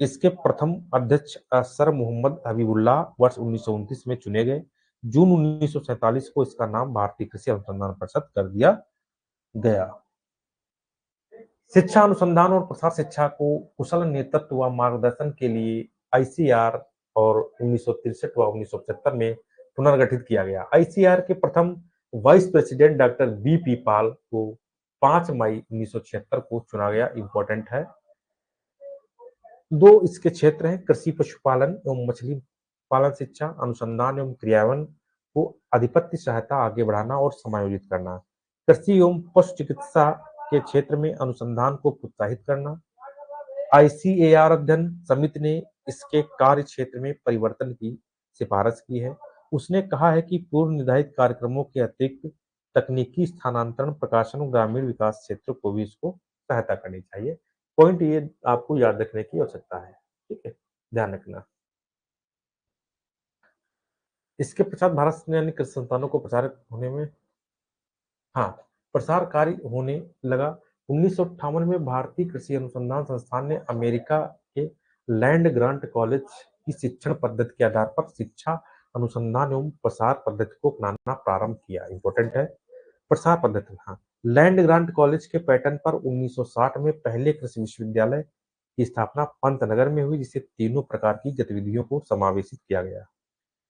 इसके प्रथम अध्यक्ष सर मोहम्मद हबीबुल्लाह वर्ष 1929 में चुने गए। जून 1947 को इसका नाम भारतीय कृषि अनुसंधान परिषद कर दिया गया। शिक्षा अनुसंधान और प्रसार शिक्षा को कुशल नेतृत्व व मार्गदर्शन के लिए आईसीआर और 1963 व 1975 में पुनर्गठित किया गया। आईसीआर के प्रथम वाइस प्रेसिडेंट डॉक्टर बीपी पाल को 5 मई 1976 को चुना गया। इंपॉर्टेंट है। दो इसके क्षेत्र हैं, कृषि पशुपालन एवं मछली पालन शिक्षा, अनुसंधान एवं क्रियान्वयन को आधिपत्य सहायता आगे बढ़ाना और समायोजित करना। कृषि एवं पशु चिकित्सा के क्षेत्र में अनुसंधान को प्रोत्साहित करना। आईसीएआर अध्ययन समिति ने इसके कार्य क्षेत्र में परिवर्तन की सिफारिश की है। उसने कहा है कि पूर्व निर्धारित कार्यक्रमों के अतिरिक्त तकनीकी स्थानांतरण, प्रकाशन और ग्रामीण विकास क्षेत्र को भी इसको सहायता करनी चाहिए। पॉइंट ये आपको याद रखने की आवश्यकता है, ठीक है, ध्यान रखना। इसके पश्चात भारत ने यानी कृषि संस्थानों को प्रसारित होने में हाँ प्रसार कार्य होने लगा। 1958 में भारतीय कृषि अनुसंधान संस्थान ने अमेरिका के लैंड ग्रांट कॉलेज की शिक्षण पद्धति के आधार पर शिक्षा अनुसंधान एवं प्रसार पद्धति को अपनाना प्रारंभ किया। इंपॉर्टेंट है प्रसार पद्धति। हाँ, लैंड ग्रांट कॉलेज के पैटर्न पर 1960 में पहले कृषि विश्वविद्यालय की स्थापना पंतनगर में हुई, जिसे तीनों प्रकार की गतिविधियों को समावेशित किया गया।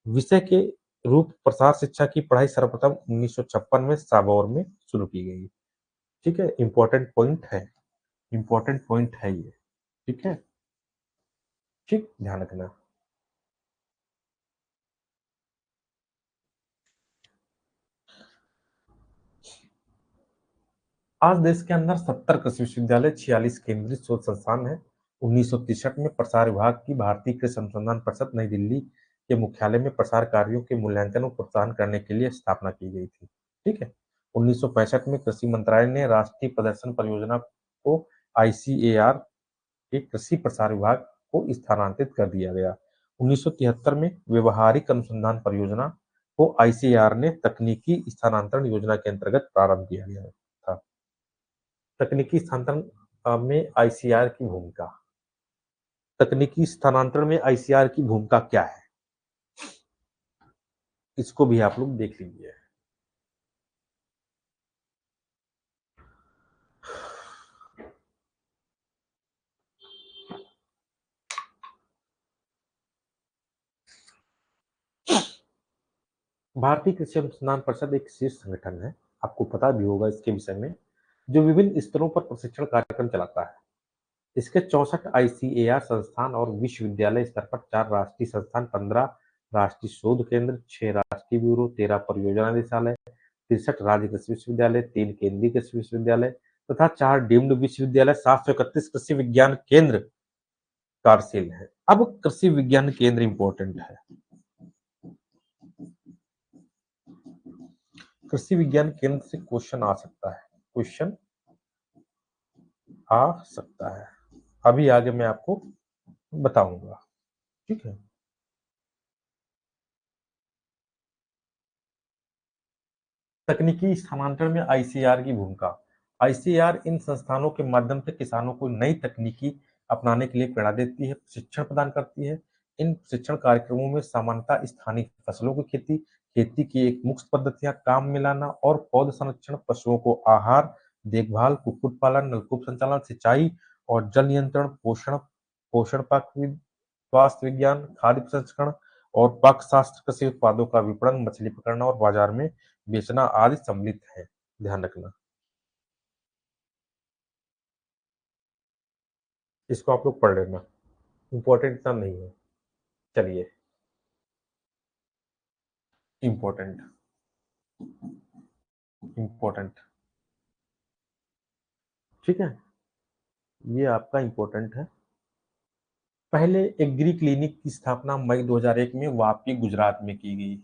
विषय के रूप प्रसार शिक्षा की पढ़ाई सर्वप्रथम 1956 में साबौर में शुरू की गई। ठीक है, इंपॉर्टेंट पॉइंट है, इंपॉर्टेंट पॉइंट है ये। ठीक है, ठीक, ध्यान रखना। आज देश के अंदर 70 कृषि विश्वविद्यालय, 46 केंद्रीय शोध संस्थान है। 1963 में प्रसार विभाग की भारतीय कृषि अनुसंधान परिषद नई दिल्ली के मुख्यालय में प्रसार कार्यों के मूल्यांकन और प्रोत्साहन करने के लिए स्थापना की गई थी। ठीक है, 1965 में कृषि मंत्रालय ने राष्ट्रीय प्रदर्शन परियोजना को आईसीएआर के कृषि प्रसार विभाग को स्थानांतरित कर दिया गया। 1973 में व्यवहारिक अनुसंधान परियोजना को आईसीएआर ने तकनीकी स्थानांतरण योजना के अंतर्गत प्रारंभ किया गया था। तकनीकी स्थानांतरण में आईसीआर की भूमिका, तकनीकी स्थानांतरण में आईसीआर की भूमिका क्या है, इसको भी आप लोग देख लीजिए। भारतीय कृषि अनुसंधान परिषद एक शीर्ष संगठन है, आपको पता भी होगा इसके विषय में, जो विभिन्न स्तरों पर प्रशिक्षण कार्यक्रम चलाता है। इसके 64 आईसीएआर संस्थान और विश्वविद्यालय स्तर पर 4 राष्ट्रीय संस्थान, 15 राष्ट्रीय शोध केंद्र, 6 राष्ट्रीय ब्यूरो, 13 परियोजना निदेशालय, 63 राज्य कृषि विश्वविद्यालय, 3 केंद्रीय कृषि विश्वविद्यालय तथा 4 डीम्ड विश्वविद्यालय, 731 कृषि विज्ञान केंद्र कार्यशील है। अब कृषि विज्ञान केंद्र इंपॉर्टेंट है। कृषि विज्ञान केंद्र से क्वेश्चन आ सकता है, क्वेश्चन आ सकता है, अभी आगे मैं आपको बताऊंगा। ठीक है, तकनीकी स्थानांतरण में आईसीआर की भूमिका। आईसीआर इन संस्थानों के माध्यम से किसानों को नई तकनीकी अपनाने के लिए प्रेरणा देती है, शिक्षण प्रदान करती है। इन शिक्षण कार्यक्रमों में सामान्यतः स्थानीय फसलों की खेती, खेती की एक मुख्य पद्धतियां, काम में लाना और पौध संरक्षण, पशुओं को आहार, देखभाल, कुक्कुट पालन, नलकूप संचालन, सिंचाई और जल नियंत्रण, पोषण पोषण पाक स्वास्थ्य विज्ञान, खाद्य प्रसंस्करण और पाकशास्त्र, कृषि उत्पादों का विपणन, मछली पकड़ना और बाजार में बेचना आदि सम्मिलित है। ध्यान रखना, इसको आप लोग पढ़ लेना, इंपॉर्टेंट इतना नहीं है। चलिए, इंपॉर्टेंट, इंपॉर्टेंट, ठीक है। ये आपका इंपॉर्टेंट है। पहले एग्री क्लिनिक की स्थापना मई 2001 में वापी, गुजरात में की गई।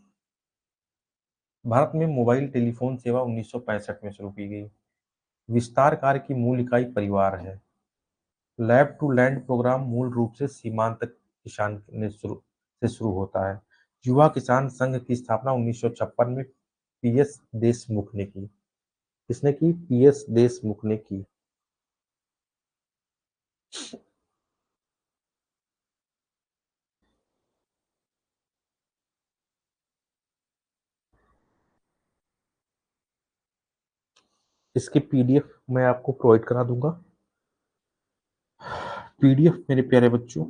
भारत में मोबाइल टेलीफोन सेवा 1965 में शुरू की गई। विस्तार कार्य की मूल इकाई परिवार है। लैब टू लैंड प्रोग्राम मूल रूप से सीमांत किसान से शुरू होता है। युवा किसान संघ की स्थापना 1956 में पीएस देशमुख ने की। किसने की? पीएस देशमुख ने की। इसकी पीडीएफ मैं आपको प्रोवाइड करा दूंगा। पीडीएफ मेरे प्यारे बच्चों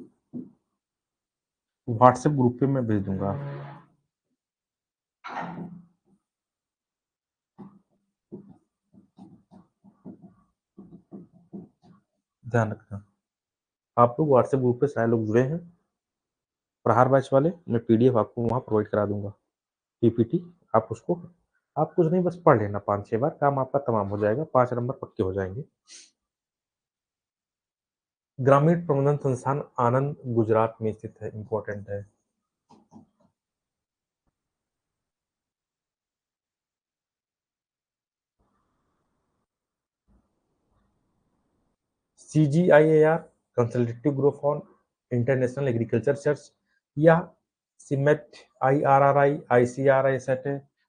व्हाट्सएप ग्रुप पे मैं भेज दूंगा। ध्यान रखना, आप लोग व्हाट्सएप ग्रुप पे सारे लोग जुड़े हैं प्रहार बैच वाले। मैं पीडीएफ आपको वहां प्रोवाइड करा दूंगा, पीपीटी। आप उसको, आप कुछ नहीं बस पढ़ लेना 5-6 बार, काम आपका तमाम हो जाएगा, 5 नंबर पक्के हो जाएंगे। ग्रामीण प्रबंधन संस्थान आनंद गुजरात में स्थित है, इंपॉर्टेंट है। CGIAR consultative group on international agriculture search, या सिमेट, IRRI, ICRI सेट,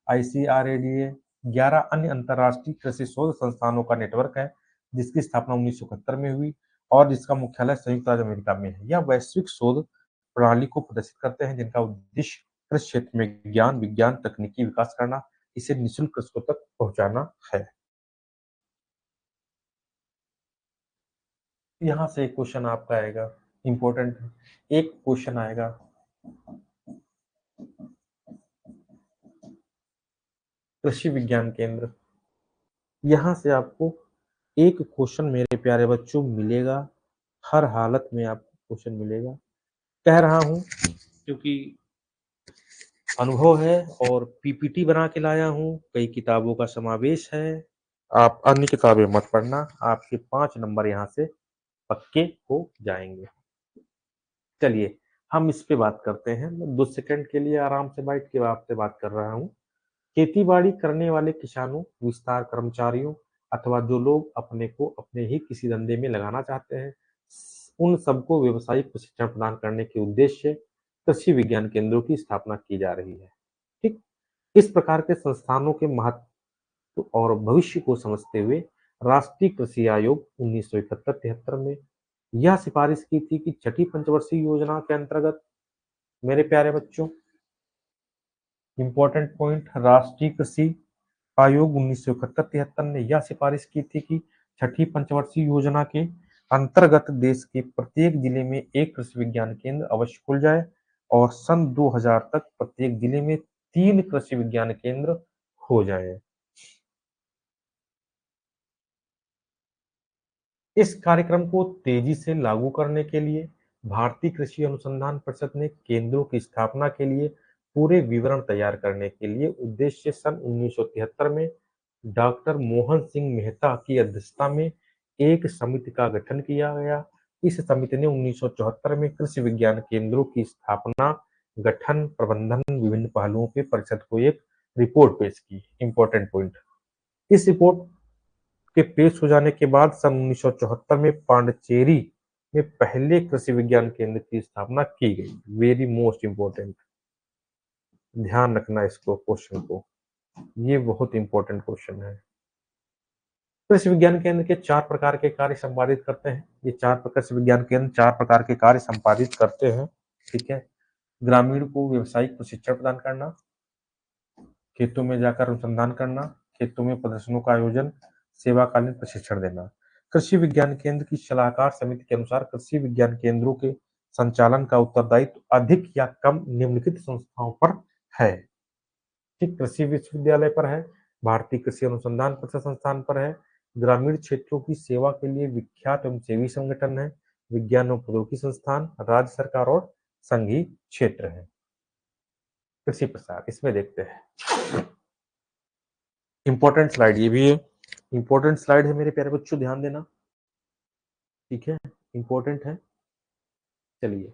ICRADA 11 अन्य अंतर्राष्ट्रीय कृषि शोध संस्थानों का नेटवर्क है, जिसकी स्थापना 1971 में हुई और जिसका मुख्यालय संयुक्त राज्य अमेरिका में है। यह वैश्विक शोध प्रणाली को प्रदर्शित करते हैं जिनका उद्देश्य कृषि क्षेत्र में ज्ञान, विज्ञान, तकनीकी विकास करना, इसे निःशुल्क कृषकों तक पहुंचाना है। यहाँ से एक क्वेश्चन आपका आएगा, इंपॉर्टेंट है। एक क्वेश्चन आएगा, कृषि विज्ञान केंद्र। यहाँ से आपको एक क्वेश्चन मेरे प्यारे बच्चों मिलेगा, हर हालत में आपको क्वेश्चन मिलेगा। कह रहा हूँ क्योंकि अनुभव है और पीपीटी बना के लाया हूँ, कई किताबों का समावेश है। आप अन्य किताबें मत पढ़ना, आपके 5 नंबर यहाँ से पक्के हो जाएंगे। चलिए हम इस पे बात करते हैं। मैं 2 सेकंड के लिए आराम से बैठ के आपसे बात कर रहा हूँ। खेती-बाड़ी करने वाले किसानों, विस्तार कर्मचारियों अथवा जो लोग अपने को अपने ही किसी धंधे में लगाना चाहते हैं, उन सबको व्यवसायिक प्रशिक्षण प्रदान करने के उद्देश्य से कृषि विज्ञान केंद्रों की स्थापना की जा रही है। ठीक, इस प्रकार के संस्थानों के महत्व और भविष्य को समझते हुए राष्ट्रीय कृषि आयोग 1971-73 में यह सिफारिश की थी कि छठी पंचवर्षीय योजना के अंतर्गत, मेरे प्यारे बच्चों, इंपॉर्टेंट पॉइंट, राष्ट्रीय कृषि आयोग 1971-73 ने यह सिफारिश की थी कि छठी पंचवर्षीय योजना के अंतर्गत देश के प्रत्येक जिले में एक कृषि विज्ञान केंद्र अवश्य खुल जाए और सन 2000 तक प्रत्येक जिले में 3 कृषि विज्ञान केंद्र हो जाए। इस कार्यक्रम को तेजी से लागू करने के लिए भारतीय कृषि अनुसंधान परिषद ने केंद्रों की स्थापना के लिए पूरे विवरण तैयार करने के लिए उद्देश्य सन 1973 में डॉक्टर मोहन सिंह मेहता की अध्यक्षता में एक समिति का गठन किया गया। इस समिति ने 1974 में कृषि विज्ञान केंद्रों की स्थापना, गठन, प्रबंधन, विभिन्न पहलुओं पे परिषद को एक रिपोर्ट पेश की। इंपॉर्टेंट पॉइंट, इस रिपोर्ट के पेश हो जाने के बाद सन 1974 में पांडिचेरी में पहले कृषि विज्ञान केंद्र की स्थापना की गई। वेरी मोस्ट इंपॉर्टेंट, ध्यान रखना इसको, क्वेश्चन को, ये बहुत इंपॉर्टेंट क्वेश्चन है। कृषि विज्ञान केंद्र के 4 प्रकार के कार्य संपादित करते हैं। ये 4 कृषि विज्ञान केंद्र 4 प्रकार के कार्य संपादित करते हैं। ठीक है, ग्रामीण को व्यवसायिक प्रशिक्षण प्रदान करना, खेतों में जाकर अनुसंधान करना, खेतों में प्रदर्शनों का आयोजन, सेवाकालीन प्रशिक्षण देना। कृषि विज्ञान केंद्र की सलाहकार समिति के अनुसार कृषि विज्ञान केंद्रों के संचालन का उत्तरदायित्व अधिक या कम निम्नलिखित संस्थाओं पर है। ठीक, कृषि विश्वविद्यालय पर है, भारतीय कृषि अनुसंधान परिषद संस्थान पर है, ग्रामीण क्षेत्रों की सेवा के लिए विख्यात एवं सेवी संगठन है, विज्ञान एवं प्रौद्योगिकी संस्थान, राज्य सरकार और संघीय क्षेत्र है। कृषि प्रसार, इसमें देखते हैं, इंपॉर्टेंट स्लाइड ये भी है, इंपॉर्टेंट स्लाइड है मेरे प्यारे बच्चों, ध्यान देना। ठीक है, इंपॉर्टेंट है। चलिए,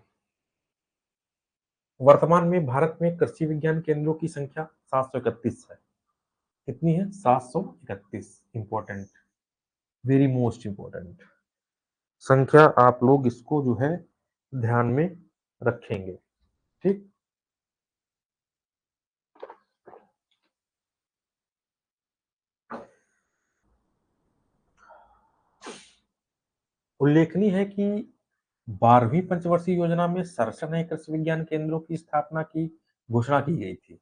वर्तमान में भारत में कृषि विज्ञान केंद्रों की संख्या 731 है। कितनी है? 731। इंपॉर्टेंट, वेरी मोस्ट इंपॉर्टेंट संख्या। आप लोग इसको जो है ध्यान में रखेंगे। ठीक, उल्लेखनीय है कि 12वीं पंचवर्षीय योजना में 67 नए कृषि विज्ञान केंद्रों की स्थापना की घोषणा की गई थी।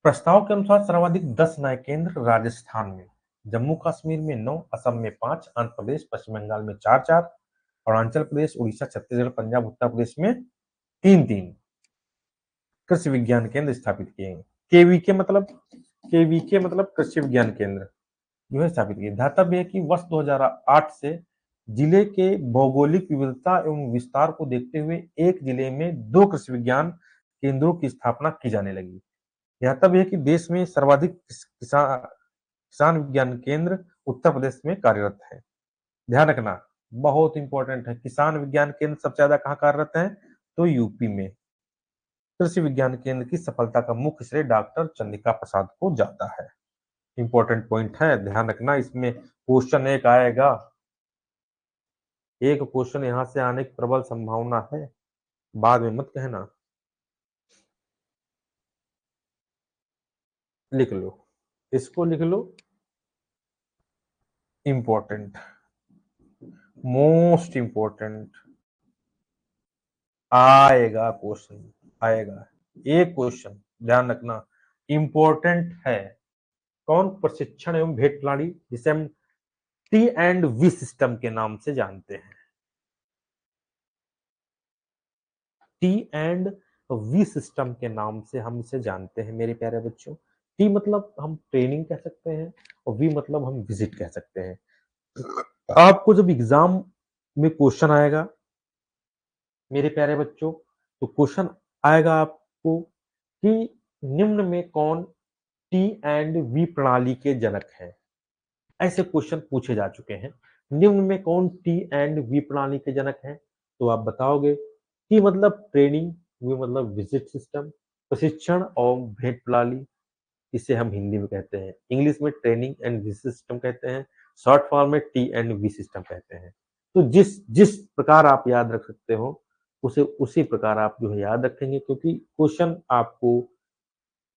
प्रस्ताव के अनुसार सर्वाधिक 10 नए केंद्र राजस्थान में, जम्मू कश्मीर में 9, असम में 5, आंध्र प्रदेश पश्चिम बंगाल में 4-4, अरुणाचल प्रदेश उड़ीसा छत्तीसगढ़ पंजाब उत्तर प्रदेश में 3-3 कृषि विज्ञान केंद्र स्थापित किए गए। केवीके मतलब कृषि विज्ञान केंद्र जो है स्थापित किए। ध्यातव्य है कि वर्ष 2008 से जिले के भौगोलिक विविधता एवं विस्तार को देखते हुए एक जिले में 2 कृषि विज्ञान केंद्रों की स्थापना की जाने लगी। ध्यातव्य है कि देश में सर्वाधिक किसान विज्ञान केंद्र उत्तर प्रदेश में कार्यरत है। ध्यान रखना, बहुत इंपॉर्टेंट है, किसान विज्ञान केंद्र सबसे ज्यादा कहाँ कार्यरत है? तो यूपी में। कृषि विज्ञान केंद्र की सफलता का मुख्य श्रेय डॉक्टर चंद्रिका प्रसाद को जाता है। इंपॉर्टेंट पॉइंट है, ध्यान रखना। इसमें क्वेश्चन एक आएगा, एक क्वेश्चन यहां से आने की प्रबल संभावना है, बाद में मत कहना। लिख लो, इसको लिख लो, इंपॉर्टेंट, मोस्ट इंपॉर्टेंट आएगा क्वेश्चन, आएगा एक क्वेश्चन, ध्यान रखना, इंपॉर्टेंट है। कौन? प्रशिक्षण एवं भेंट प्रणाली, जिसे हम टी एंड वी सिस्टम के नाम से जानते हैं। टी एंड वी सिस्टम के नाम से हम इसे जानते हैं मेरे प्यारे बच्चों। टी मतलब हम ट्रेनिंग कह सकते हैं और वी मतलब हम विजिट कह सकते हैं। आपको जब एग्जाम में क्वेश्चन आएगा मेरे प्यारे बच्चों, तो क्वेश्चन आएगा आपको कि निम्न में कौन टी एंड वी प्रणाली के जनक है। ऐसे क्वेश्चन पूछे जा चुके हैं। निम्न में कौन टी एंड वी प्रणाली के जनक है? तो आप बताओगे टी मतलब ट्रेनिंग, वी मतलब विजिट सिस्टम, प्रशिक्षण और भेंट प्रणाली, इसे हम हिंदी में कहते हैं, इंग्लिश में ट्रेनिंग एंड विजिट सिस्टम कहते हैं, शॉर्ट फॉर्म में टी एंड वी सिस्टम कहते हैं। तो जिस जिस प्रकार आप याद रख सकते हो उसे उसी प्रकार आप जो है याद रखेंगे, क्योंकि क्वेश्चन आपको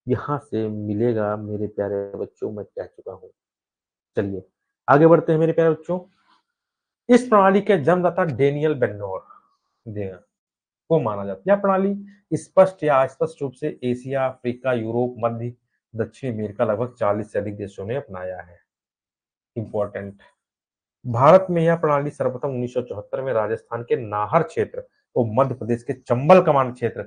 यहाँ से मिलेगा मेरे प्यारे बच्चों, मैं कह चुका हूँ। चलिए आगे बढ़ते हैं मेरे प्यारे बच्चों। इस प्रणाली के जन्मदाता डेनियल बेनोर को माना जाता है। यह प्रणाली स्पष्ट या अस्पष्ट रूप से एशिया, अफ्रीका, यूरोप, मध्य दक्षिण अमेरिका लगभग 40 से अधिक देशों ने अपनाया है। इंपॉर्टेंट, भारत में यह प्रणाली सर्वप्रथम 1974 में राजस्थान के नाहर क्षेत्र और मध्य प्रदेश के चंबल कमान क्षेत्र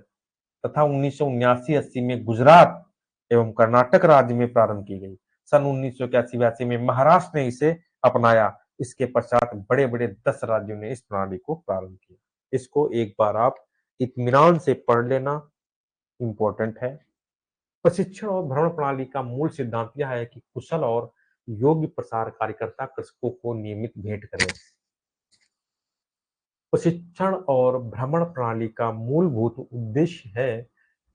तथा 1979-80 में गुजरात एवं कर्नाटक राज्य में प्रारंभ की गई। सन 1981-82 में महाराष्ट्र ने इसे अपनाया। इसके पश्चात बड़े बड़े 10 राज्यों ने इस प्रणाली को प्रारंभ किया। इसको एक बार आप इत्मीनान से पढ़ लेना, इंपॉर्टेंट है। प्रशिक्षण और भ्रमण प्रणाली का मूल सिद्धांत यह है कि कुशल और योग्य प्रसार कार्यकर्ता कृषकों को नियमित भेंट करें। प्रशिक्षण और भ्रमण प्रणाली का मूलभूत उद्देश्य है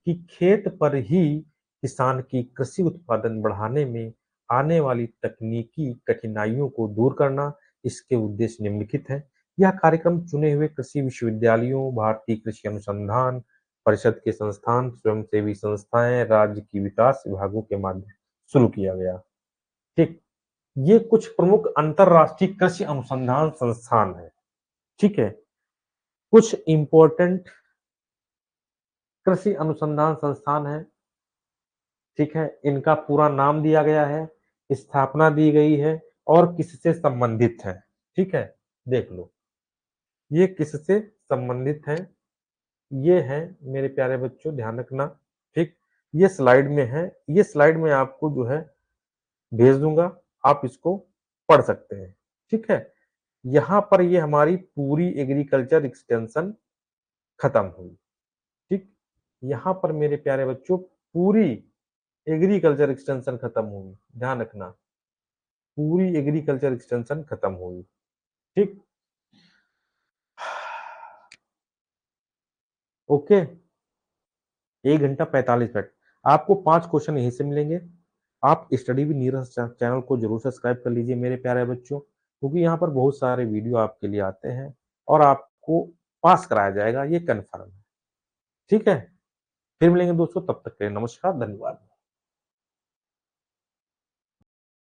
कि खेत पर ही किसान की कृषि उत्पादन बढ़ाने में आने वाली तकनीकी कठिनाइयों को दूर करना। इसके उद्देश्य निम्नलिखित है। यह कार्यक्रम चुने हुए कृषि विश्वविद्यालयों, भारतीय कृषि अनुसंधान परिषद के संस्थान, स्वयंसेवी संस्थाएं, राज्य की विकास विभागों के माध्यम शुरू किया गया। ठीक, ये कुछ प्रमुख अंतरराष्ट्रीय कृषि अनुसंधान संस्थान है। ठीक है, कुछ इंपॉर्टेंट कृषि अनुसंधान संस्थान है। ठीक है, इनका पूरा नाम दिया गया है, स्थापना दी गई है और किससे संबंधित है। ठीक है, देख लो ये किससे संबंधित है। ये है मेरे प्यारे बच्चों, ध्यान रखना। ठीक, ये स्लाइड में है, ये स्लाइड में आपको जो है भेज दूंगा, आप इसको पढ़ सकते हैं। ठीक है, यहाँ पर ये हमारी पूरी एग्रीकल्चर एक्सटेंशन खत्म हुई। ठीक, यहाँ पर मेरे प्यारे बच्चों पूरी एग्रीकल्चर एक्सटेंशन खत्म हुई, ध्यान रखना, पूरी एग्रीकल्चर एक्सटेंशन खत्म हुई। ठीक, ओके, 1 घंटा 45 मिनट। आपको 5 क्वेश्चन यहीं से मिलेंगे। आप स्टडी विद नीरज चैनल को जरूर सब्सक्राइब कर लीजिए मेरे प्यारे बच्चों, क्योंकि यहाँ पर बहुत सारे वीडियो आपके लिए आते हैं और आपको पास कराया जाएगा, ये कन्फर्म है। ठीक है, फिर मिलेंगे दोस्तों, तब तक के लिए नमस्कार, धन्यवाद।